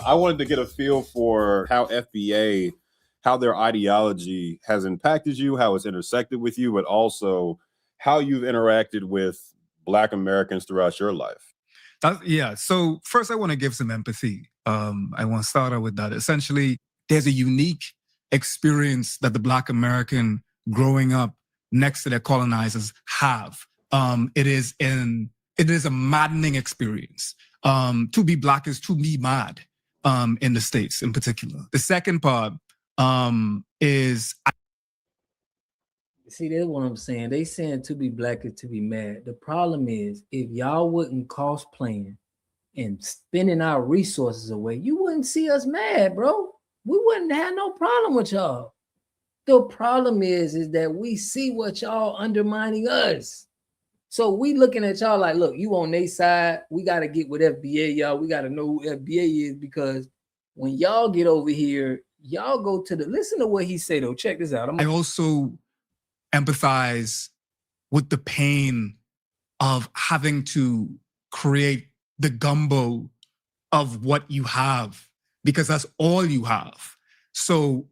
I wanted to get a feel for how FBA, how their ideology has impacted you, how it's intersected with you, but also how you've interacted with Black Americans throughout your life. Yeah, so first I want to give some empathy. I want to start out with that. Essentially, there's a unique experience that the Black American growing up next to their colonizers have. It is a maddening experience. To be Black is to be mad in the States in particular. The second part is... See, that's what I'm saying. They saying to be Black is to be mad. The problem is, if y'all wasn't cosplaying and spending our resources away, you wouldn't see us mad, bro. We wouldn't have no problem with y'all. The problem is that we see what y'all undermining us. So we looking at y'all like, look, you on their side. We got to get with FBA, y'all. We got to know who FBA is, because when y'all get over here, y'all go to the, listen to what he said though. Check this out. I also empathize with the pain of having to create the gumbo of what you have, because that's all you have. So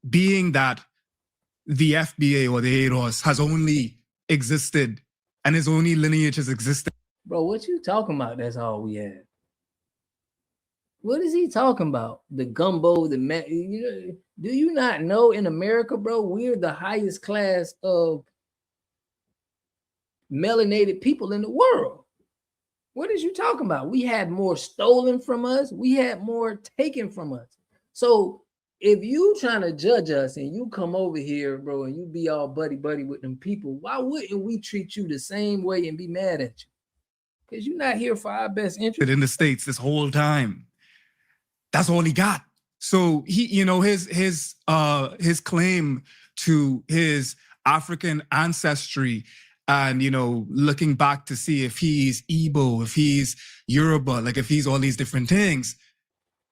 being that the FBA or the ADOS has only existed and its only lineage has existed. Bro, what you talking about? That's all we have. What is he talking about? The gumbo, the do you not know in America, bro, we're the highest class of melanated people in the world. What is you talking about? We had more stolen from us. We had more taken from us. So if you trying to judge us and you come over here, bro, and you be all buddy with them people, why wouldn't we treat you the same way and be mad at you? Because you're not here for our best interest. In the States this whole time. That's all he got. So he, you know, his claim to his African ancestry and, you know, looking back to see if he's Igbo, if he's Yoruba, like if he's all these different things,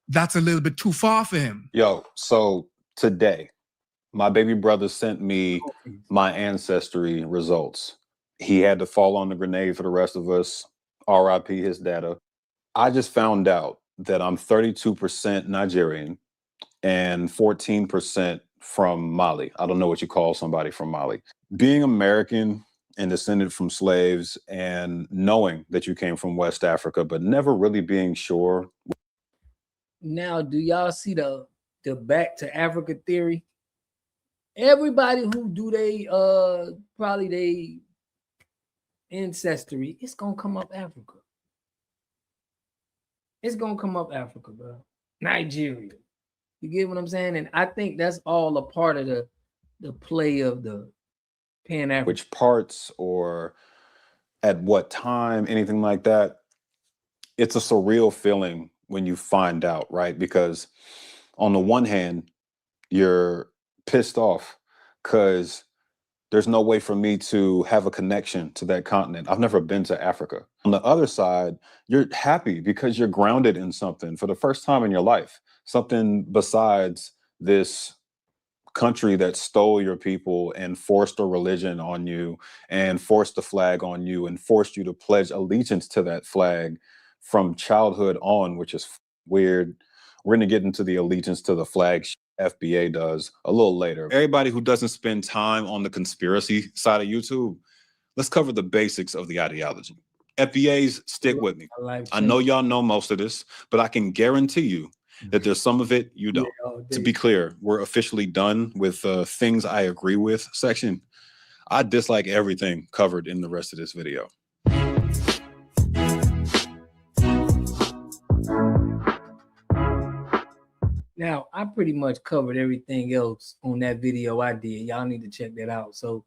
that's a little bit too far for him. Yo, so today, my baby brother sent me my ancestry results. He had to fall on the grenade for the rest of us. RIP his data. I just found out that I'm 32% Nigerian and 14% from Mali. I don't know what you call somebody from Mali. Being American and descended from slaves and knowing that you came from West Africa, but never really being sure. Now, do y'all see the back to Africa theory? Everybody who do they probably they ancestry, it's gonna come up Africa. It's gonna come up Africa, bro. Nigeria. You get what I'm saying? And I think that's all a part of the play of the Pan-African. Which parts or at what time, anything like that. It's a surreal feeling when you find out, right? Because on the one hand, you're pissed off because there's no way for me to have a connection to that continent. I've never been to Africa. On the other side, you're happy because you're grounded in something for the first time in your life, something besides this country that stole your people and forced a religion on you and forced the flag on you and forced you to pledge allegiance to that flag from childhood on, which is weird. We're going to get into the allegiance to the flag FBA does a little later. Everybody who doesn't spend time on the conspiracy side of YouTube, let's cover the basics of the ideology. FBAs, stick with me. I know y'all know most of this, but I can guarantee you that there's some of it you don't. To be clear, we're officially done with things I agree with section. I dislike everything covered in the rest of this video. Now, I pretty much covered everything else on that video I did. Y'all need to check that out. So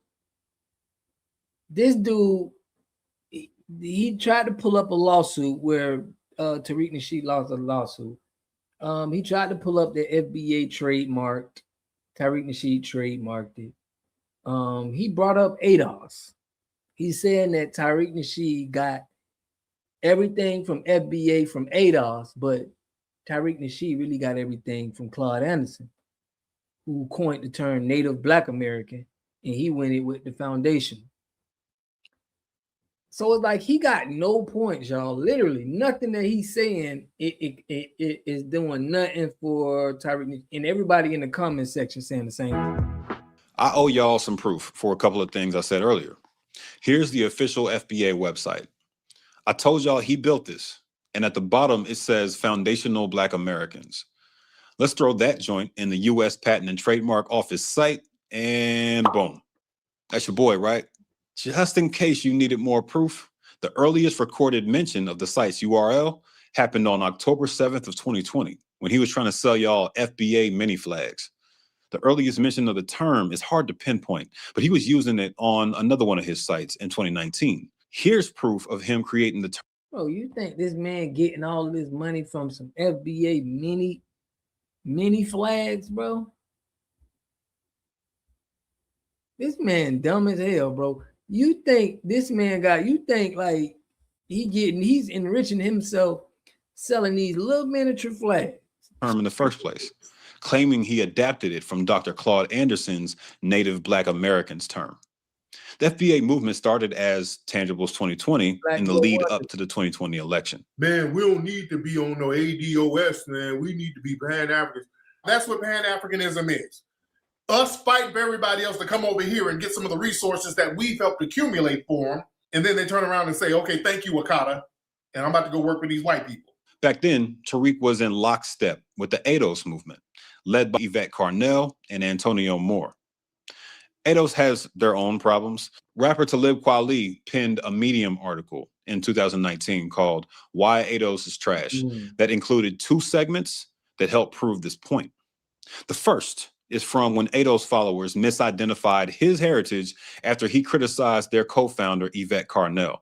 this dude, he tried to pull up a lawsuit where Tariq Nasheed lost a lawsuit. He tried to pull up the FBA trademarked. Tariq Nasheed trademarked it. He brought up ADOS. He's saying that Tariq Nasheed got everything from FBA from ADOS, but Tariq Nasheed really got everything from Claude Anderson, who coined the term Native Black American, and he went it with the foundation. So it's like he got no points, y'all. Literally, nothing that he's saying it is doing nothing for Tariq, and everybody in the comment section saying the same thing. I owe y'all some proof for a couple of things I said earlier. Here's the official FBA website. I told y'all he built this, and at the bottom it says Foundational Black Americans. Let's throw that joint in the U.S. Patent and Trademark Office site, and boom. That's your boy, right? Just in case you needed more proof, the earliest recorded mention of the site's URL happened on October 7th of 2020, when he was trying to sell y'all FBA mini flags. The earliest mention of the term is hard to pinpoint, but he was using it on another one of his sites in 2019. Here's proof of him creating the term. Bro, you think this man getting all this money from some FBA mini flags, bro? This man dumb as hell, bro. You think this man like he's enriching himself selling these little miniature flags Term in the first place, claiming he adapted it from Dr. Claude Anderson's Native Black Americans term. The FBA movement started as Tangibles 2020 in the lead up to the 2020 election. Man, we don't need to be on no ADOS, man. We need to be Pan-Africans. That's what Pan-Africanism is. Us fighting for everybody else to come over here and get some of the resources that we've helped accumulate for them. And then they turn around and say, okay, thank you, Wakata. And I'm about to go work with these white people. Back then, Tariq was in lockstep with the ADOS movement, led by Yvette Carnell and Antonio Moore. ADOS has their own problems. Rapper Talib Kweli penned a Medium article in 2019 called Why ADOS is Trash that included 2 segments that help prove this point. The first is from when ADOS followers misidentified his heritage after he criticized their co-founder Yvette Carnell,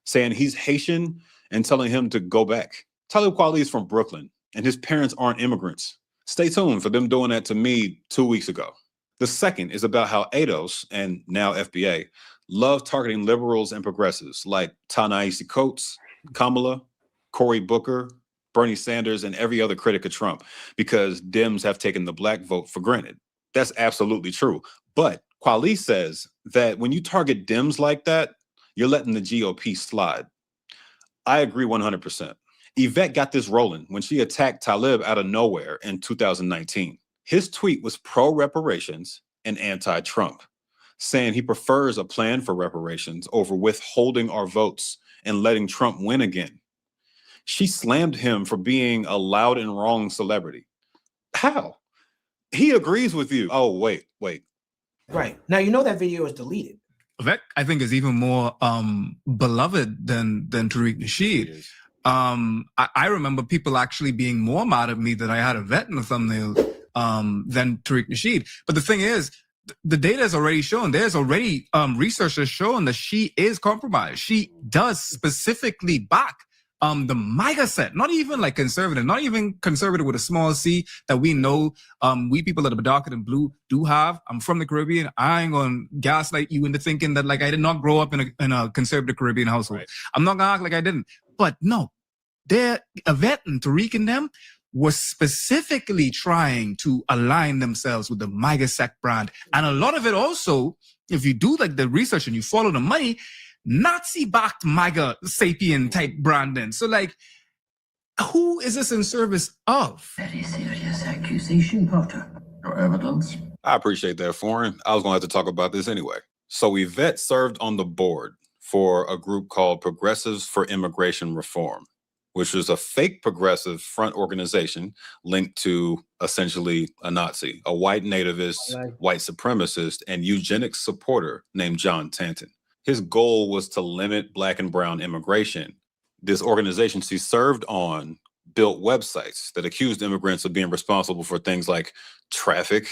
saying he's Haitian and telling him to go back. Talib Kweli is from Brooklyn and his parents aren't immigrants. Stay tuned for them doing that to me 2 weeks ago. The second is about how ADOS, and now FBA, love targeting liberals and progressives like Ta-Nehisi Coates, Kamala, Cory Booker, Bernie Sanders, and every other critic of Trump because Dems have taken the black vote for granted. That's absolutely true. But Kweli says that when you target Dems like that, you're letting the GOP slide. I agree 100%. Yvette got this rolling when she attacked Talib out of nowhere in 2019. His tweet was pro-reparations and anti-Trump, saying he prefers a plan for reparations over withholding our votes and letting Trump win again. She slammed him for being a loud and wrong celebrity. How? He agrees with you. Oh, wait. Right. Now, you know that video is deleted. That I think is even more beloved than Tariq Nasheed. I remember people actually being more mad at me that I had a vet in the thumbnail than Tariq Nasheed. But the thing is, the data is already shown. There's already research that's shown that she is compromised. She does specifically back the MAGA set, not even like conservative, not even conservative with a small c that we know we people that are darker than blue do have. I'm from the Caribbean. I ain't gonna gaslight you into thinking that like I did not grow up in a conservative Caribbean household. Right. I'm not gonna act like I didn't. But no, they're Yvette and Tariq and them was specifically trying to align themselves with the MAGA sect brand. And a lot of it also, if you do like the research and you follow the money, Nazi-backed MAGA sapien type branding. So like, who is this in service of? Very serious accusation, Potter. No evidence. I appreciate that, Foreign. I was going to have to talk about this anyway. So Yvette served on the board for a group called Progressives for Immigration Reform, which was a fake progressive front organization linked to essentially a Nazi, a white nativist, white supremacist, and eugenics supporter named John Tanton. His goal was to limit Black and brown immigration. This organization she served on built websites that accused immigrants of being responsible for things like traffic,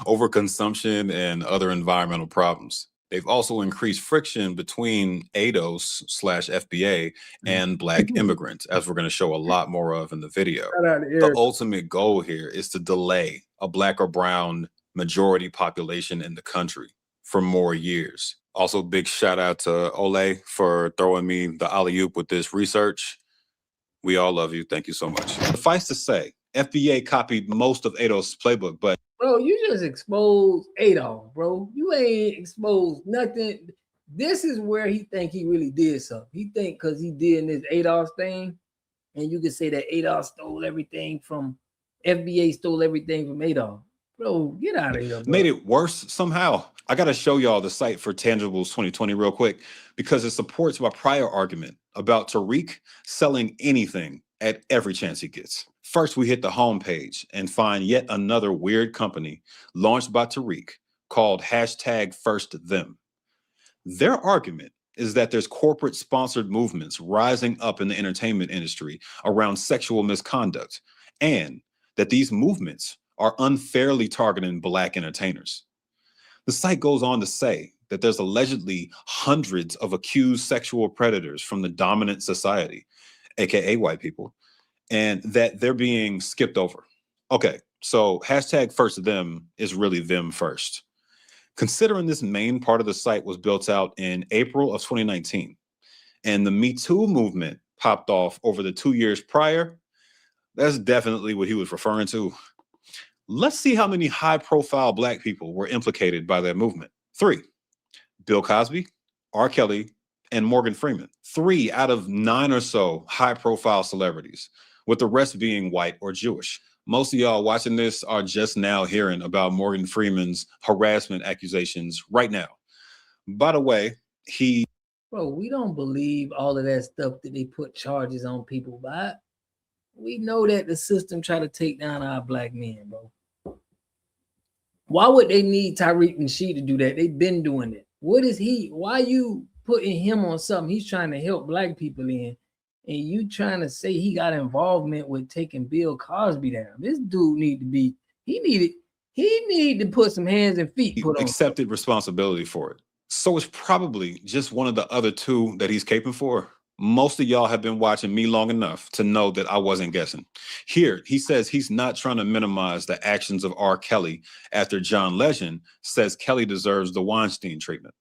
overconsumption, and other environmental problems. They've also increased friction between ADOS/FBA and Black immigrants, as we're going to show a lot more of in the video. The ultimate goal here is to delay a Black or brown majority population in the country for more years. Also, big shout out to Ole for throwing me the alley-oop with this research. We all love you. Thank you so much. Suffice to say, FBA copied most of ADOS' playbook, but bro, you just exposed Adolf, bro. You ain't exposed nothing. This is where he think he really did something. He think because he did this Adolf thing, and you can say that Adolf stole everything from FBA, stole everything from Adolf. Bro, get out of here, bro. Made it worse somehow. I got to show y'all the site for Tangibles 2020 real quick because it supports my prior argument about Tariq selling anything at every chance he gets. First, we hit the homepage and find yet another weird company launched by Tariq called #FirstThem. Their argument is that there's corporate sponsored movements rising up in the entertainment industry around sexual misconduct, and that these movements are unfairly targeting Black entertainers. The site goes on to say that there's allegedly hundreds of accused sexual predators from the dominant society, aka white people, and that they're being skipped over. Okay, so #FirstThem is really them first. Considering this main part of the site was built out in April of 2019, and the Me Too movement popped off over the 2 years prior, that's definitely what he was referring to. Let's see how many high-profile Black people were implicated by that movement. 3, Bill Cosby, R. Kelly, and Morgan Freeman. 3 out of 9 or so high-profile celebrities, with the rest being white or Jewish. Most of y'all watching this are just now hearing about Morgan Freeman's harassment accusations right now. By the way, Bro, we don't believe all of that stuff that they put charges on people by. We know that the system try to take down our Black men, bro. Why would they need Tariq Nasheed to do that? They've been doing it. What is he? Why you putting him on something he's trying to help Black people in? And you trying to say he got involvement with taking Bill Cosby down? This dude he need to put some hands and feet put on. Accepted responsibility for it. So it's probably just one of the other 2 that he's caping for. Most of y'all have been watching me long enough to know that I wasn't guessing. Here, he says he's not trying to minimize the actions of R. Kelly after John Legend says Kelly deserves the Weinstein treatment.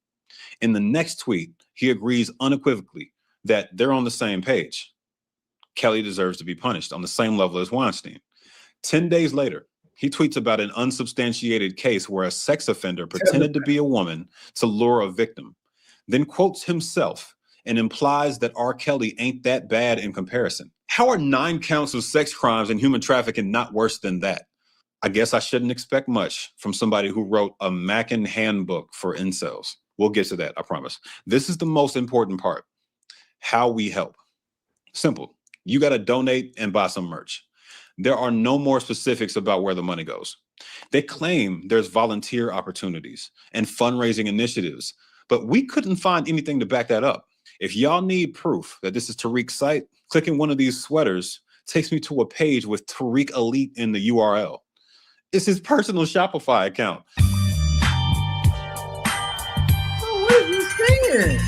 In the next tweet, he agrees unequivocally that they're on the same page. Kelly deserves to be punished on the same level as Weinstein. 10 days later, he tweets about an unsubstantiated case where a sex offender pretended to be a woman to lure a victim, then quotes himself and implies that R. Kelly ain't that bad in comparison. How are 9 counts of sex crimes and human trafficking not worse than that? I guess I shouldn't expect much from somebody who wrote a Mackin handbook for incels. We'll get to that, I promise. This is the most important part. How we help. Simple. You got to donate and buy some merch. There are no more specifics about where the money goes. They claim there's volunteer opportunities and fundraising initiatives, but we couldn't find anything to back that up. If y'all need proof that this is Tariq's site, clicking one of these sweaters takes me to a page with Tariq Elite in the URL. It's his personal Shopify account. Oh, what is he saying?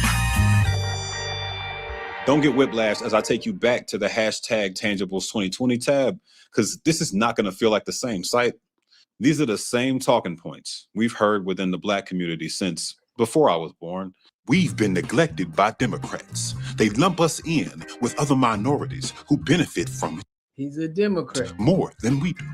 Don't get whiplash as I take you back to the #Tangibles 2020 tab, because this is not going to feel like the same site. These are the same talking points we've heard within the Black community since before I was born. We've been neglected by Democrats. They lump us in with other minorities who benefit from He's a Democrat. More than we do.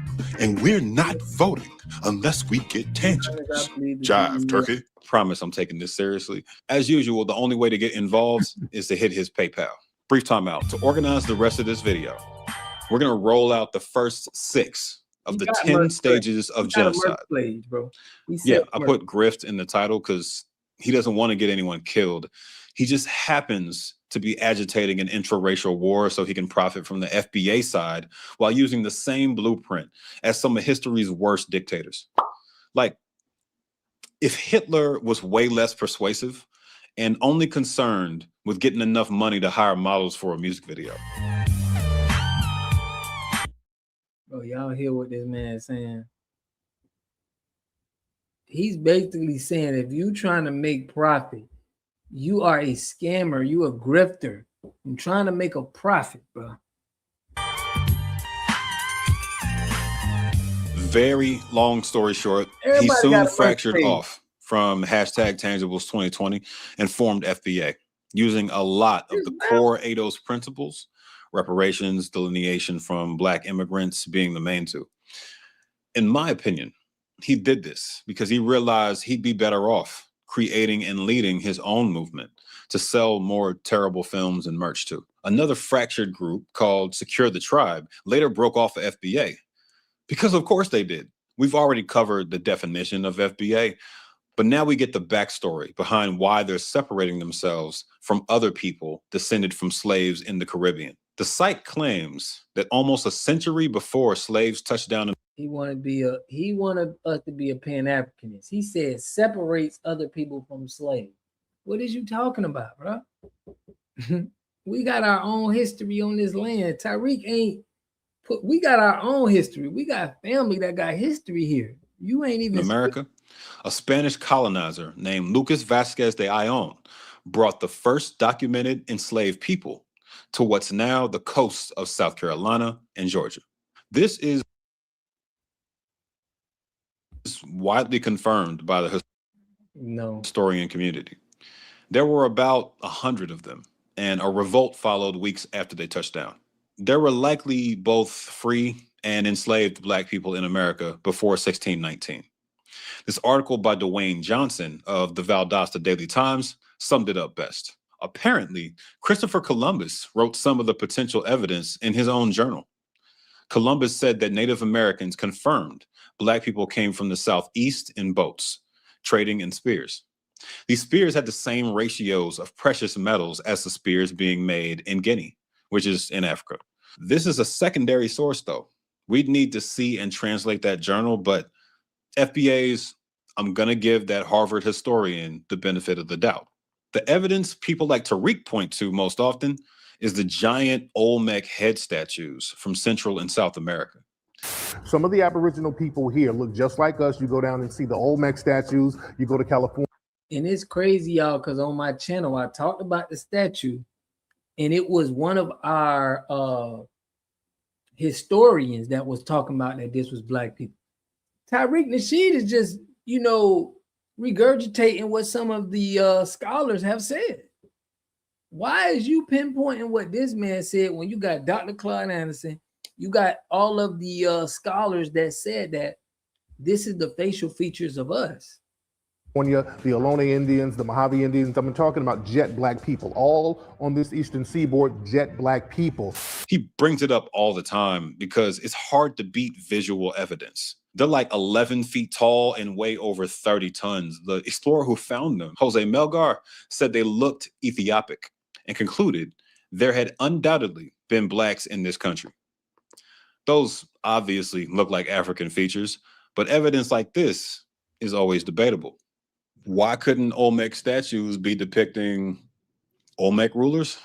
And we're not voting unless we get tangibles. Jive, turkey. Promise I'm taking this seriously. As usual, the only way to get involved is to hit his PayPal. Brief timeout. To organize the rest of this video, we're going to roll out the first 6 of the 10 stages of genocide. Page, bro. Yeah, I put grift in the title because he doesn't want to get anyone killed. He just happens to be agitating an intraracial war so he can profit from the FBA side while using the same blueprint as some of history's worst dictators. Like, if Hitler was way less persuasive and only concerned with getting enough money to hire models for a music video. Bro, y'all hear what this man is saying? He's basically saying if you trying to make profit, you are a scammer, you a grifter. I'm trying to make a profit, bro. Very long story short, Everybody he soon got a fractured page. off from #Tangibles 2020 and formed FBA, using a lot of the core ADOS principles, reparations, delineation from Black immigrants being the main two. In my opinion, he did this because he realized he'd be better off creating and leading his own movement to sell more terrible films and merch to. Another fractured group called Secure the Tribe later broke off of FBA. Because of course they did. We've already covered the definition of FBA, but now we get the backstory behind why they're separating themselves from other people descended from slaves in the Caribbean. The site claims that almost a century before slaves touched down in He wanted us to be a Pan-Africanist. He said separates other people from slaves. What is you talking about, bro? We got our own history on this land. Tariq ain't we got our own history. We got family that got history here. You ain't even America. A Spanish colonizer named Lucas Vasquez de Ayllón brought the first documented enslaved people to what's now the coast of South Carolina and Georgia. This is widely confirmed by the historian community. There were about 100 of them, and a revolt followed weeks after they touched down. There were likely both free and enslaved Black people in America before 1619. This article by Dwayne Johnson of the Valdosta Daily Times summed it up best. Apparently, Christopher Columbus wrote some of the potential evidence in his own journal. Columbus said that Native Americans confirmed Black people came from the Southeast in boats, trading in spears. These spears had the same ratios of precious metals as the spears being made in Guinea, which is in Africa. This is a secondary source, though. We'd need to see and translate that journal, but FBA's, I'm going to give that Harvard historian the benefit of the doubt. The evidence people like Tariq point to most often is the giant Olmec head statues from Central and South America. Some of the Aboriginal people here look just like us. You go down and see the Olmec statues. You go to California. And it's crazy, y'all, because on my channel, I talked about the statue, and it was one of our historians that was talking about that this was Black people. Tariq Nasheed is just, regurgitating what some of the scholars have said. Why is you pinpointing what this man said when you got Dr. Claude Anderson, you got all of the scholars that said that this is the facial features of us? The Ohlone Indians, the Mojave Indians. I'm talking about jet Black people, all on this eastern seaboard, jet Black people. He brings it up all the time because it's hard to beat visual evidence. They're like 11 feet tall and weigh over 30 tons. The explorer who found them, Jose Melgar, said they looked Ethiopic and concluded there had undoubtedly been Blacks in this country. Those obviously look like African features, but evidence like this is always debatable. Why couldn't Olmec statues be depicting Olmec rulers?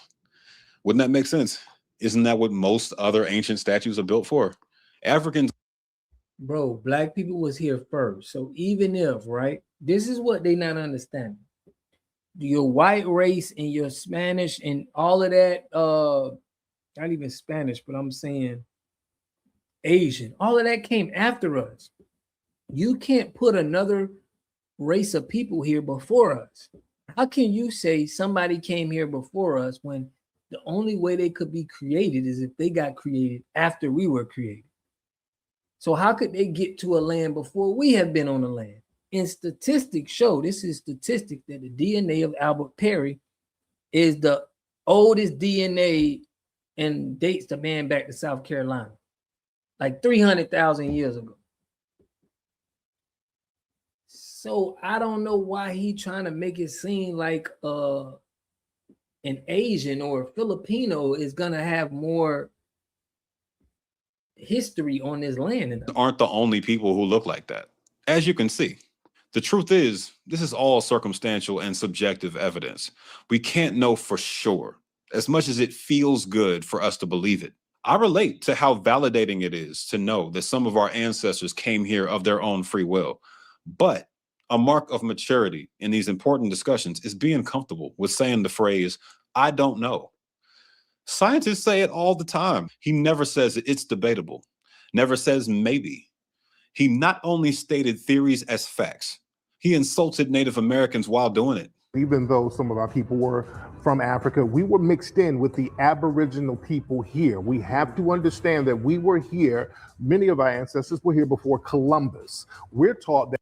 Wouldn't that make sense? Isn't that what most other ancient statues are built for? Africans. Bro, Black people was here first. So even if, right, this is what they not understanding. Your white race and your Spanish and all of that, not even Spanish, but I'm saying Asian, all of that came after us. You can't put another race of people here before us. How can you say somebody came here before us when The only way they could be created is if they got created after we were created. So how could they get to a land before we have been on the land? And statistics show, this is statistic, that the DNA of Albert Perry is the oldest DNA and dates the man back to South Carolina, like 300,000 years ago. So I don't know why he trying to make it seem like an Asian or a Filipino is gonna have more history on this land. Aren't the only people who look like that. As you can see, the truth is, this is all circumstantial and subjective evidence. We can't know for sure, as much as it feels good for us to believe it. I relate to how validating it is to know that some of our ancestors came here of their own free will. But a mark of maturity in these important discussions is being comfortable with saying the phrase, I don't know. Scientists say it all the time. He never says it's debatable, never says maybe. He not only stated theories as facts, he insulted Native Americans while doing it. Even though some of our people were from Africa, we were mixed in with the Aboriginal people here. We have to understand that we were here, many of our ancestors were here before Columbus. We're taught that.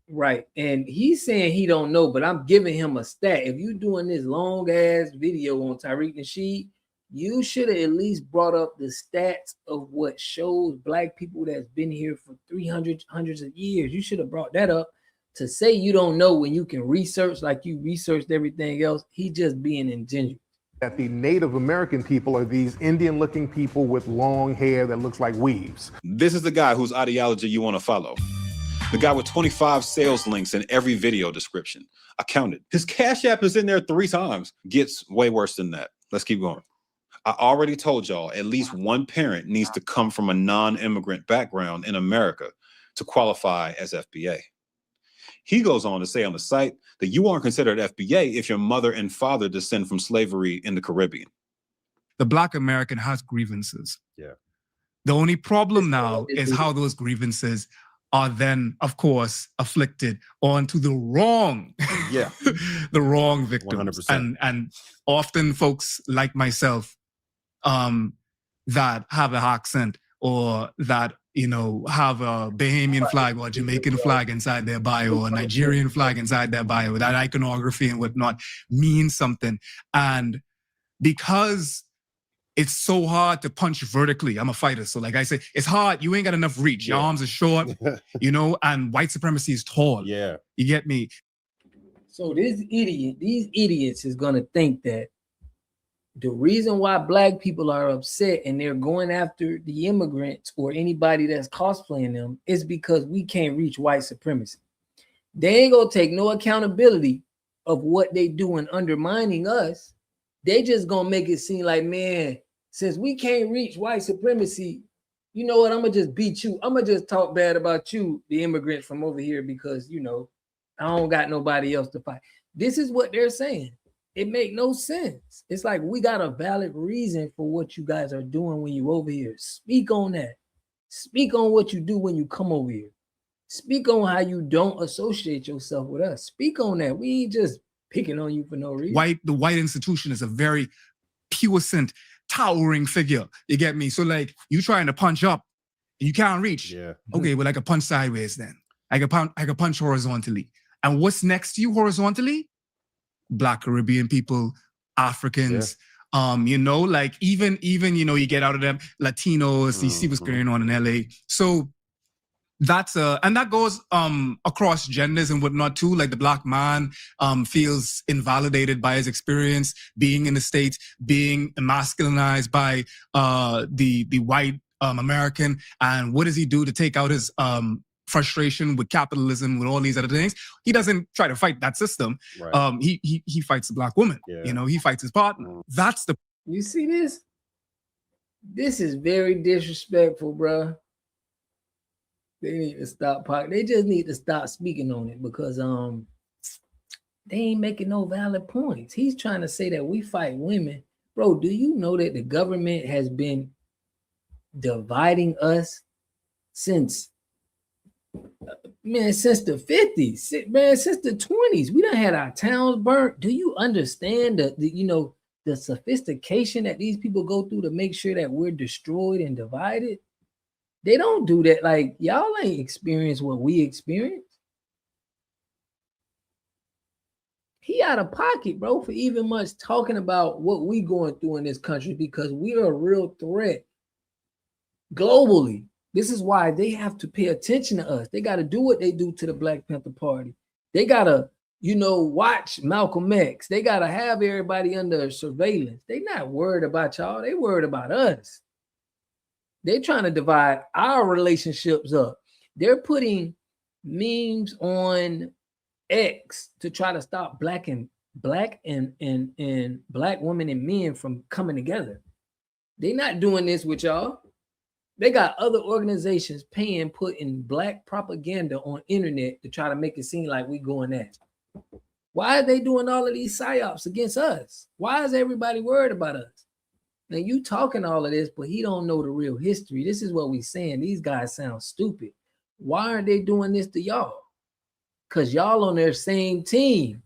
Right, and he's saying he don't know, but I'm giving him a stat. If you're doing this long ass video on Tariq Nasheed, you should have at least brought up the stats of what shows black people that's been here for hundreds of years. You should have brought that up. To say you don't know when you can research like you researched everything else, he just being ingenuous. That the Native American people are these Indian-looking people with long hair that looks like weaves. This is the guy whose ideology you want to follow. The guy with 25 sales links in every video description. I counted. His Cash App is in there 3 times. Gets way worse than that. Let's keep going. I already told y'all at least one parent needs to come from a non-immigrant background in America to qualify as FBA. He goes on to say on the site that you aren't considered FBA if your mother and father descend from slavery in the Caribbean. The Black American has grievances. Yeah. The only problem now is how those grievances are then, of course, afflicted onto the wrong, the wrong victims. 100%. And often folks like myself that have an accent or that, you know, have a Bahamian flag or a Jamaican flag inside their bio or a Nigerian flag inside their bio, that iconography and whatnot means something. And because it's so hard to punch vertically. I'm a fighter. So like I say, it's hard. You ain't got enough reach. Your arms are short, you know, and white supremacy is tall. Yeah. You get me? So these idiots is going to think that the reason why black people are upset and they're going after the immigrants or anybody that's cosplaying them is because we can't reach white supremacy. They ain't going to take no accountability of what they do in undermining us. They just going to make it seem like, man, since we can't reach white supremacy, you know what? I'm going to just beat you. I'm going to just talk bad about you, the immigrants from over here, because, you know, I don't got nobody else to fight. This is what they're saying. It make no sense. It's like we got a valid reason for what you guys are doing when you over here. Speak on that. Speak on what you do when you come over here. Speak on how you don't associate yourself with us. Speak on that. We ain't just picking on you for no reason. The white institution is a very puissant, towering figure. You get me? So like you trying to punch up and you can't reach. Yeah. Okay, well I can punch sideways then. I can punch horizontally. And what's next to you horizontally? Black Caribbean people, Africans, you know, like even, you know, you get out of them, Latinos, you see what's going on in LA. So that's and that goes across genders and whatnot too. Like the black man feels invalidated by his experience being in the States, being emasculinized by the white American. And what does he do to take out his frustration with capitalism, with all these other things? He doesn't try to fight that system. Right. He fights the black woman. You know, he fights his partner. That's the. You see this? This is very disrespectful, bro. They need to stop. They just need to stop speaking on it because they ain't making no valid points. He's trying to say that we fight women, bro. Do you know that the government has been dividing us since the 50s, man, since the 20s? We done had our towns burnt. Do you understand the you know, the sophistication that these people go through to make sure that we're destroyed and divided, they don't do that. Like, y'all ain't experienced what we experienced. He out of pocket, bro, for even much talking about what we going through in this country, because we are a real threat globally. This is why they have to pay attention to us. They got to do what they do to the Black Panther Party. They got to, watch Malcolm X. They got to have everybody under surveillance. They not worried about y'all. They worried about us. They trying to divide our relationships up. They're putting memes on X to try to stop black and black women and men from coming together. They not doing this with y'all. They got other organizations putting black propaganda on internet to try to make it seem like we going at. Why are they doing all of these psyops against us? Why is everybody worried about us? Now you talking all of this, but he don't know the real history. This is what we saying. These guys sound stupid. Why aren't they doing this to y'all? Because y'all on their same team.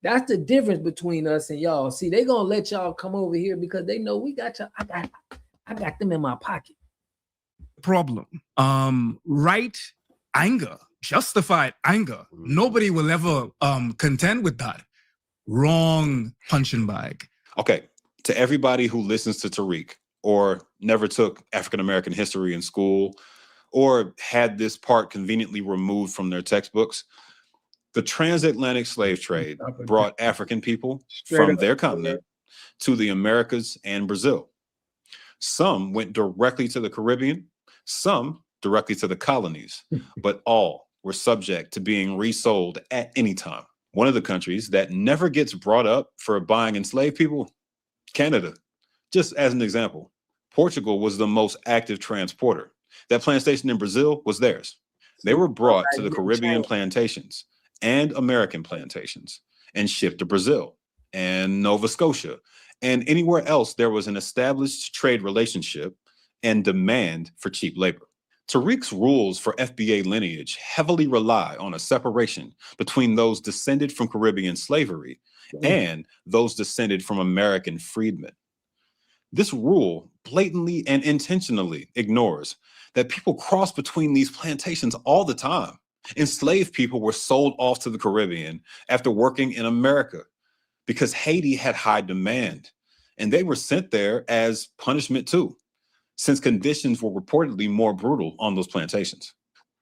That's the difference between us and y'all. See, they gonna let y'all come over here because they know we got y'all. I got them in my pocket. Problem. Right anger, justified anger. Nobody will ever contend with that. Wrong punching bag. Okay, to everybody who listens to Tariq or never took African American history in school or had this part conveniently removed from their textbooks, the transatlantic slave trade brought African people from their continent to the Americas and Brazil. Some went directly to the Caribbean, some directly to the colonies, but all were subject to being resold at any time. One of the countries that never gets brought up for buying enslaved people, Canada. Just as an example, Portugal was the most active transporter. That plantation in Brazil was theirs. They were brought to the Caribbean plantations and American plantations and shipped to Brazil and Nova Scotia and anywhere else there was an established trade relationship and demand for cheap labor. Tariq's rules for FBA lineage heavily rely on a separation between those descended from Caribbean slavery and those descended from American freedmen. This rule blatantly and intentionally ignores that people cross between these plantations all the time. Enslaved people were sold off to the Caribbean after working in America because Haiti had high demand, and they were sent there as punishment too, since conditions were reportedly more brutal on those plantations.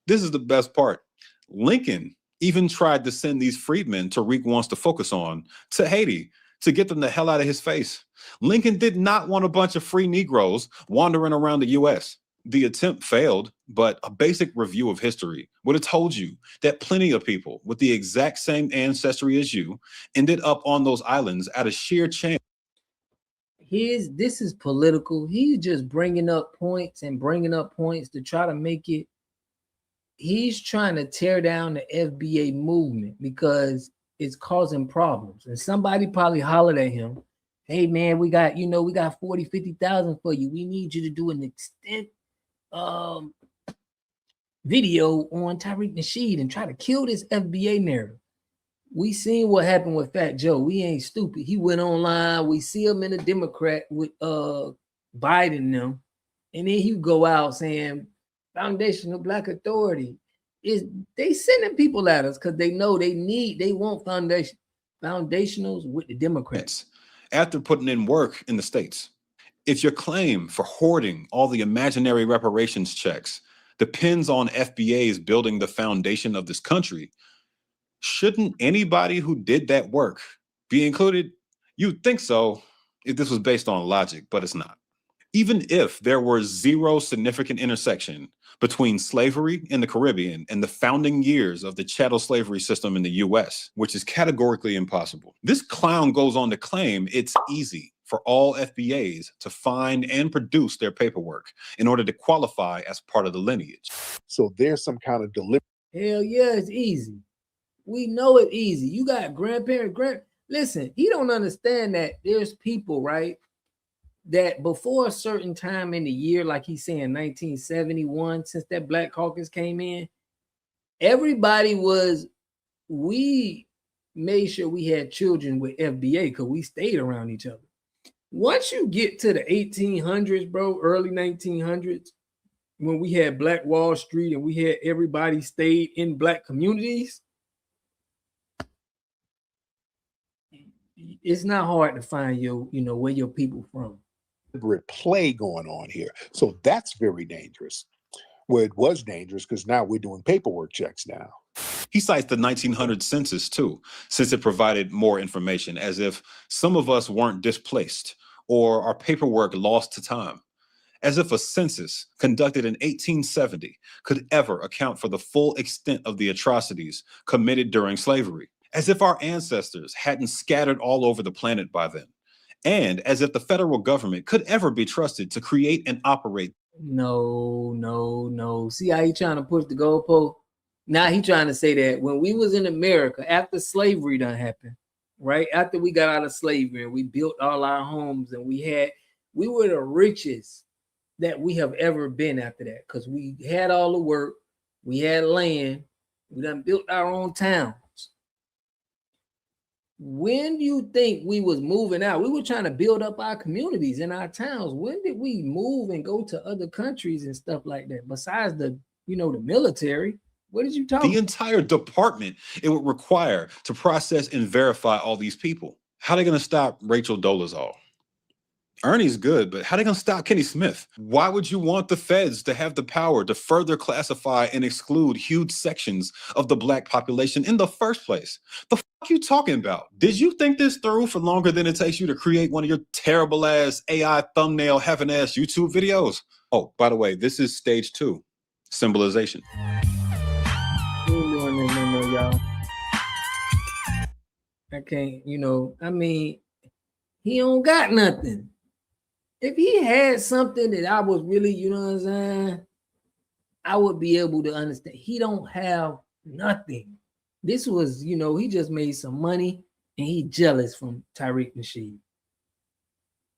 This is the best part. Lincoln even tried to send these freedmen Tariq wants to focus on to Haiti to get them the hell out of his face. Lincoln did not want a bunch of free Negroes wandering around the US. The attempt failed, but a basic review of history would have told you that plenty of people with the exact same ancestry as you ended up on those islands out of sheer chance. This is political. He's just bringing up points to try to make it. He's trying to tear down the FBA movement because it's causing problems. And somebody probably hollered at him, hey man, we got 40, 50,000 for you. We need you to do an extent video on Tariq Nasheed and try to kill this FBA narrative. We seen what happened with Fat Joe. We ain't stupid. He went online. We see him in a Democrat with Biden and them. And then he go out saying foundational Black authority. They sending people at us because they know they want foundationals with the Democrats. After putting in work in the States. If your claim for hoarding all the imaginary reparations checks depends on FBA's building the foundation of this country, shouldn't anybody who did that work be included? You'd think so if this was based on logic, but it's not. Even if there were zero significant intersection between slavery in the Caribbean and the founding years of the chattel slavery system in the US, which is categorically impossible. This clown goes on to claim it's easy for all FBAs to find and produce their paperwork in order to qualify as part of the lineage. So there's some kind of deliberate. Hell yeah, it's easy. We know it's easy. You got listen, he don't understand that there's people, right, that before a certain time in the year, like he's saying 1971, since that Black Caucus came in, we made sure we had children with FBA because we stayed around each other. Once you get to the 1800s, bro, early 1900s, when we had Black Wall Street and we had everybody stayed in black communities, it's not hard to find where your people from. Play going on here. So that's very dangerous. Well, it was dangerous because now we're doing paperwork checks now. He cites the 1900 census too, since it provided more information, as if some of us weren't displaced or our paperwork lost to time. As if a census conducted in 1870 could ever account for the full extent of the atrocities committed during slavery. As if our ancestors hadn't scattered all over the planet by then. And as if the federal government could ever be trusted to create and operate. No. See how he trying to push the goalpost? Now he trying to say that when we was in America, after slavery done happened, right? After we got out of slavery and we built all our homes and we were the richest that we have ever been after that, because we had all the work, we had land, we done built our own towns. When do you think we was moving out? We were trying to build up our communities in our towns. When did we move and go to other countries and stuff like that? Besides the military, what did you talk about? The entire department it would require to process and verify all these people. How are they going to stop Rachel Dolezal? Ernie's good, but how are they going to stop Kenny Smith? Why would you want the feds to have the power to further classify and exclude huge sections of the black population in the first place? The fuck you talking about? Did you think this through for longer than it takes you to create one of your terrible ass AI thumbnail having ass YouTube videos? Oh, by the way, this is stage 2, symbolization. No, y'all. I can't, he don't got nothing. If he had something that I was really, I would be able to understand. He don't have nothing. This was, he just made some money and he jealous from Tariq Nasheed.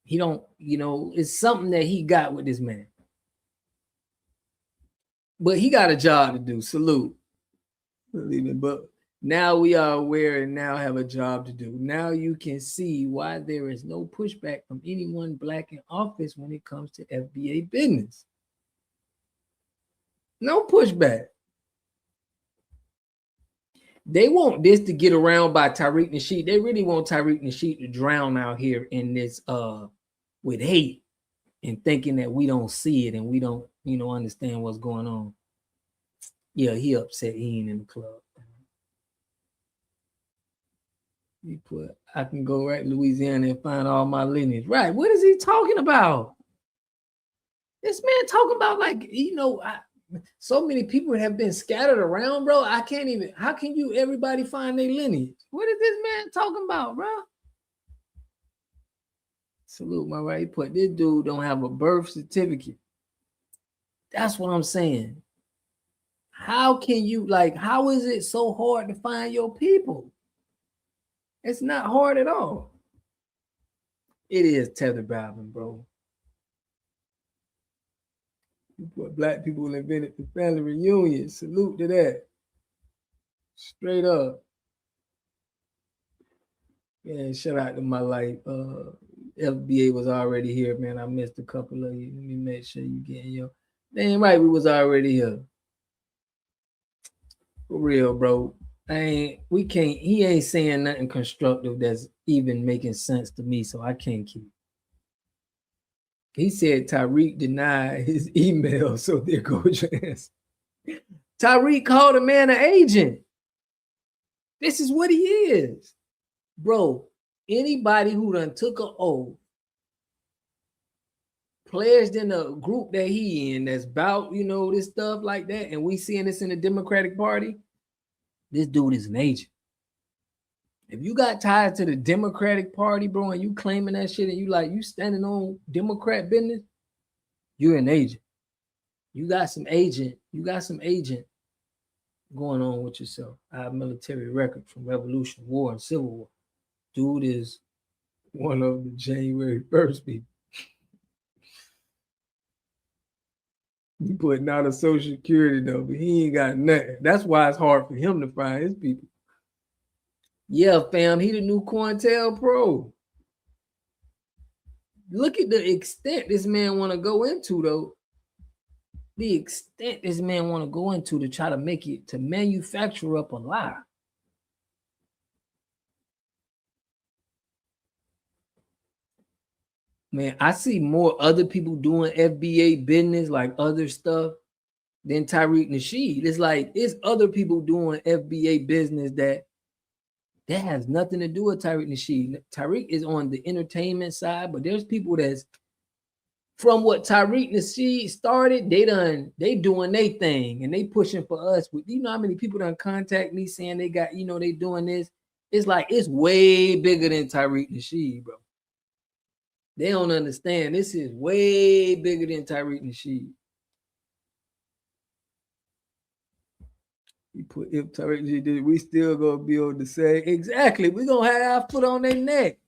He don't, it's something that he got with this man. But he got a job to do. Salute. But now we are aware and now have a job to do. Now you can see why there is no pushback from anyone black in office when it comes to FBA business. No pushback. They want this to get around by Tariq Nasheed. They really want Tariq Nasheed to drown out here in this with hate and thinking that we don't see it and we don't, understand what's going on. Yeah, he upset he ain't in the club. He put, I can go right to Louisiana and find all my lineage. Right. What is he talking about? This man talking about so many people have been scattered around, bro. I can't even, how can everybody find their lineage? What is this man talking about, bro? Salute, my right. He put, this dude don't have a birth certificate. That's what I'm saying. How can you, how is it so hard to find your people? It's not hard at all. It is tether bobbing, bro. What black people invented the family reunion. Salute to that. Straight up. Yeah, shout out to my life. FBA was already here, man. I missed a couple of you. Let me make sure you get your. Damn right, we was already here. For real, bro. He ain't saying nothing constructive that's even making sense to me, so I can't keep. He said Tariq denied his email, so there goes your answer. Tariq called a man an agent. This is what he is. Bro, anybody who done took an oath, pledged in a group that he in that's about, this stuff like that, and we seeing this in the Democratic Party, this dude is an agent. If you got tied to the Democratic Party, bro, and you claiming that shit and you standing on Democrat business, you're an agent. You got some agent going on with yourself. Our military record from Revolution, War, and Civil War. Dude is one of the January 1st people. He put not a Social Security number. He ain't got nothing. That's why it's hard for him to find his people. Yeah, fam, he the new COINTELPRO. look at the extent this man want to go into, though. The extent this man want to go into to try to make it, to manufacture up a lie. Man, I see more other people doing FBA business, like other stuff, than Tariq Nasheed. It's like it's other people doing FBA business that has nothing to do with Tariq Nasheed. Tariq is on the entertainment side, but there's people that's from what Tariq Nasheed started, they doing their thing and they pushing for us. With, you know how many people done contact me saying they got, you know, they doing this. It's like it's way bigger than Tariq Nasheed, bro. They don't understand. This is way bigger than Tariq Nasheed. You put if Tariq Nasheed did it, we still gonna be able to say exactly. We're gonna have our foot on their neck.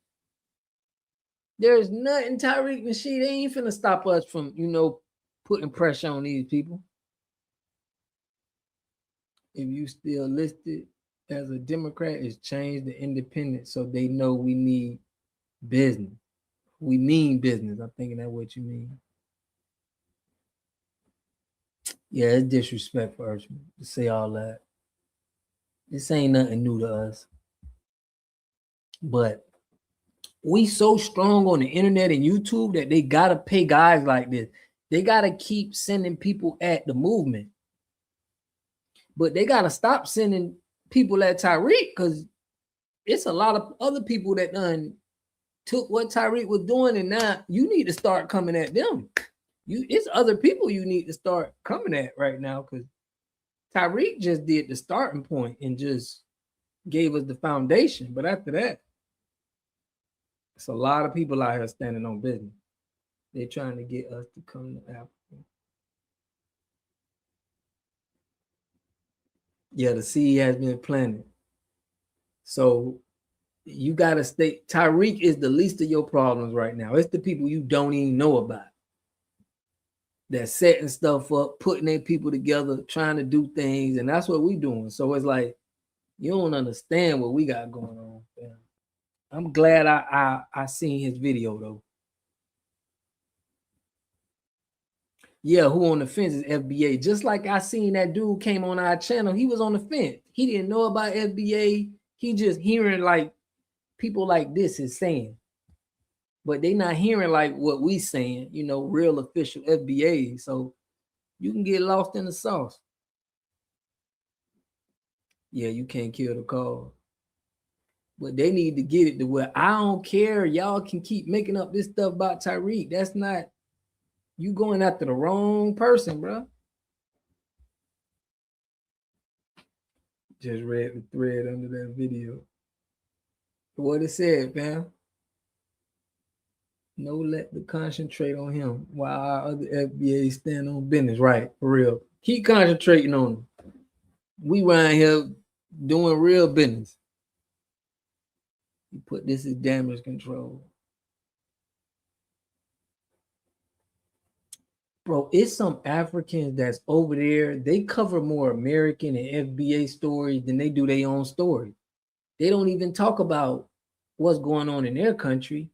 There's nothing Tariq Nasheed, they ain't finna stop us from, you know, putting pressure on these people. If you still listed as a Democrat, it's changed the independent so they know we need business. We mean business. I'm thinking that's what you mean. Yeah, it's disrespect for Urchman to say all that. This ain't nothing new to us. But we so strong on the internet and YouTube that they gotta pay guys like this. They gotta keep sending people at the movement. But they gotta stop sending people at Tariq, because it's a lot of other people that done took what Tariq was doing, and now you need to start coming at them. It's other people you need to start coming at right now, because Tariq just did the starting point and just gave us the foundation. But after that, it's a lot of people out here standing on business. They're trying to get us to come to Africa. Yeah, the seed has been planted. So you got to stay. Tariq is the least of your problems right now. It's the people you don't even know about that's setting stuff up, putting their people together, trying to do things. And that's what we doing. So it's like, you don't understand what we got going on. Man. I'm glad I seen his video, though. Yeah, who on the fence is FBA. Just like I seen that dude came on our channel. He was on the fence. He didn't know about FBA. He just hearing like people like this is saying. But they not hearing like what we saying, you know, real official FBA. So you can get lost in the sauce. Yeah, you can't kill the cause. But they need to get it to where I don't care. Y'all can keep making up this stuff about Tariq. That's not, you going after the wrong person, bro. Just read the thread under that video. What it said, fam. No, let the concentrate on him while our other FBA stand on business. Right, for real. Keep concentrating on him. We around here doing real business. You put this as damage control. Bro, it's some Africans that's over there. They cover more American and FBA stories than they do their own story. They don't even talk about what's going on in their country.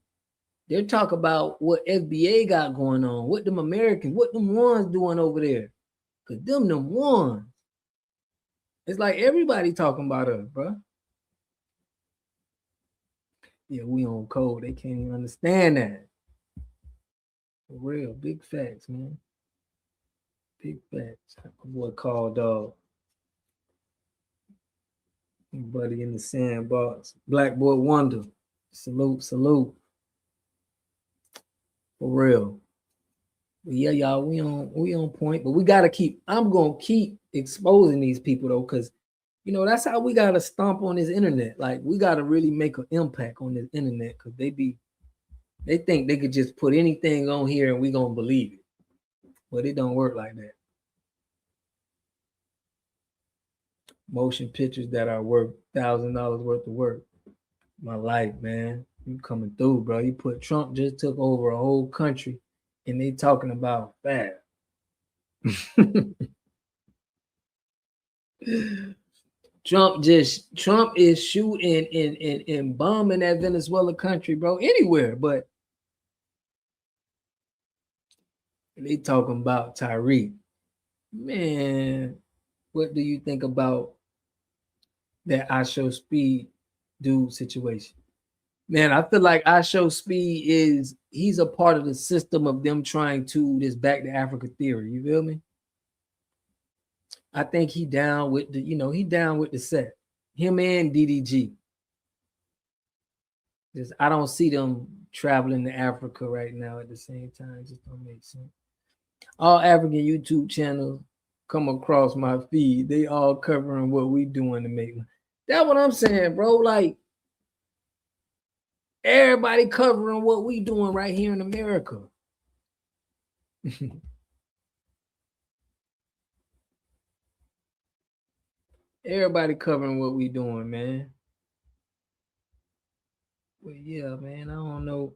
They talk about what FBA got going on, what them Americans, what them ones doing over there. Because them ones. It's like everybody talking about us, bro. Yeah, we on code. They can't even understand that. For real, big facts, man. Big facts. Boy called dog. Buddy in the sandbox. Black boy wonder. Salute, salute. For real. But yeah, y'all, we on point. But we gotta keep. I'm gonna keep exposing these people though, because you know that's how we gotta stomp on this internet. Like we gotta really make an impact on this internet, because they think they could just put anything on here and we gonna believe it. But it don't work like that. Motion pictures that are worth $1,000 worth of work. My life, man. You coming through, bro. You put Trump just took over a whole country and they talking about that. Trump is shooting and bombing that Venezuela country, bro, anywhere. But They talking about Tyreek. Man, what do you think about that I Show Speed dude situation? Man, I feel like I Show Speed he's a part of the system of them trying to this back to Africa theory. You feel me? I think he down with he down with the set. Him and DDG. I don't see them traveling to Africa right now at the same time. It just don't make sense. All African YouTube channels come across my feed. They all covering what we doing to make money. That's what I'm saying, bro. Like, everybody covering what we doing right here in America. Everybody covering what we doing, man. Well, yeah, man. I don't know.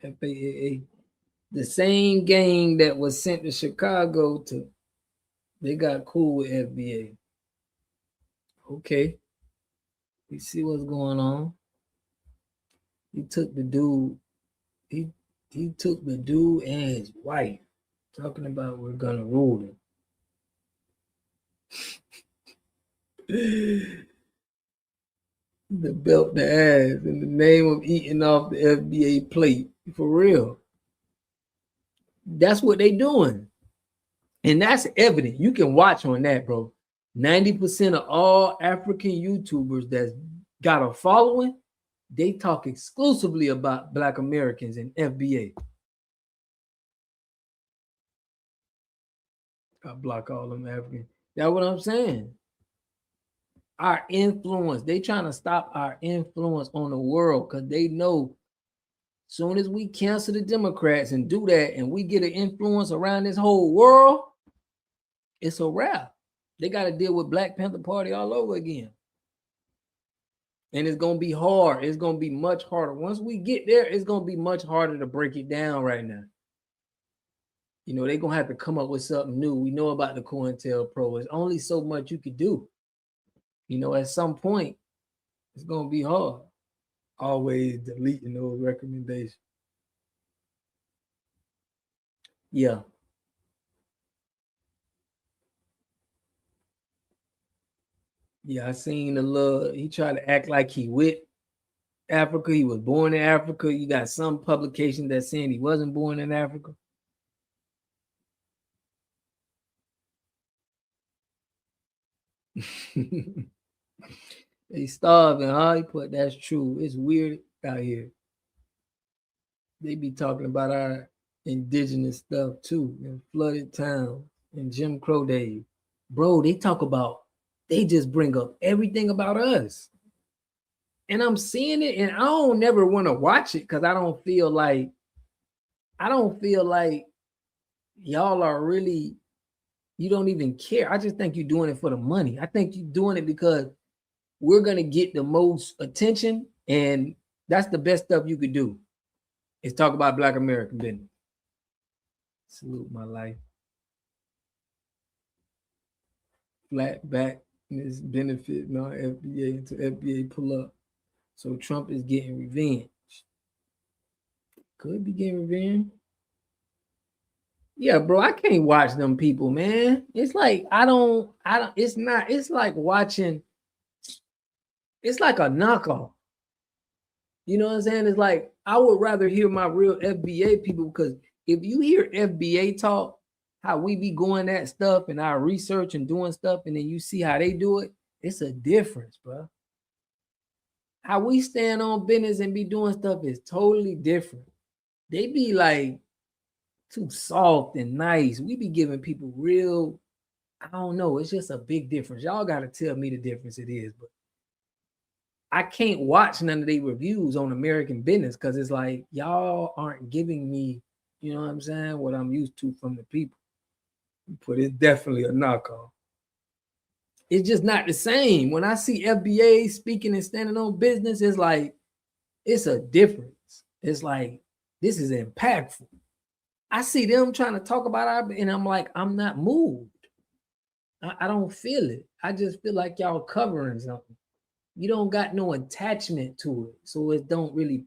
FAA, the same gang that was sent to Chicago they got cool with FBA. Okay. We see what's going on. He took the dude. He took the dude and his wife. Talking about we're gonna rule him. The belt the ass in the name of eating off the FBA plate. For real. That's what they doing. And that's evident. You can watch on that, bro. 90% of all African YouTubers that's got a following, they talk exclusively about Black Americans and FBA. I block all them Africans. That's what I'm saying. Our influence, they trying to stop our influence on the world because they know soon as we cancel the Democrats and do that and we get an influence around this whole world, it's a wrap. They got to deal with Black Panther Party all over again. And it's going to be hard. It's going to be much harder. Once we get there, it's going to be much harder to break it down right now. You know, they're going to have to come up with something new. We know about the COINTELPRO. There's only so much you could do. You know, at some point, it's going to be hard. Always deleting those recommendations. Yeah. Yeah, I seen he tried to act like he with Africa. He was born in Africa. You got some publication that's saying he wasn't born in Africa. They starving, huh? He put that's true. It's weird out here. They be talking about our indigenous stuff too, in flooded towns and Jim Crow days. Bro, they just bring up everything about us. And I'm seeing it, and I don't never want to watch it because I don't feel like y'all are really, you don't even care. I just think you're doing it for the money. I think you're doing it because we're going to get the most attention, and that's the best stuff you could do is talk about Black American business. Salute my life. Flat back is benefiting on FBA until FBA pull up. So Trump is getting revenge. Could be getting revenge. Yeah, bro, I can't watch them people, man. It's like it's like watching, it's like a knockoff. You know what I'm saying? It's like I would rather hear my real FBA people, because if you hear FBA talk, how we be going at stuff and our research and doing stuff, and then you see how they do it, it's a difference, bro. How we stand on business and be doing stuff is totally different. They be like too soft and nice. We be giving people real, I don't know, it's just a big difference. Y'all got to tell me the difference it is, but I can't watch none of their reviews on American business because it's like y'all aren't giving me, you know what I'm saying, what I'm used to from the people. But it's definitely a knockoff. It's just not the same. When I see FBA speaking and standing on business, it's like, it's a difference. It's like, this is impactful. I see them trying to talk about our, and I'm like, I'm not moved. I don't feel it. I just feel like y'all covering something. You don't got no attachment to it, so it don't really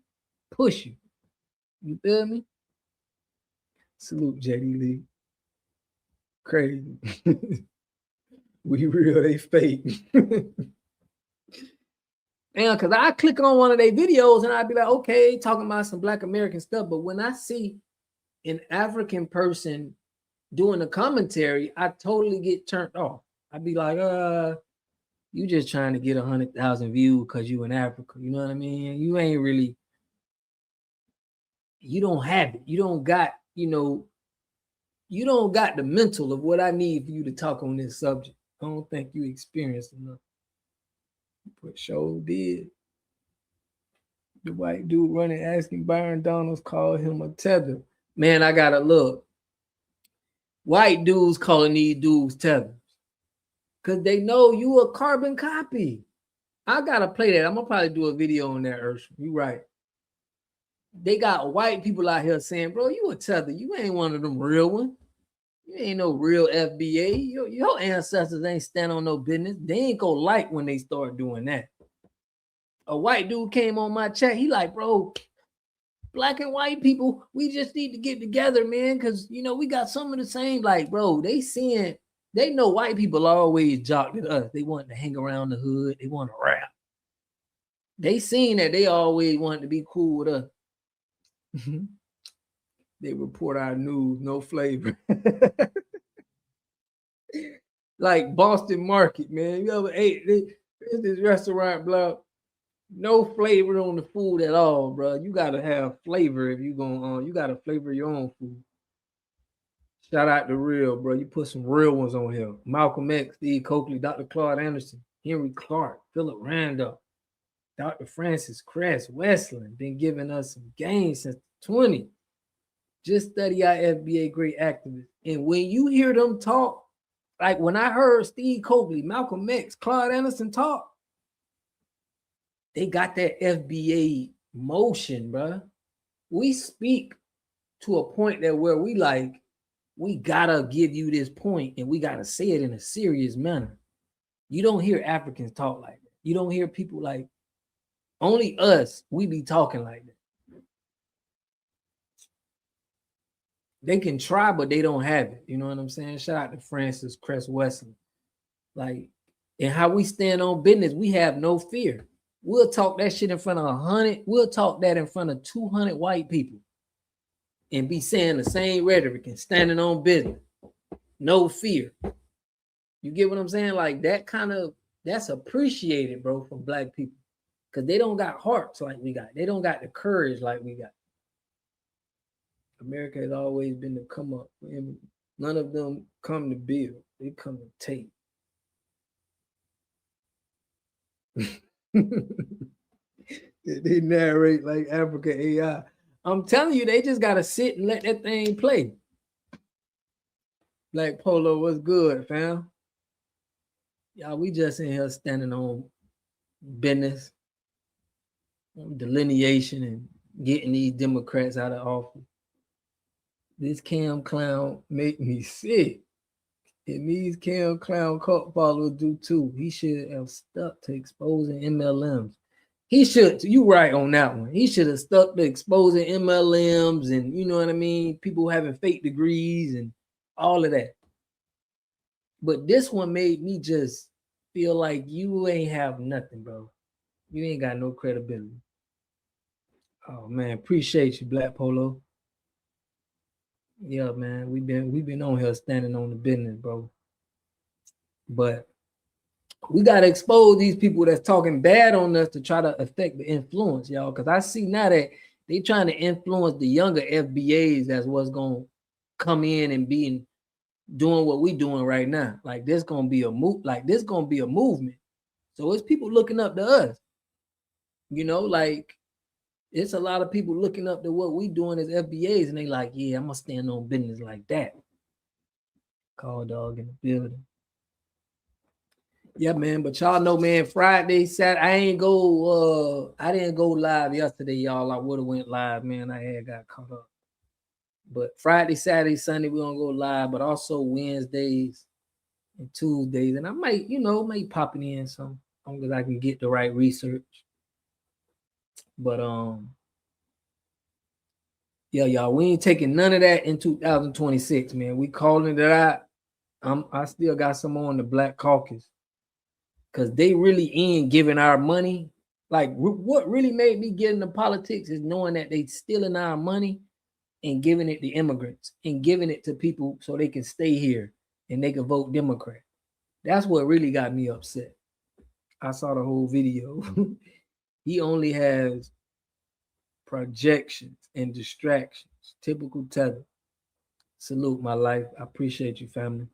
push you. You feel me? Salute JD Lee. Crazy. We real, they fake. And because I click on one of their videos and I'd be like, okay, talking about some Black American stuff. But when I see an African person doing a commentary, I totally get turned off. I'd be like, you just trying to get 100,000 views because you in Africa. You know what I mean? You ain't really, you don't have it. You don't got, you know, you don't got the mental of what I need for you to talk on this subject. I don't think you experienced enough. But sure did. The white dude running asking Byron Donalds called him a tether. Man, I gotta look. White dudes calling these dudes tethers. Because they know you a carbon copy. I gotta play that. I'm gonna probably do a video on that, Ursh. You right. They got white people out here saying, bro, you a tether. You ain't one of them real ones. You ain't no real FBA. Your ancestors ain't stand on no business. They ain't go like when they start doing that. A white dude came on my chat. He like, bro, Black and white people, we just need to get together, man, because, you know, we got some of the same, like, bro, they know white people always jocked at us. They want to hang around the hood. They want to rap. They seen that they always wanted to be cool with us. They report our news, no flavor. Like Boston Market, man. You ever ate this restaurant, blah, no flavor on the food at all, bro. You gotta have flavor if you going you gotta flavor your own food. Shout out to Real, bro. You put some real ones on here. Malcolm X, Steve Coakley, Dr. Claude Anderson, Henry Clark, Philip Randolph, Dr. Francis Cress, Westland, been giving us some gains since 20. Just study our FBA great activists. And when you hear them talk, like when I heard Steve Coakley, Malcolm X, Claude Anderson talk, they got that FBA motion, bro. We speak to a point that where we like, we gotta give you this point and we gotta say it in a serious manner. You don't hear Africans talk like that. You don't hear people like, only us, we be talking like that. They can try, but they don't have it. You know what I'm saying? Shout out to Francis Cress Wesley. Like, and how we stand on business, we have no fear. We'll talk that shit in front of 100. We'll talk that in front of 200 white people and be saying the same rhetoric and standing on business. No fear. You get what I'm saying? Like that that's appreciated, bro, from Black people. Because they don't got hearts like we got. They don't got the courage like we got. America has always been to come up. None of them come to build. They come to take. They narrate like Africa AI. I'm telling you, they just gotta sit and let that thing play. Black Polo, what's good, fam? Y'all, we just in here standing on business, delineation, and getting these Democrats out of office. This Cam Clown make me sick. And these Cam Clown cult followers do too. He should have stuck to exposing MLMs. He should, you right on that one. He should have stuck to exposing MLMs and, you know what I mean, people having fake degrees and all of that. But this one made me just feel like you ain't have nothing, bro. You ain't got no credibility. Oh man, appreciate you, Black Polo. Yeah, man, we've been on here standing on the business, bro. But we gotta expose these people that's talking bad on us to try to affect the influence, y'all. Because I see now that they trying to influence the younger FBAs. That's what's gonna come in and be doing what we doing right now. Like this gonna be a move. Like this gonna be a movement. So it's people looking up to us. You know, like it's a lot of people looking up to what we doing as FBAs, and they like, yeah, I'm gonna stand on business like that. Call dog in the building. Yeah, man, but y'all know, man, Friday, Saturday, I didn't go live yesterday, y'all. I would have went live, man. I had got caught up. But Friday, Saturday, Sunday, we're gonna go live, but also Wednesdays and Tuesdays. And I might, might pop it in some, as long as I can get the right research. But Yeah, y'all, we ain't taking none of that in 2026, man. We calling it out. I still got some on the Black Caucus because they really ain't giving our money. Like, what really made me get into politics is knowing that they stealing our money and giving it to immigrants and giving it to people so they can stay here and they can vote Democrat. That's what really got me upset. I saw the whole video. He only has projections and distractions. Typical Tether. Salute my life. I appreciate you, family.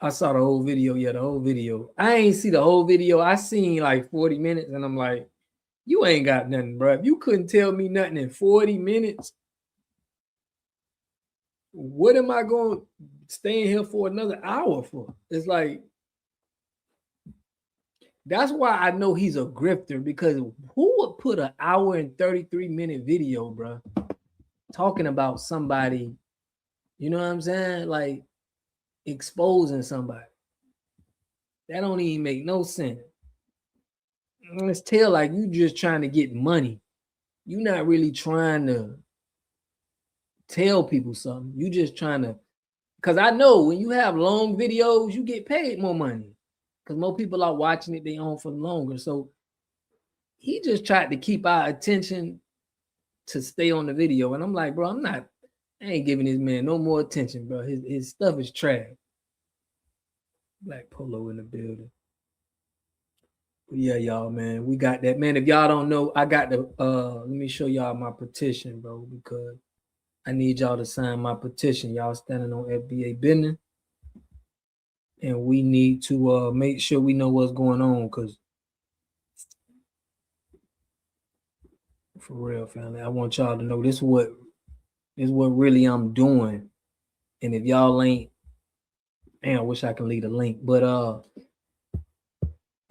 I saw the whole video. Yeah, the whole video. I ain't see the whole video. I seen like 40 minutes and I'm like, you ain't got nothing, bro. If you couldn't tell me nothing in 40 minutes, what am I going to stay in here for another hour for? It's like, that's why I know he's a grifter, because who would put an hour and 33-minute video, bro, talking about somebody, you know what I'm saying? Like exposing somebody. That don't even make no sense. Let's tell like you just trying to get money. You're not really trying to tell people something. You just trying to, because I know when you have long videos, you get paid more money because more people are watching it, they own for longer. So he just tried to keep our attention to stay on the video. And I'm like, bro, I ain't giving this man no more attention, bro. His stuff is trash. Black Polo in the building. But yeah, y'all, man, we got that. Man, if y'all don't know, I got the, let me show y'all my petition, bro, because I need y'all to sign my petition. Y'all standing on FBA business. And we need to make sure we know what's going on, because for real, family, I want y'all to know this is what really I'm doing. And if y'all ain't, man, I wish I could leave a link. But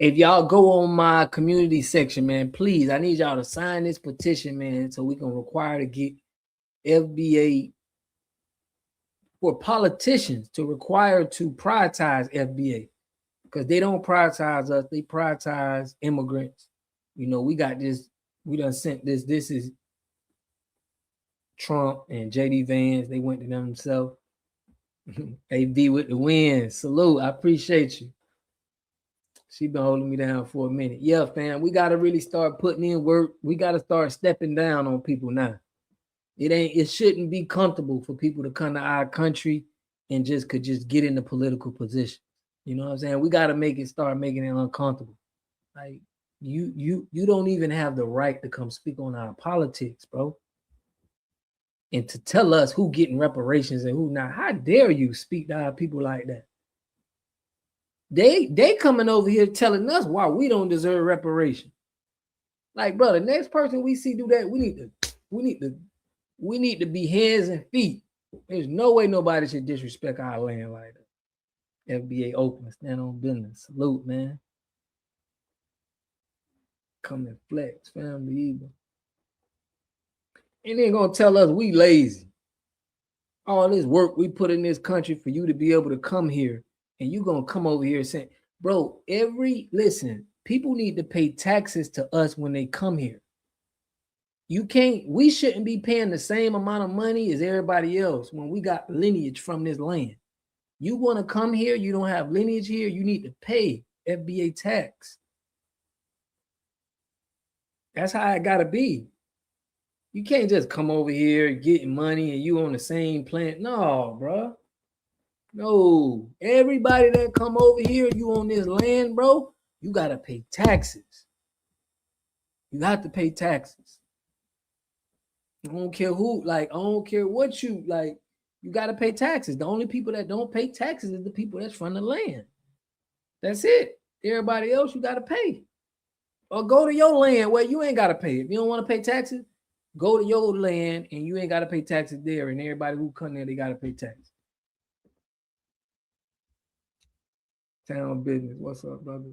if y'all go on my community section, man, please, I need y'all to sign this petition, man, so we can require to get FBA for politicians to require to prioritize FBA, because they don't prioritize us, they prioritize immigrants. You know, we got this, we done sent this. This is Trump and JD Vance. They went to themselves. AB with the win. Salute. I appreciate you. She been holding me down for a minute. Yeah, fam. We got to really start putting in work. We got to start stepping down on people now. It shouldn't be comfortable for people to come to our country and just get in the political position. You know what I'm saying? We got to start making it uncomfortable. Like you don't even have the right to come speak on our politics, bro. And to tell us who getting reparations and who not. How dare you speak to our people like that? They coming over here telling us why we don't deserve reparation. Like, bro, the next person we see do that, we need to be hands and feet. There's no way nobody should disrespect our land like that. FBA open, stand on business. Salute, man. Come and flex, family evil. And they're gonna tell us we lazy. All this work we put in this country for you to be able to come here, and you gonna come over here saying, bro, listen, people need to pay taxes to us when they come here. We shouldn't be paying the same amount of money as everybody else when we got lineage from this land. You want to come here, you don't have lineage here, you need to pay FBA tax. That's how it gotta be. You can't just come over here getting money and you on the same plant. No, bro. No. Everybody that come over here, you on this land, bro, you gotta pay taxes. You have to pay taxes. I don't care who, I don't care what you gotta pay taxes. The only people that don't pay taxes is the people that's from the land. That's it. Everybody else, you gotta pay. Or go to your land where you ain't gotta pay. If you don't want to pay taxes, go to your land and you ain't got to pay taxes there. And everybody who come there, they got to pay taxes. Town business. What's up, brother?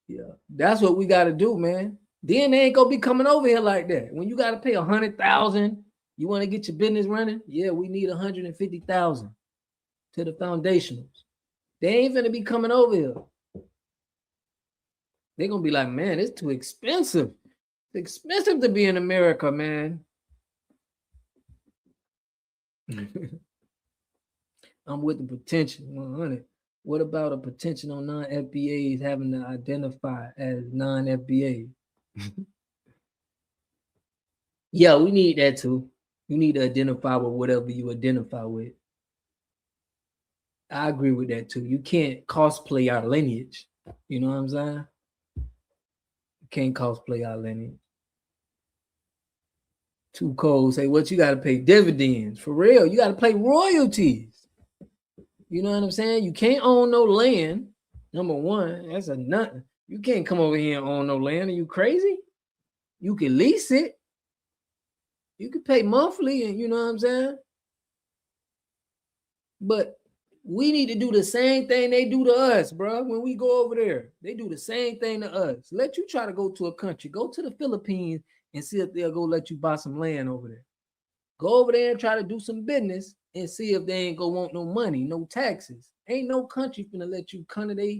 Yeah, that's what we got to do, man. Then they ain't going to be coming over here like that. When you got to pay $100,000, you want to get your business running? Yeah, we need $150,000 to the foundationals. They ain't going to be coming over here. They're going to be like, man, it's too expensive. It's expensive to be in America, man. I'm with the potential 100. What about a potential on non-FBAs having to identify as non-FBA? Yeah, we need that too. You need to identify with whatever you identify with. I agree with that too. You can't cosplay our lineage. You know what I'm saying? You can't cosplay our lineage. Too cold. Say what you got to pay dividends for real. You got to pay royalties. You know what I'm saying? You can't own no land. Number one, that's a nothing. You can't come over here and own no land. Are you crazy? You can lease it. You can pay monthly, and you know what I'm saying? But we need to do the same thing they do to us, bro. When we go over there, they do the same thing to us. Let you try to go to a country. Go to the Philippines and see if they'll go let you buy some land over there. Go over there and try to do some business and see if they ain't gonna want no money, no taxes. Ain't no country finna let you come to their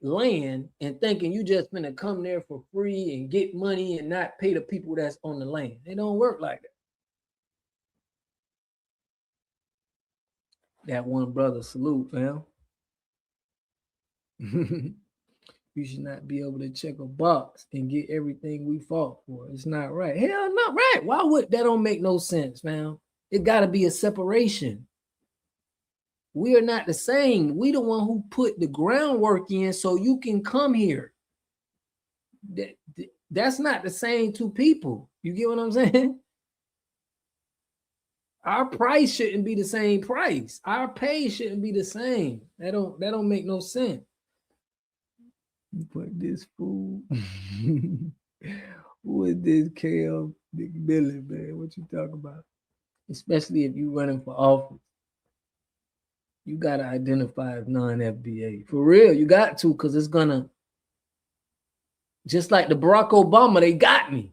land and thinking you just finna come there for free and get money and not pay the people that's on the land. It don't work like that. That one brother, salute, fam. You should not be able to check a box and get everything we fought for. It's not right. Hell, not right. Why would that? Don't make no sense, fam. It got to be a separation. We are not the same. We the one who put the groundwork in so you can come here. That's not the same two people. You get what I'm saying? Our price shouldn't be the same price. Our pay shouldn't be the same. That don't make no sense. You put this fool. Who is this KL Big Billy, man? What you talking about? Especially if you running for office. You gotta identify as non-FBA. For real, you got to, because it's gonna, just like the Barack Obama, they got me.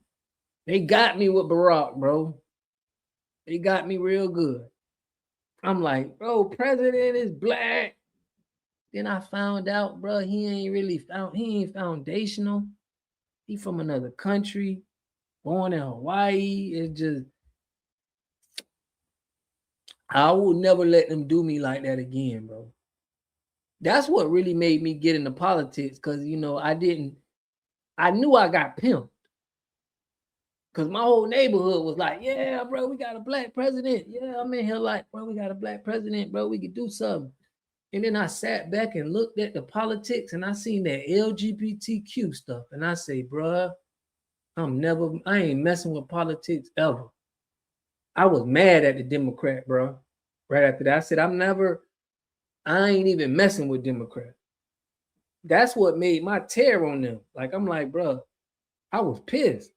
They got me with Barack, bro. They got me real good. I'm like, bro, president is black. Then I found out, bro, he ain't foundational. He from another country, born in Hawaii. It's just, I will never let them do me like that again, bro. That's what really made me get into politics, because, you know, I knew I got pimped. Because my whole neighborhood was like, yeah, bro, we got a black president. Yeah, I'm in here like, bro, we got a black president, bro, we could do something. And then I sat back and looked at the politics, and I seen that LGBTQ stuff. And I say, bro, I ain't messing with politics ever. I was mad at the Democrat, bro. Right after that, I said, I ain't even messing with Democrats. That's what made my tear on them. Like, I'm like, bro, I was pissed.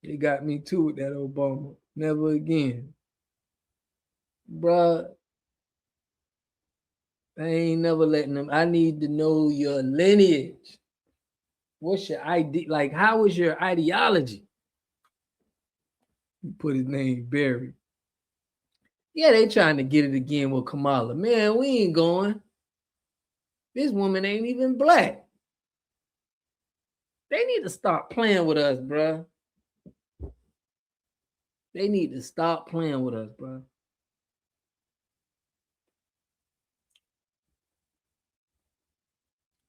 They got me too with that Obama. Never again. Bruh, I ain't never letting them. I need to know your lineage. What's your ID? Like, how is your ideology? You put his name Barry. Yeah, they trying to get it again with Kamala. Man, we ain't going. This woman ain't even black. They need to stop playing with us, bruh. They need to stop playing with us, bruh.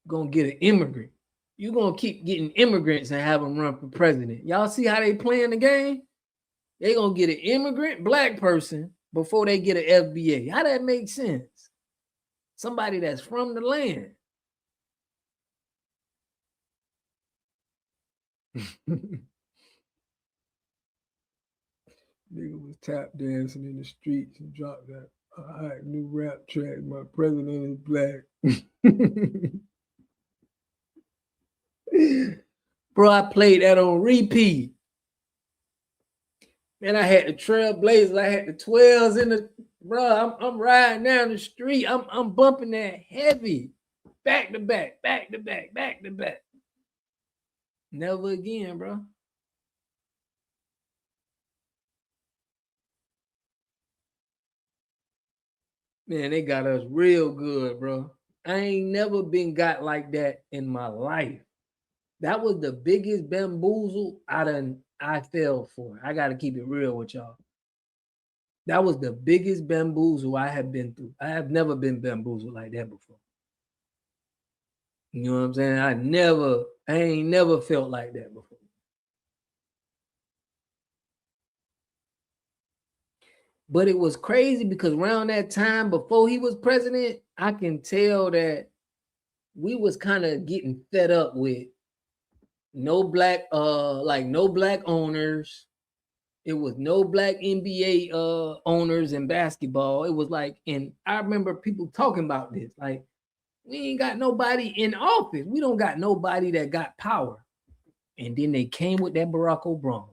Gonna get an immigrant. You're gonna keep getting immigrants and have them run for president. Y'all see how they playing the game? They gonna get an immigrant black person before they get an FBA. How that make sense? Somebody that's from the land. Nigga was tap dancing in the streets and dropped that hot new rap track. My president is black. Bro, I played that on repeat. Man, I had the Trailblazers, I had the 12s in the, bro. I'm riding down the street. I'm bumping that heavy. Back to back, back to back, back to back. Never again, bro. Man, they got us real good, bro. I ain't never been got like that in my life. That was the biggest bamboozle I done I fell for it. I got to keep it real with y'all. That was the biggest bamboozle I have been through. I have never been bamboozled like that before. You know what I'm saying? I ain't never felt like that before. But it was crazy because around that time before he was president, I can tell that we was kind of getting fed up with no black owners. It was no black NBA owners in basketball. It was like, and I remember people talking about this, like, we ain't got nobody in office. We don't got nobody that got power. And then they came with that Barack Obama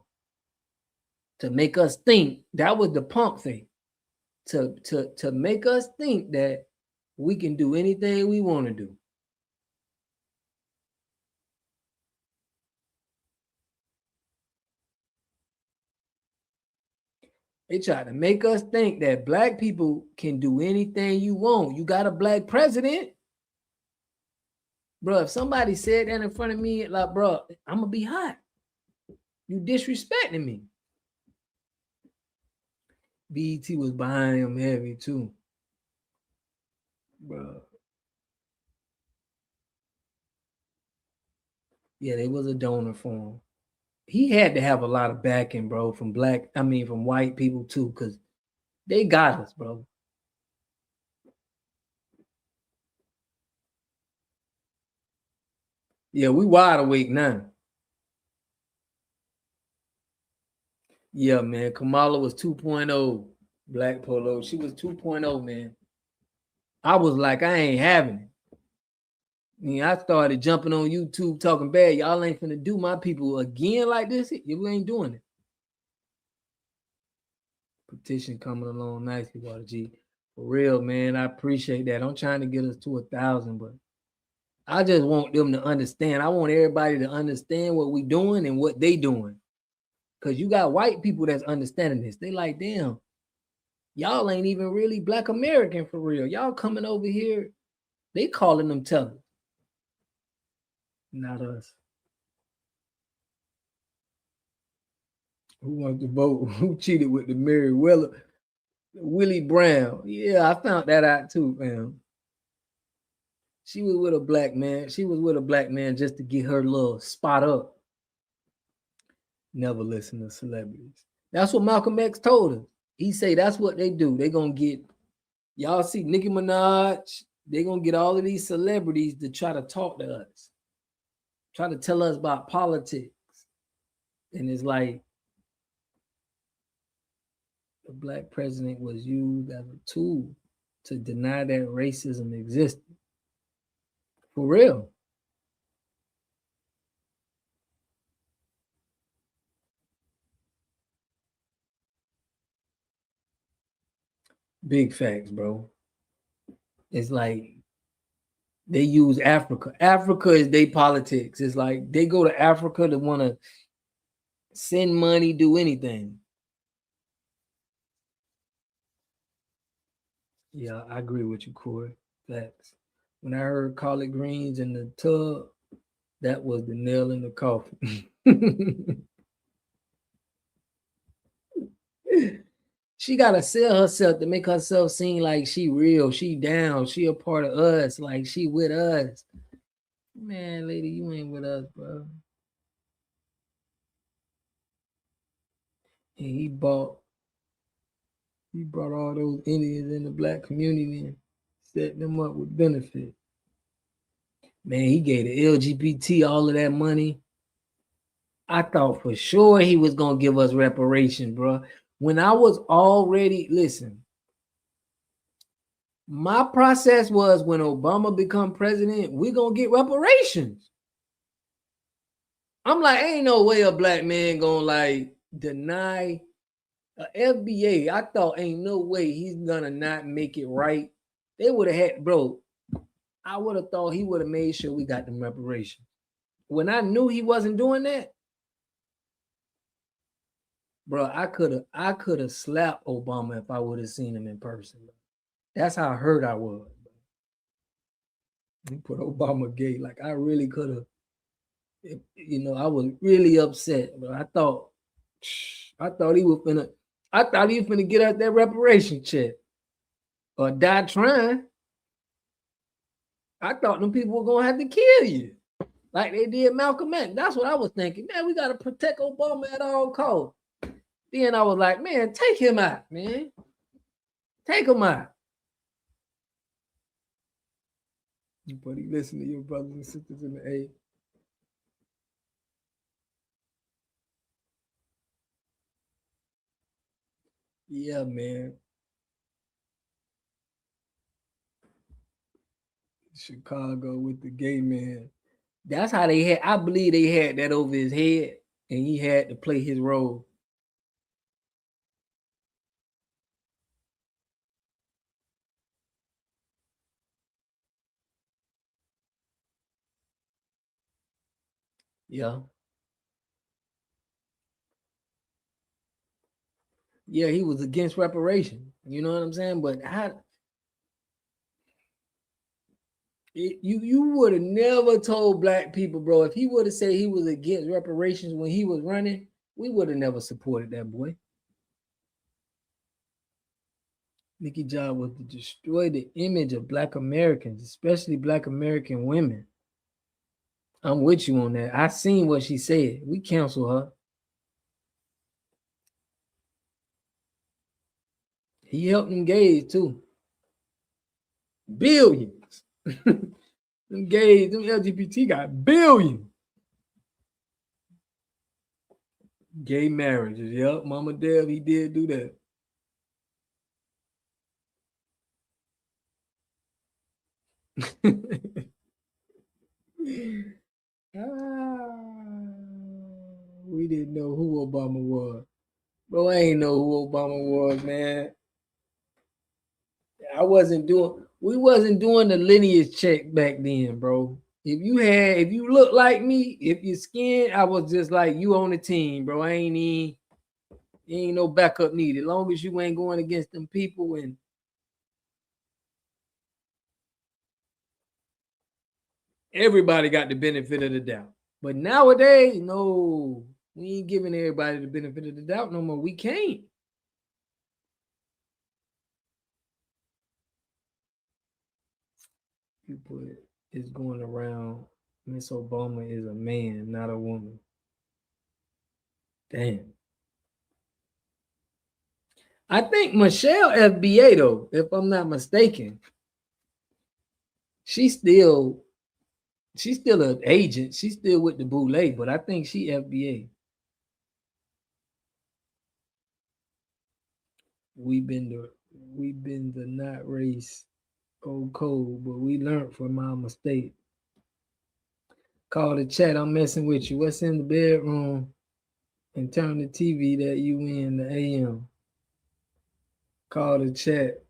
to make us think that was the pump thing. To make us think that we can do anything we want to do. They try to make us think that black people can do anything you want. You got a black president. Bro, if somebody said that in front of me, like, bro, I'm going to be hot. You disrespecting me. BET was behind him heavy too. Bro. Yeah, they was a donor for him. He had to have a lot of backing, bro, from white people too, because they got us, bro. Yeah, we wide awake now. Yeah, man. Kamala was 2.0. Black Polo. She was 2.0, man. I was like, I ain't having it. I started jumping on YouTube talking bad. Y'all ain't finna do my people again like this. You ain't doing it. Petition coming along nicely, Water G. For real, man. I appreciate that. I'm trying to get us to 1,000, but I just want them to understand. I want everybody to understand what we doing and what they doing. Because you got white people that's understanding this. They like, damn, y'all ain't even really black American for real. Y'all coming over here, they calling them tellers. Not us. Who wants to vote? Who cheated with the Mary Weller? Willie Brown. Yeah, I found that out too, man. She was with a black man. She was with a black man just to get her little spot up. Never listen to celebrities. That's what Malcolm X told us. He say that's what they do. They gonna get, y'all see Nicki Minaj, they gonna get all of these celebrities to try to talk to us. Try to tell us about politics. And it's like, the black president was used as a tool to deny that racism existed. For real. Big facts, bro. It's like they use Africa. Africa is their politics. It's like they go to Africa to want to send money, do anything. Yeah, I agree with you, Corey. Facts. When I heard collard greens in the tub, that was the nail in the coffin. She gotta sell herself to make herself seem like she real, she down, she a part of us, like she with us. Man, lady, you ain't with us, bro. And he brought all those Indians in the black community and set them up with benefit. Man, he gave the LGBT all of that money. I thought for sure he was gonna give us reparations, bro. When I was already, listen, my process was when Obama become president, we gonna get reparations. I'm like, ain't no way a black man gonna like deny a FBA. I thought ain't no way he's gonna not make it right. They would have had, bro. I would have thought he would have made sure we got them reparations. When I knew he wasn't doing that, bro, I could have slapped Obama if I would have seen him in person. That's how hurt I was. He put Obama gay. Like I really could have, I was really upset. But I thought I thought he was finna get out that reparation check or die trying. I thought them people were gonna have to kill you like they did Malcolm X. That's what I was thinking. Man, we gotta protect Obama at all costs. Then I was like, man, take him out, man. Take him out. Buddy, listen to your brothers and sisters in the A. Yeah, man. Chicago with the gay man. That's how they had. I believe they had that over his head, and he had to play his role. Yeah. Yeah, he was against reparation. You know what I'm saying? But you would have never told black people, bro, if he would have said he was against reparations when he was running, we would have never supported that boy. Nicky job was to destroy the image of black Americans, especially black American women. I'm with you on that. I seen what she said. We cancel her. He helped them gays too. Billions. Them gays, them LGBT got billions. Gay marriages. Yep, Mama Dev, he did do that. We didn't know who Obama was. Bro, I ain't know who Obama was, man. We wasn't doing the lineage check back then, bro. If you look like me, if your skin, I was just like, you on the team, bro. Ain't no backup needed. As long as you ain't going against them people and everybody got the benefit of the doubt. But nowadays, no, we ain't giving everybody the benefit of the doubt no more. We can't. You put it's going around. Miss Obama is a man, not a woman. Damn. I think Michelle FBA, though, if I'm not mistaken, she's still an agent. She's still with the Boule, but I think she FBA. We been the not race old code, but we learned from our mistake. Call the chat. I'm messing with you. What's in the bedroom? And turn the TV that you in the AM. Call the chat.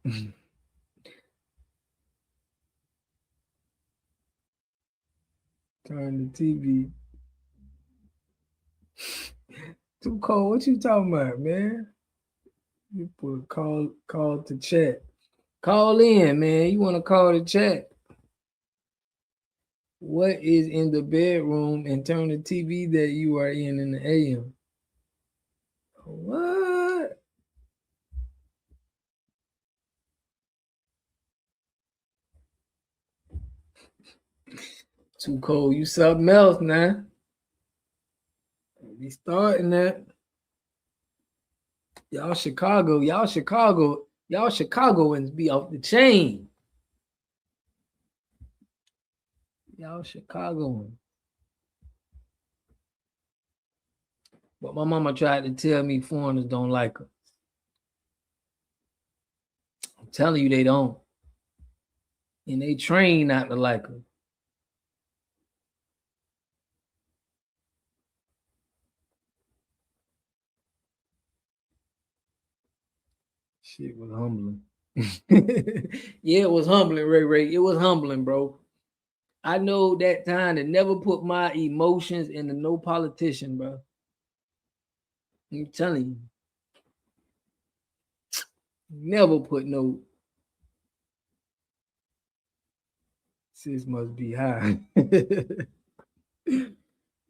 Turn the TV. Too cold. What you talking about, man? You put call to chat. Call in, man. You want to call the chat? What is in the bedroom and turn the TV that you are in the AM? What? Too cold. You something else now. Be starting that. Y'all Chicagoans be off the chain. Y'all Chicagoans. But my mama tried to tell me foreigners don't like her. I'm telling you they don't. And they train not to like her. Shit was humbling. Yeah, it was humbling, Ray. It was humbling, bro. I know that time to never put my emotions into no politician, bro. I'm telling you. Never put no. Sis must be high.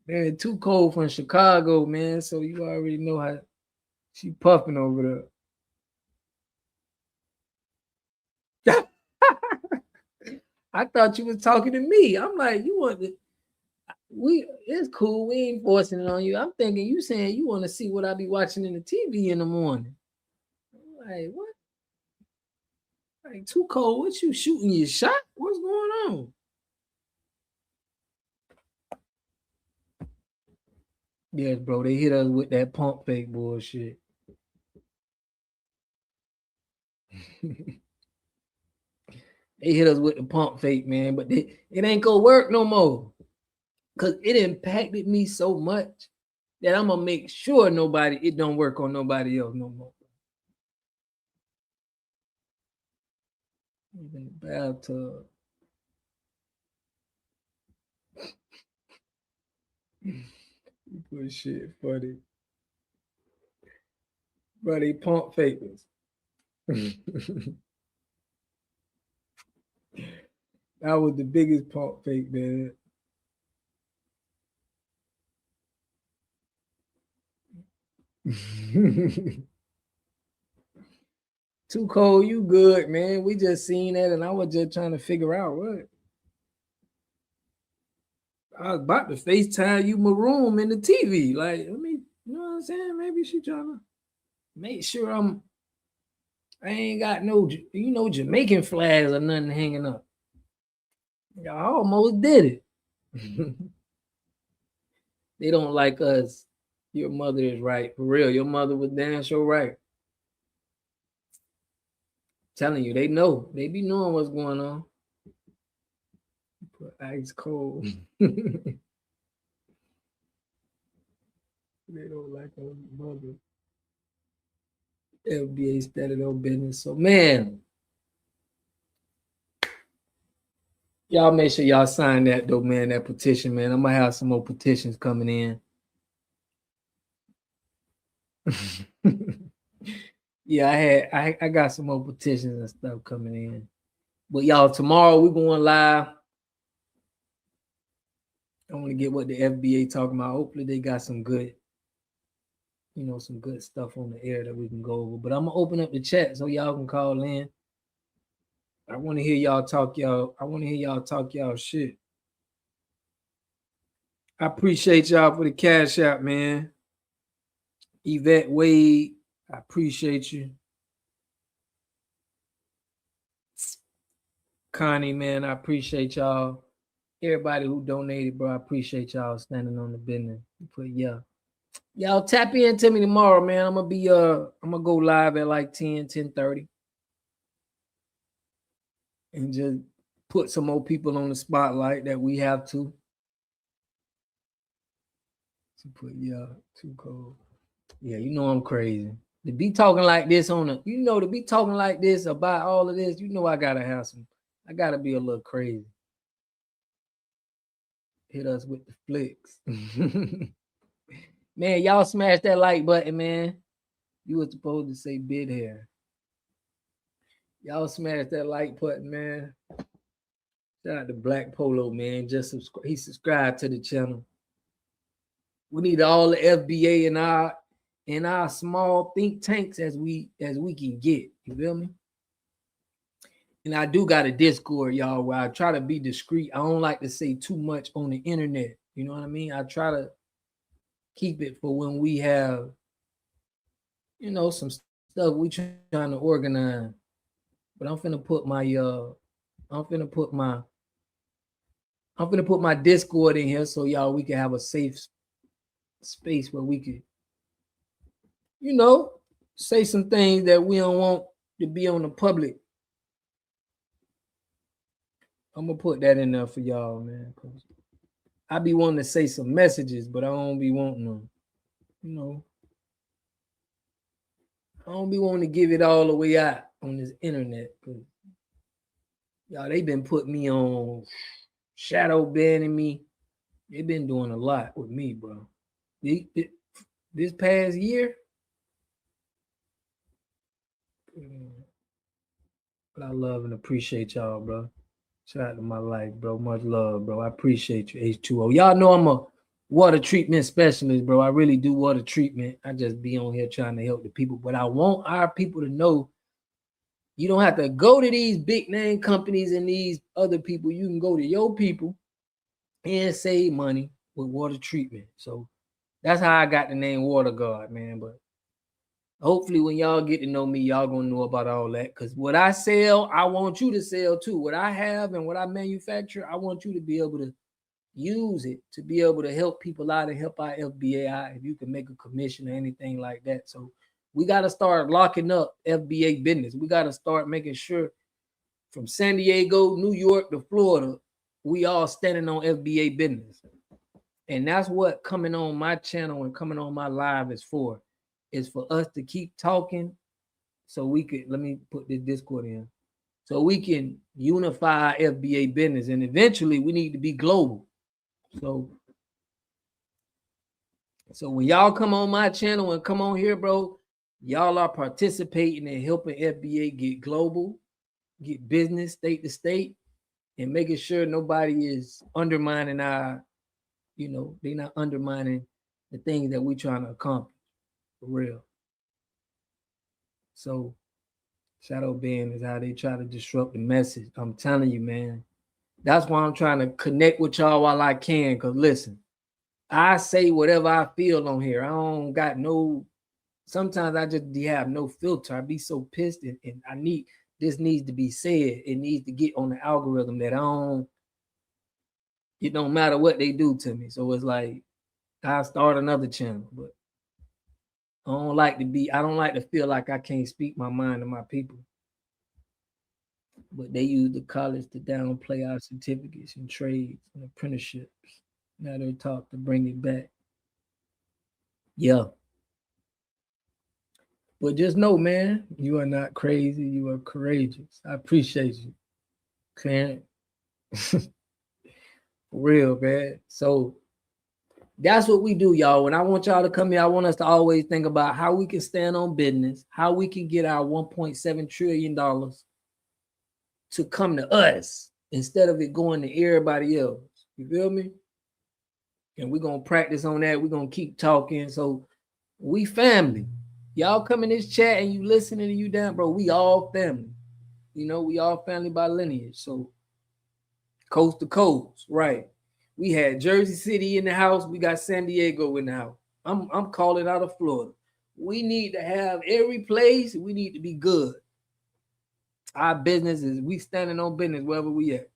Man, Too Cold from Chicago, man. So you already know how she puffing over there. I thought you was talking to me. I'm like, you want to, it's cool. We ain't forcing it on you. I'm thinking you saying you want to see what I be watching in the TV in the morning. I'm like, what? Like, Too Cold, what you shooting your shot? What's going on? Yes, bro, they hit us with that pump fake bullshit. They hit us with the pump fake, man, but it ain't gonna work no more. Cause it impacted me so much that I'm gonna make sure it don't work on nobody else no more. Even the bathtub. Good shit, funny. Bro, they pump fakers. That was the biggest pump fake, man. Too Cold, you good, man. We just seen that and I was just trying to figure out what. I was about to FaceTime you maroon in the TV. Like, let me, you know what I'm saying? Maybe she trying to make sure I ain't got no, Jamaican flags or nothing hanging up. I almost did it. They don't like us. Your mother is right. For real, your mother was damn sure right. Telling you, they know. They be knowing what's going on. Put ice cold. They don't like our mother. FBA started on business. So, man, y'all make sure y'all sign that though, man, that petition, man. I'm gonna have some more petitions coming in. Yeah, I got some more petitions and stuff coming in. But y'all, tomorrow we're going live. I want to get what the FBA talking about. Hopefully they got some good, some good stuff on the air that we can go over. But I'm gonna open up the chat so y'all can call in. I want to hear y'all talk y'all shit. I appreciate y'all for the cash out, man. Yvette Wade, I appreciate you. Connie, man, I appreciate y'all. Everybody who donated, bro, I appreciate y'all standing on the business. But yeah. Y'all tap into me tomorrow, man. I'm gonna go live at like 10:30. And just put some more people on the spotlight that we have to. Too cold. Yeah, I'm crazy. To be talking like this to be talking like this about all of this, I gotta be a little crazy. Hit us with the flicks. Man, y'all smash that like button, man. You were supposed to say bid hair. Y'all smash that like button, man. Shout out to Black Polo, man. He subscribed to the channel. We need all the FBA in our small think tanks as we can get. You feel me? And I do got a Discord, y'all, where I try to be discreet. I don't like to say too much on the internet. You know what I mean? I try to keep it for when we have, some stuff we trying to organize. But I'm finna put my Discord in here so y'all we can have a safe space where we could, say some things that we don't want to be on the public. I'm gonna put that in there for y'all, man. I be wanting to say some messages, but I don't be wanting them, I don't be wanting to give it all the way out on this internet. Y'all, they been putting me on, shadow banning me. They been doing a lot with me, bro. This past year. But I love and appreciate y'all, bro. Shout out to my life, bro. Much love, bro. I appreciate you, H2O. Y'all know water treatment specialist, bro. I really do water treatment. I just be on here trying to help the people. But I want our people to know you don't have to go to these big name companies and these other people. You can go to your people and save money with water treatment. So that's how I got the name Water God, man. But hopefully when y'all get to know me, y'all gonna know about all that. Because what I sell, I want you to sell too. What I have and what I manufacture, I want you to be able to use it to be able to help people out and help our FBA out if you can make a commission or anything like that. So we got to start locking up FBA business. We got to start making sure from San Diego, New York to Florida, we all standing on FBA business. And that's what coming on my channel and coming on my live is for us to keep talking so we could, let me put this Discord in, so we can unify our FBA business. And eventually we need to be global. So when y'all come on my channel and come on here, bro, y'all are participating in helping FBA get global, get business state to state, and making sure nobody is undermining our, they're not undermining the things that we're trying to accomplish for real. So shadow ban is how they try to disrupt the message. I'm telling you, man. That's why I'm trying to connect with y'all while I can. Because listen, I say whatever I feel on here. I don't got sometimes I just have no filter. I be so pissed and this needs to be said. It needs to get on the algorithm that it don't matter what they do to me. So it's like, I'll start another channel, but I don't like to feel like I can't speak my mind to my people. But they use the college to downplay our certificates and trades and apprenticeships. Now they're taught to bring it back. Yeah. But just know, man, you are not crazy. You are courageous. I appreciate you, Clarence. For real, man. So that's what we do, y'all. When I want y'all to come here, I want us to always think about how we can stand on business, how we can get our $1.7 trillion to come to us instead of it going to everybody else. You feel me? And we're going to practice on that. We're going to keep talking. So we family. Y'all come in this chat and you listening and you down, bro. We all family. We all family by lineage. So coast to coast, right? We had Jersey City in the house. We got San Diego in the house. I'm calling out of Florida. We need to have every place. We need to be good. Our business is we standing on business wherever we at.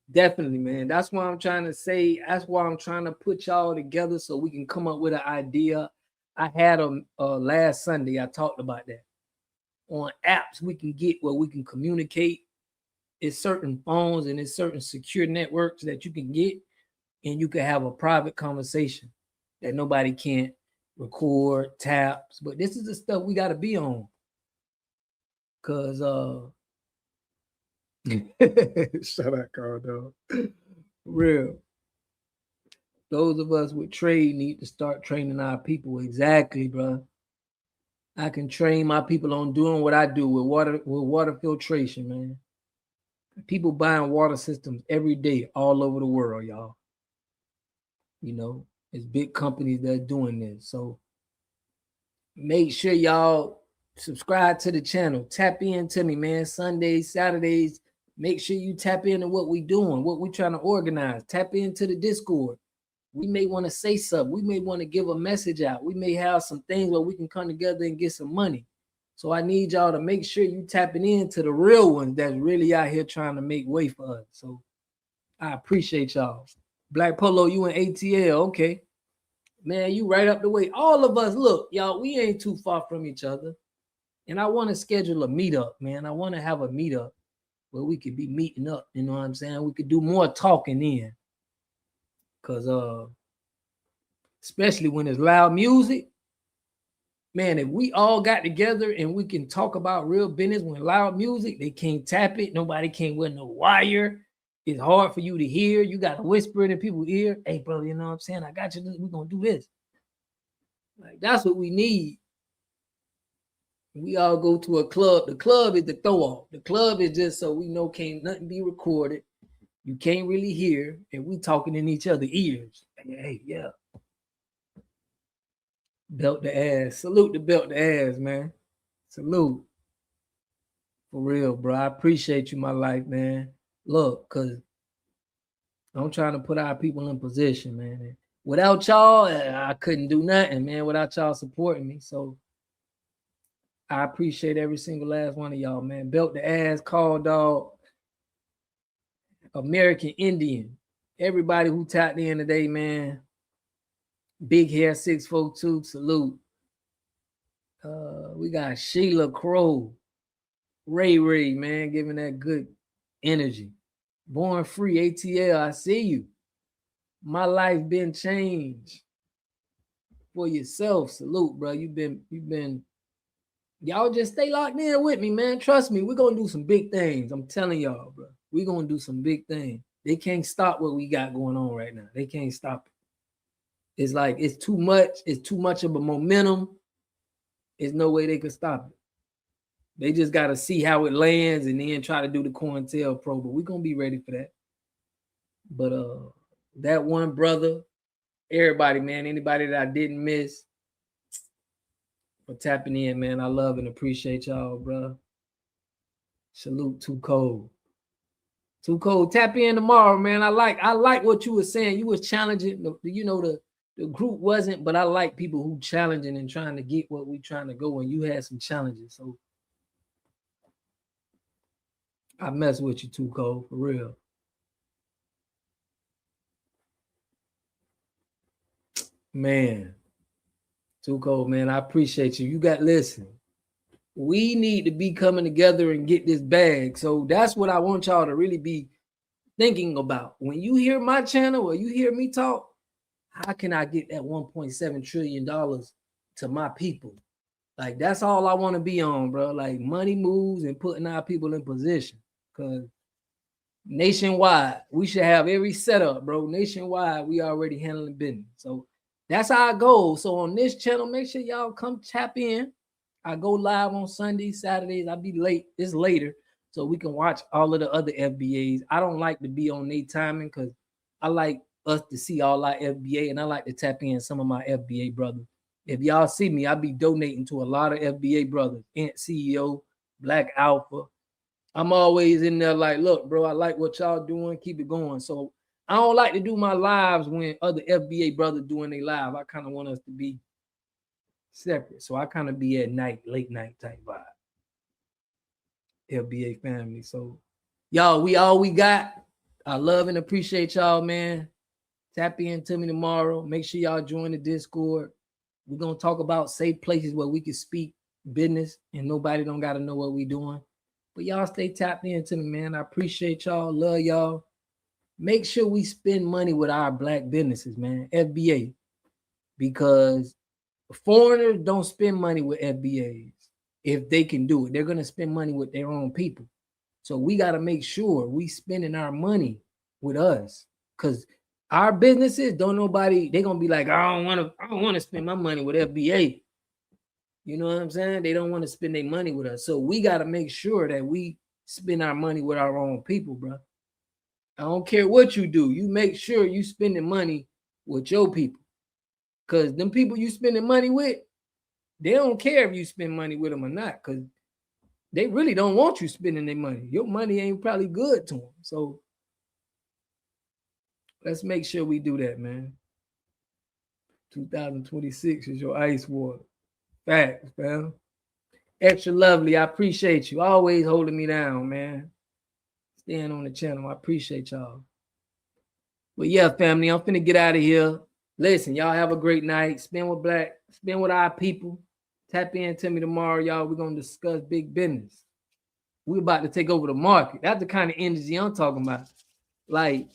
Definitely, man. That's why I'm trying to say. That's why I'm trying to put y'all together so we can come up with an idea. I had last Sunday. I talked about that. On apps, we can get where we can communicate. It's certain phones and it's certain secure networks that you can get, and you can have a private conversation that nobody can't record, taps. But this is the stuff we got to be on. Cause shut up, Carl, dog. Real. Those of us with trade need to start training our people. Exactly, bro. I can train my people on doing what I do with water filtration, man. People buying water systems every day all over the world, y'all. It's big companies that are doing this. So make sure y'all subscribe to the channel. Tap into me, man. Sundays, Saturdays. Make sure you tap into what we doing, what we trying to organize. Tap into the Discord. We may want to say something. We may want to give a message out. We may have some things where we can come together and get some money. So I need y'all to make sure you tapping into the real ones that's really out here trying to make way for us. So I appreciate y'all. Black Polo, you in ATL. Okay. Man, you right up the way. All of us, look, y'all, we ain't too far from each other. And I want to schedule a meetup, man. I want to have a meetup where we could be meeting up. You know what I'm saying? We could do more talking in. Because especially when it's loud music, man, if we all got together and we can talk about real business when loud music, they can't tap it. Nobody can't wear no wire. It's hard for you to hear. You got to whisper it in people's ear. Hey, brother, you know what I'm saying? I got you. We're going to do this. Like, that's what we need. We all go to a club. The club is the throw off. The club is just so we know can't nothing be recorded. You can't really hear, and we talking in each other's ears. Hey, yeah. Belt the ass. Salute the belt the ass, man. Salute. For real, bro. I appreciate you, my life, man. Look, because I'm trying to put our people in position, man. Without y'all, I couldn't do nothing, man, without y'all supporting me. So I appreciate every single last one of y'all, man. Belt the ass, call dog, American Indian. Everybody who tapped in today, man. Big Hair 642, salute. We got Sheila Crow, Ray, man, giving that good energy. Born Free, ATL, I see you. My life been changed for yourself. Salute, bro. You've been. Y'all just stay locked in with me, man. Trust me, we're gonna do some big things. I'm telling y'all, bro. We're gonna do some big things. They can't stop what we got going on right now. They can't stop it. It's like it's too much. It's too much of a momentum. There's no way they could stop it. They just got to see how it lands and then try to do the COINTELPRO. But we're going to be ready for that. But that one brother, everybody, man, anybody that I didn't miss for tapping in, man, I love and appreciate y'all, bro. Salute, Too Cold. Too Cold, tap in tomorrow, man. I like what you were saying. You was challenging. The group wasn't, but I like people who challenging and trying to get what we trying to go, and you had some challenges. So I mess with you, Too Cold, for real. Man, Too Cold, man, I appreciate you. Listen, we need to be coming together and get this bag. So that's what I want y'all to really be thinking about. When you hear my channel or you hear me talk, how can I get that $1.7 trillion to my people? Like, that's all I want to be on, bro. Like, money moves and putting our people in position. Because nationwide, we should have every setup, bro. Nationwide, we already handling business. So that's our goal. So on this channel, make sure y'all come tap in. I go live on Sundays, Saturdays. I'll be late. It's later, so we can watch all of the other FBAs. I don't like to be on their timing because I like us to see all our FBA, and I like to tap in some of my FBA brothers. If y'all see me, I'll be donating to a lot of FBA brothers, Ant CEO, Black Alpha. I'm always in there like, look, bro, I like what y'all doing. Keep it going. So I don't like to do my lives when other FBA brothers doing their live. I kind of want us to be separate. So I kind of be at night, late night type vibe. FBA family. So y'all, we all we got. I love and appreciate y'all, man. Tap in to me tomorrow. Make sure y'all join the Discord. We're going to talk about safe places where we can speak business and nobody don't got to know what we doing. But y'all stay tapped into me, man. I appreciate y'all. Love y'all. Make sure we spend money with our black businesses, man. FBA. Because foreigners don't spend money with FBAs. If they can do it, they're going to spend money with their own people. So we got to make sure we spending our money with us. Because our businesses, they're going to be like, I don't want to spend my money with FBA. You know what I'm saying? They don't want to spend their money with us. So we got to make sure that we spend our money with our own people, bro. I don't care what you do. You make sure you spending money with your people. Because them people you spending money with, they don't care if you spend money with them or not. Because they really don't want you spending their money. Your money ain't probably good to them. So let's make sure we do that, man. 2026 is your ice water. Facts, man. Extra lovely. I appreciate you. Always holding me down, man. Staying on the channel. I appreciate y'all. But yeah, family, I'm finna get out of here. Listen, y'all have a great night. Spend with our people. Tap in to me tomorrow, y'all. We're gonna discuss big business. We're about to take over the market. That's the kind of energy I'm talking about. Like,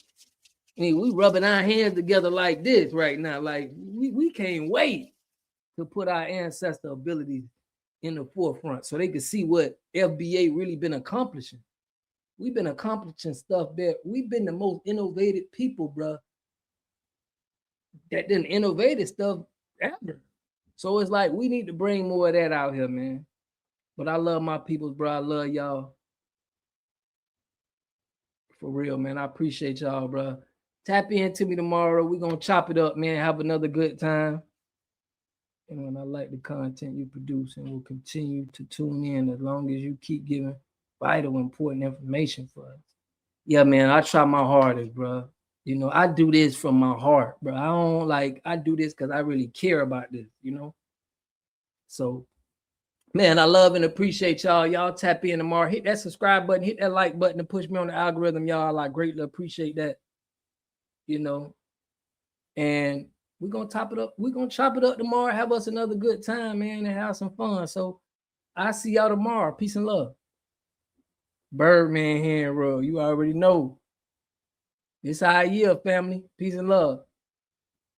I mean, we rubbing our hands together like this right now. Like, we can't wait to put our ancestor abilities in the forefront so they can see what FBA really been accomplishing. We've been accomplishing stuff that we've been the most innovative people, bro, that done innovated stuff ever. So it's like we need to bring more of that out here, man. But I love my peoples, bro. I love y'all. For real, man. I appreciate y'all, bro. Tap into me tomorrow. We're gonna chop it up, man. Have another good time. And I like the content you produce, and we'll continue to tune in as long as you keep giving vital, important information for us. Yeah, man. I try my hardest, bro. You know, I do this from my heart, bro. I do this because I really care about this, you know. So, man, I love and appreciate y'all. Y'all tap in tomorrow. Hit that subscribe button, hit that like button to push me on the algorithm, y'all. I greatly appreciate that. You know, and we're gonna top it up. We're gonna chop it up tomorrow. Have us another good time, man, and have some fun. So I see y'all tomorrow. Peace and love. Birdman hand roll. You already know. This our year, family. Peace and love.